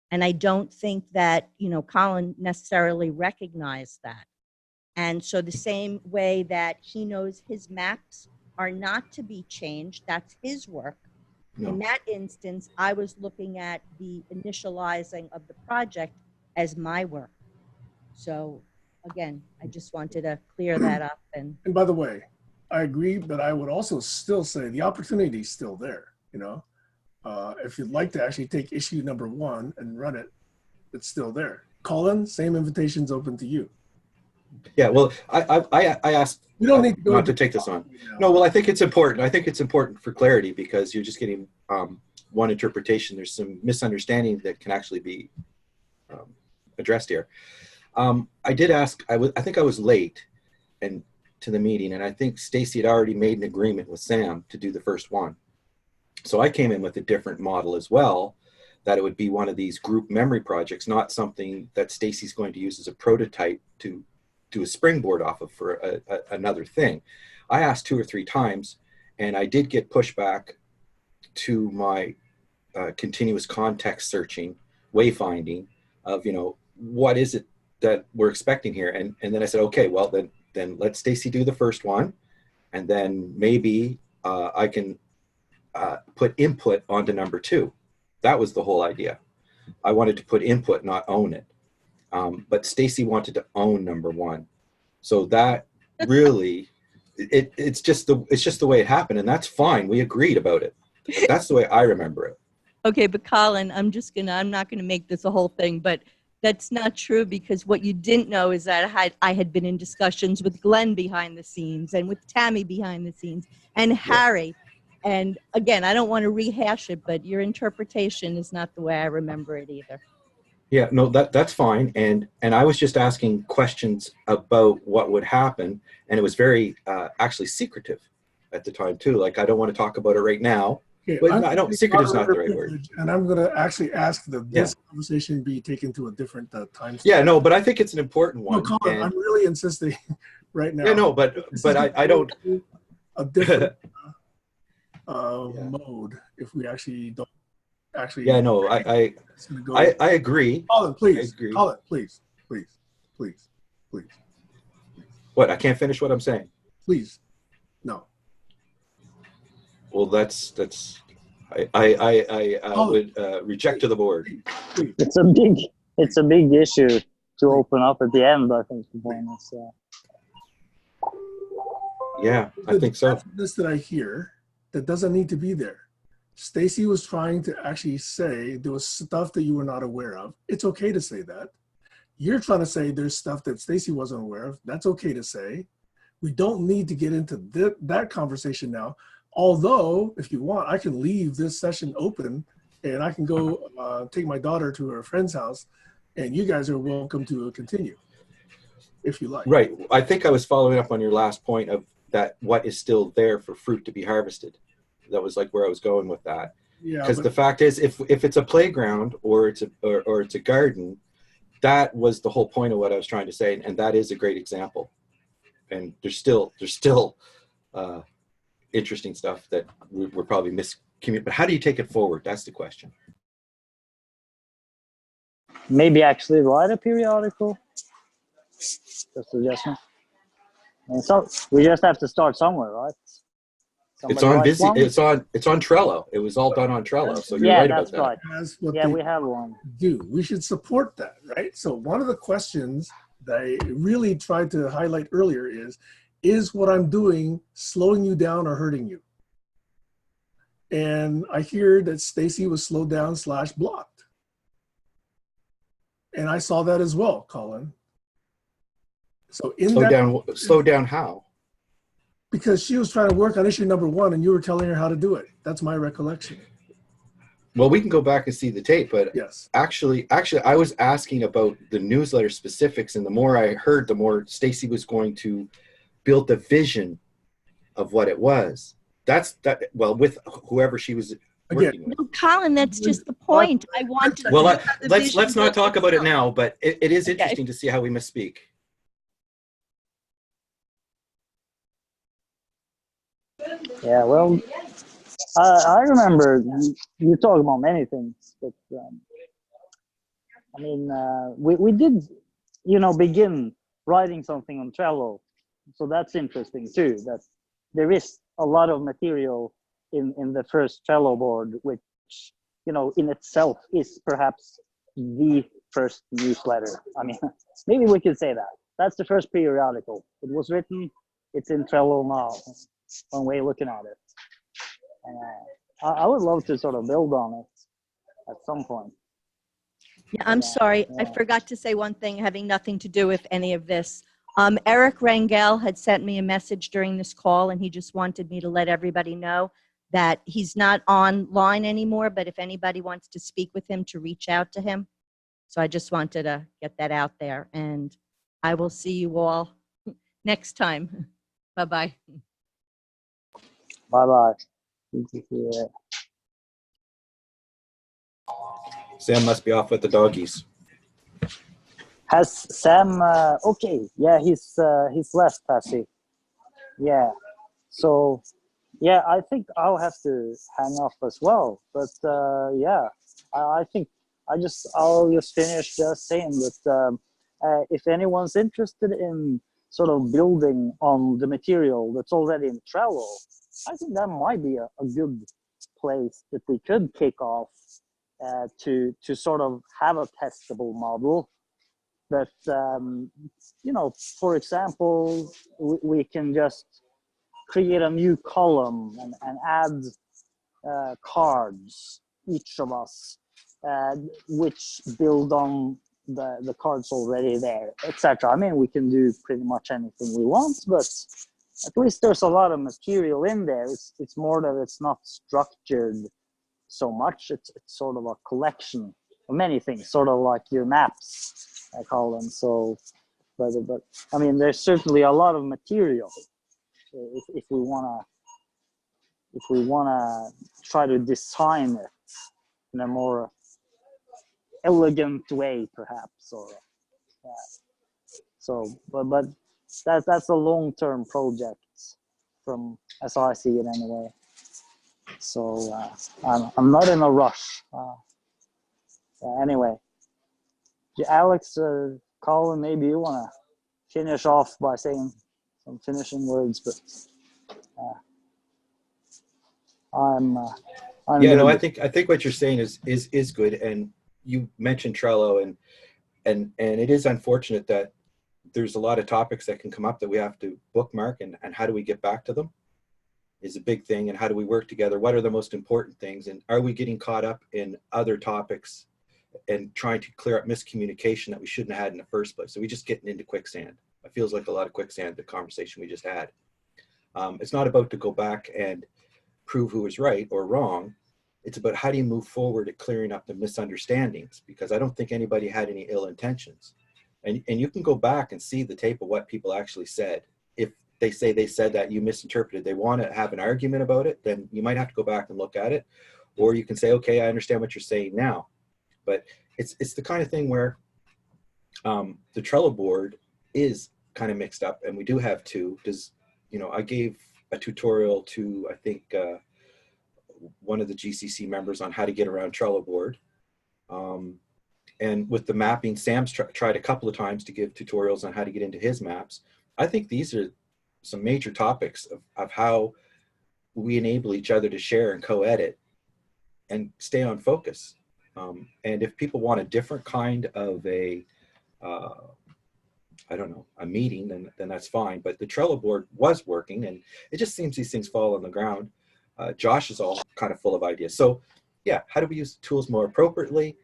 And I don't think that, Colin necessarily recognized that. And so the same way that he knows his maps are not to be changed, that's his work. No. In that instance, I was looking at the initializing of the project as my work. So again, I just wanted to clear that up. And by the way, I agree, but I would also still say the opportunity is still there. If you'd like to actually take issue number 1 and run it, it's still there. Colin, same invitation's open to you. Yeah, well, I asked you don't need to not to take this on. No, well, I think it's important. I think it's important for clarity, because you're just getting one interpretation. There's some misunderstanding that can actually be addressed here. I did ask. I think I was late to the meeting, and I think Stacy had already made an agreement with Sam to do the first one. So I came in with a different model as well, that it would be one of these group memory projects, not something that Stacy's going to use as a prototype to do a springboard off of for another thing. I asked 2 or 3 times, and I did get pushback to my continuous context searching, wayfinding of, what is it that we're expecting here? And then I said, okay, well, then let Stacy do the first one, and then maybe I can put input onto number 2. That was the whole idea. I wanted to put input, not own it. But Stacy wanted to own number one. So that really, it's just the way it happened, and that's fine. We agreed about it. But that's the way I remember it. Okay, but Colin, I'm not gonna make this a whole thing, but that's not true, because what you didn't know is that I had been in discussions with Glenn behind the scenes and with Tammy behind the scenes and Harry. And again, I don't want to rehash it, but your interpretation is not the way I remember it either. Yeah, no, that's fine. And I was just asking questions about what would happen, and it was very actually secretive at the time too. Like, I don't want to talk about it right now. Okay, But I don't. Secretive is not the right word. And I'm going to actually ask that this conversation be taken to a different time. Yeah, no, but I think it's an important one. No, Colin, I'm really insisting right now. Yeah, no, but I don't. A different mode if we actually don't actually. Yeah, no, I agree. Colin, please. I agree. Colin, please. What? I can't finish what I'm saying. Please, no. Well, I would reject to the board. It's a big issue to open up at the end, I think, to be honest. Yeah, I think so. This that I hear that doesn't need to be there. Stacy was trying to actually say there was stuff that you were not aware of. It's okay to say that. You're trying to say there's stuff that Stacy wasn't aware of. That's okay to say. We don't need to get into that conversation now. Although, if you want, I can leave this session open and I can go take my daughter to her friend's house, and you guys are welcome to continue if you like. Right. I think I was following up on your last point of that, what is still there for fruit to be harvested. That was like where I was going with that. Yeah. Because the fact is, if it's a playground or it's a garden, that was the whole point of what I was trying to say, and that is a great example. And there's still interesting stuff that we're probably miscommunicating. But how do you take it forward? That's the question. Maybe actually write a periodical. Just a suggestion. And so we just have to start somewhere, right? It's on busy. It's on Trello. It was all done on Trello. So you're right about that. Right. Yeah, we have one. We should support that, right? So one of the questions that I really tried to highlight earlier is what I'm doing slowing you down or hurting you? And I hear that Stacy was slowed down / blocked. And I saw that as well, Colin. So slow down how? Because she was trying to work on issue number 1 and you were telling her how to do it. That's my recollection. Well, we can go back and see the tape, but yes. Actually, I was asking about the newsletter specifics, and the more I heard, the more Stacy was going to build the vision of what it was. Well, with whoever she was working with. No, Colin, that's just the point. I wanted. Well, let's not talk about it now, but it is interesting to see how we misspeak. Yeah, well, I remember you talk about many things, but I mean, we did, begin writing something on Trello, so that's interesting too. That there is a lot of material in the first Trello board, which in itself is perhaps the first newsletter. I mean, maybe we could say that. That's the first periodical. It was written. It's in Trello now. One way of looking at it. I would love to sort of build on it at some point. Yeah, I'm sorry. I forgot to say one thing having nothing to do with any of this. Eric Rangel had sent me a message during this call, and he just wanted me to let everybody know that he's not online anymore, but if anybody wants to speak with him, to reach out to him. So I just wanted to get that out there, and I will see you all next time. Bye-bye. Bye-bye. Sam must be off with the doggies. Has Sam? Okay, yeah, he's left, has he? Yeah. So, yeah, I think I'll have to hang up as well. But yeah, I think I'll just finish just saying that if anyone's interested in sort of building on the material that's already in Trello, I think that might be a good place that they could kick off to sort of have a testable model. But you know, for example, we can just create a new column and add cards, each of us, which build on the cards already there, etc. I mean, we can do pretty much anything we want, but at least there's a lot of material in there. It's more that it's not structured so much. It's sort of a collection of many things, sort of like your maps, I call them. So, but I mean, there's certainly a lot of material if we wanna try to design it in a more elegant way, perhaps, or so. But that's a long-term project, from as I see it anyway. So I'm not in a rush. Anyway, Alex, Colin, maybe you want to finish off by saying some finishing words, but I'm Yeah, good. no, I think what you're saying is good. And you mentioned Trello, and it is unfortunate that there's a lot of topics that can come up that we have to bookmark, and how do we get back to them is a big thing. And how do we work together? What are the most important things? And are we getting caught up in other topics and trying to clear up miscommunication that we shouldn't have had in the first place? So we just getting into quicksand. It feels like a lot of quicksand, the conversation we just had. It's not about to go back and prove who was right or wrong. It's about how do you move forward at clearing up the misunderstandings, because I don't think anybody had any ill intentions. And you can go back and see the tape of what people actually said. If they say they said that you misinterpreted, they want to have an argument about it, then you might have to go back and look at it. Or you can say, okay, I understand what you're saying now. But it's the kind of thing where the Trello board is kind of mixed up, and we do have two. I gave a tutorial to, I think, one of the GCC members on how to get around Trello board. And with the mapping, Sam's tried a couple of times to give tutorials on how to get into his maps. I think these are some major topics of how we enable each other to share and co-edit and stay on focus. And if people want a different kind of a meeting, then that's fine. But the Trello board was working, and it just seems these things fall on the ground. Josh is all kind of full of ideas. So yeah, how do we use tools more appropriately?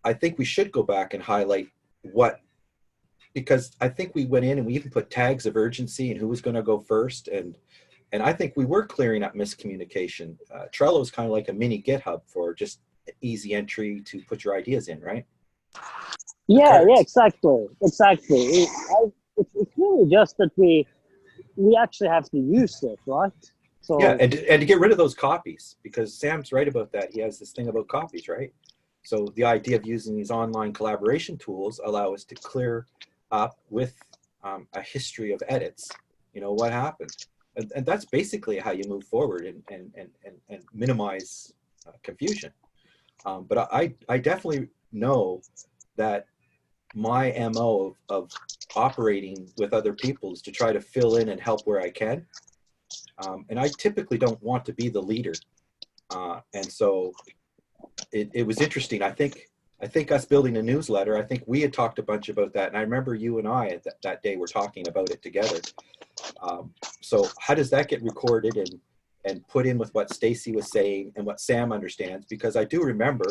I think we should go back and highlight because I think we went in and we even put tags of urgency and who was going to go first. And I think we were clearing up miscommunication. Trello is kind of like a mini GitHub for just easy entry to put your ideas in, right? Yeah, exactly. It's really just that we actually have to use it, right? So yeah, and to get rid of those copies, because Sam's right about that. He has this thing about copies, right? So the idea of using these online collaboration tools allow us to clear up with a history of edits, what happened. And that's basically how you move forward and minimize confusion. But I definitely know that my MO of operating with other people is to try to fill in and help where I can. And I typically don't want to be the leader. And so it was interesting. I think us building a newsletter, I think we had talked a bunch about that. And I remember you and I that day were talking about it together. So how does that get recorded and put in with what Stacy was saying and what Sam understands? Because I do remember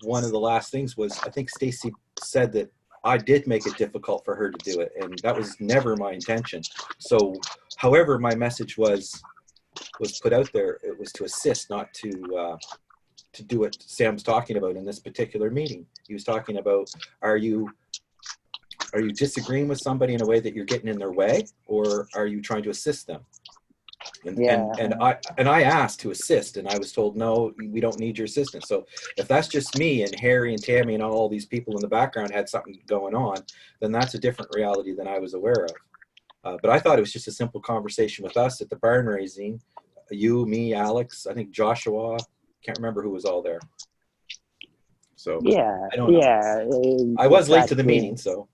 one of the last things was, I think Stacy said that I did make it difficult for her to do it. And that was never my intention. So however my message was put out there, it was to assist, not to do what Sam's talking about in this particular meeting. He was talking about, are you disagreeing with somebody in a way that you're getting in their way, or are you trying to assist them? And I asked to assist, and I was told, no, we don't need your assistance. So if that's just me and Harry and Tammy and all these people in the background had something going on, then that's a different reality than I was aware of. But I thought it was just a simple conversation with us at the barn raising, you, me, Alex, I think Joshua, can't remember who was all there. So yeah, I don't know. I was late to the meeting, so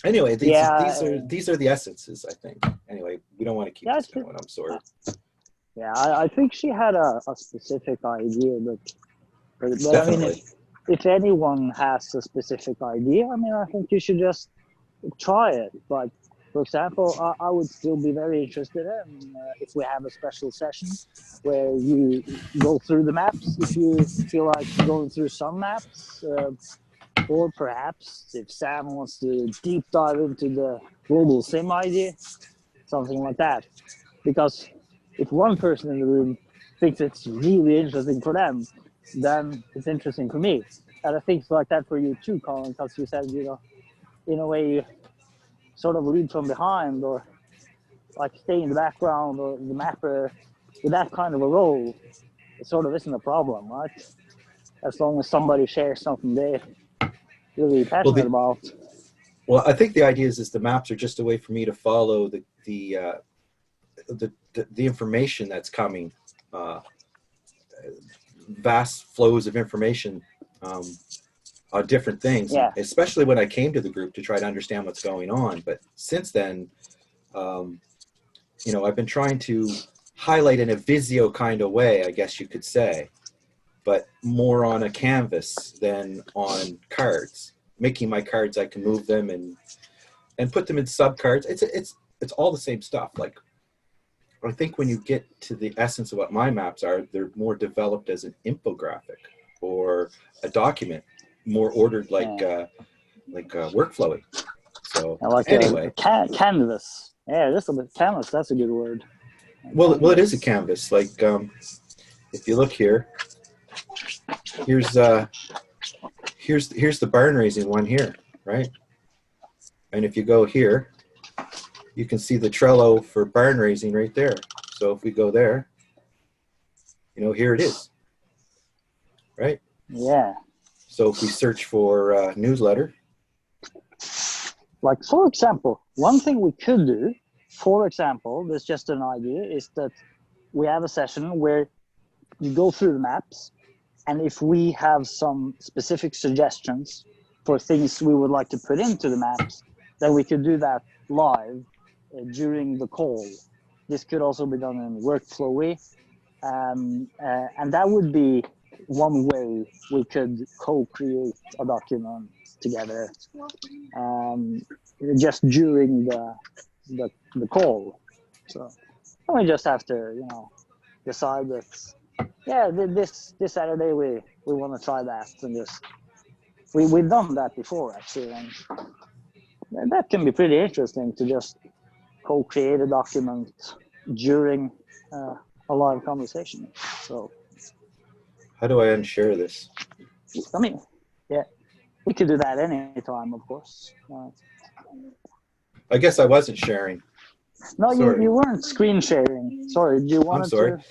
anyway, these are the essences, I think. Anyway, we don't want to keep this going. I'm sorry. Yeah, I think she had a specific idea, but But I mean, Definitely. if anyone has a specific idea, I mean, I think you should just try it. Like, for example, I would still be very interested in if we have a special session where you go through the maps, if you feel like going through some maps, or perhaps if Sam wants to deep dive into the global sim idea, something like that. Because if one person in the room thinks it's really interesting for them, then it's interesting for me. And I think it's like that for you too, Colin, because you said, in a way, you sort of lead from behind or like stay in the background or the mapper with that kind of a role. It sort of isn't a problem, right? As long as somebody shares something they're really passionate about. Well, I think the idea is the maps are just a way for me to follow the information that's coming, vast flows of information on different things, Yeah. especially when I came to the group to try to understand what's going on. But since then, I've been trying to highlight in a Visio kind of way, I guess you could say, but more on a canvas than on cards. Making my cards, I can move them and put them in sub cards. It's all the same stuff. Like, I think when you get to the essence of what my maps are, they're more developed as an infographic or a document, more ordered like workflowing. So I like anyway, canvas. Yeah, this is a canvas. That's a good word. Well, it is a canvas. Like, if you look here, here's the barn raising one here, right? And if you go here, you can see the Trello for barn raising right there. So if we go there, here it is, right? Yeah. So if we search for newsletter. Like, for example, one thing we could do, for example, there's just an idea, is that we have a session where you go through the maps, and if we have some specific suggestions for things we would like to put into the maps, then we could do that live during the call. This could also be done in workflowy, and that would be one way we could co-create a document together, just during the call. So we just have to, decide that, yeah, this Saturday we want to try that, and just we've done that before actually, and that can be pretty interesting to just co-create a document during a live conversation. So How do I unshare this? I mean, yeah, we could do that anytime, of course. I guess I wasn't sharing. No, Sorry. you weren't screen sharing. Sorry, do you want I'm sorry.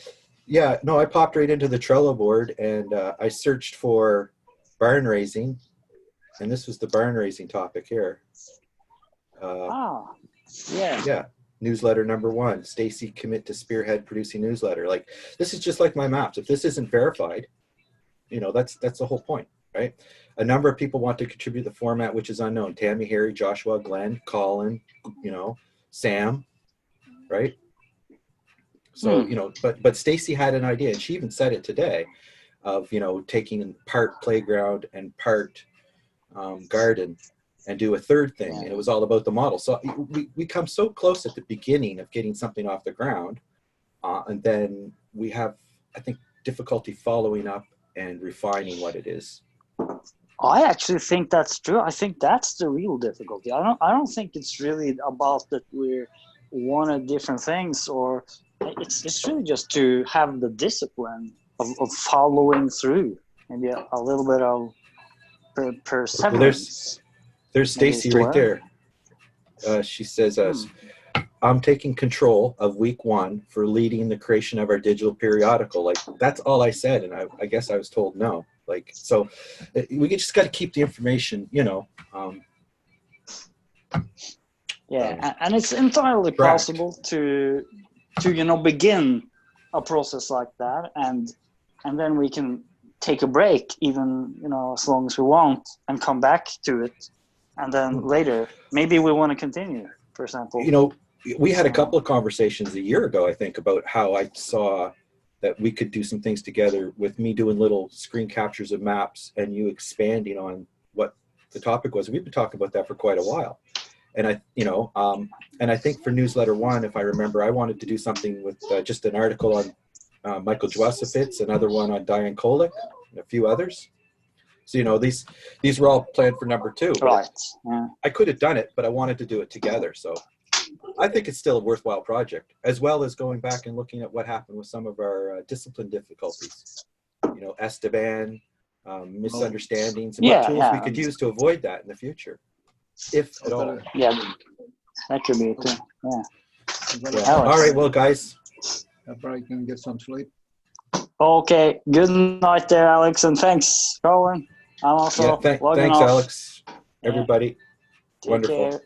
Yeah, no, I popped right into the Trello board and I searched for barn raising, and this was the barn raising topic here. Yeah. Newsletter number 1, Stacy commit to spearhead producing newsletter. Like, this is just like my maps. If this isn't verified, that's the whole point, right? A number of people want to contribute the format, which is unknown. Tammy, Harry, Joshua, Glenn, Colin, Sam, right? So, but Stacy had an idea, and she even said it today, of, taking part playground and part garden and do a third thing. And it was all about the model. So we come so close at the beginning of getting something off the ground. And then we have, I think, difficulty following up and refining what it is. I actually think that's true. I think that's the real difficulty. I don't think it's really about that we wanted different things, or it's really just to have the discipline of following through. Maybe a little bit of perseverance. There's Stacy right there. She says, I'm taking control of week 1 for leading the creation of our digital periodical. Like, that's all I said. And I guess I was told no. Like, so we just got to keep the information, and it's entirely possible to begin a process like that. And then we can take a break, even, as long as we want, and come back to it. And then later, maybe we want to continue, for example. We had a couple of conversations a year ago, I think, about how I saw that we could do some things together with me doing little screen captures of maps and you expanding on what the topic was. We've been talking about that for quite a while. And and I think for newsletter 1, if I remember, I wanted to do something with just an article on Michael Jwasowitz, another one on Diane Kolick, and a few others. So, these were all planned for number 2. Right. Yeah. I could have done it, but I wanted to do it together. So I think it's still a worthwhile project, as well as going back and looking at what happened with some of our discipline difficulties. Esteban, misunderstandings, and what tools we could use to avoid that in the future, if at all. Yeah, that could be it too. Yeah. Yeah. All right, well, guys. I probably can get some sleep. Okay. Good night there, Alex, and thanks, Colin. I'm also logging thanks, off. Alex. Everybody, Take wonderful. care.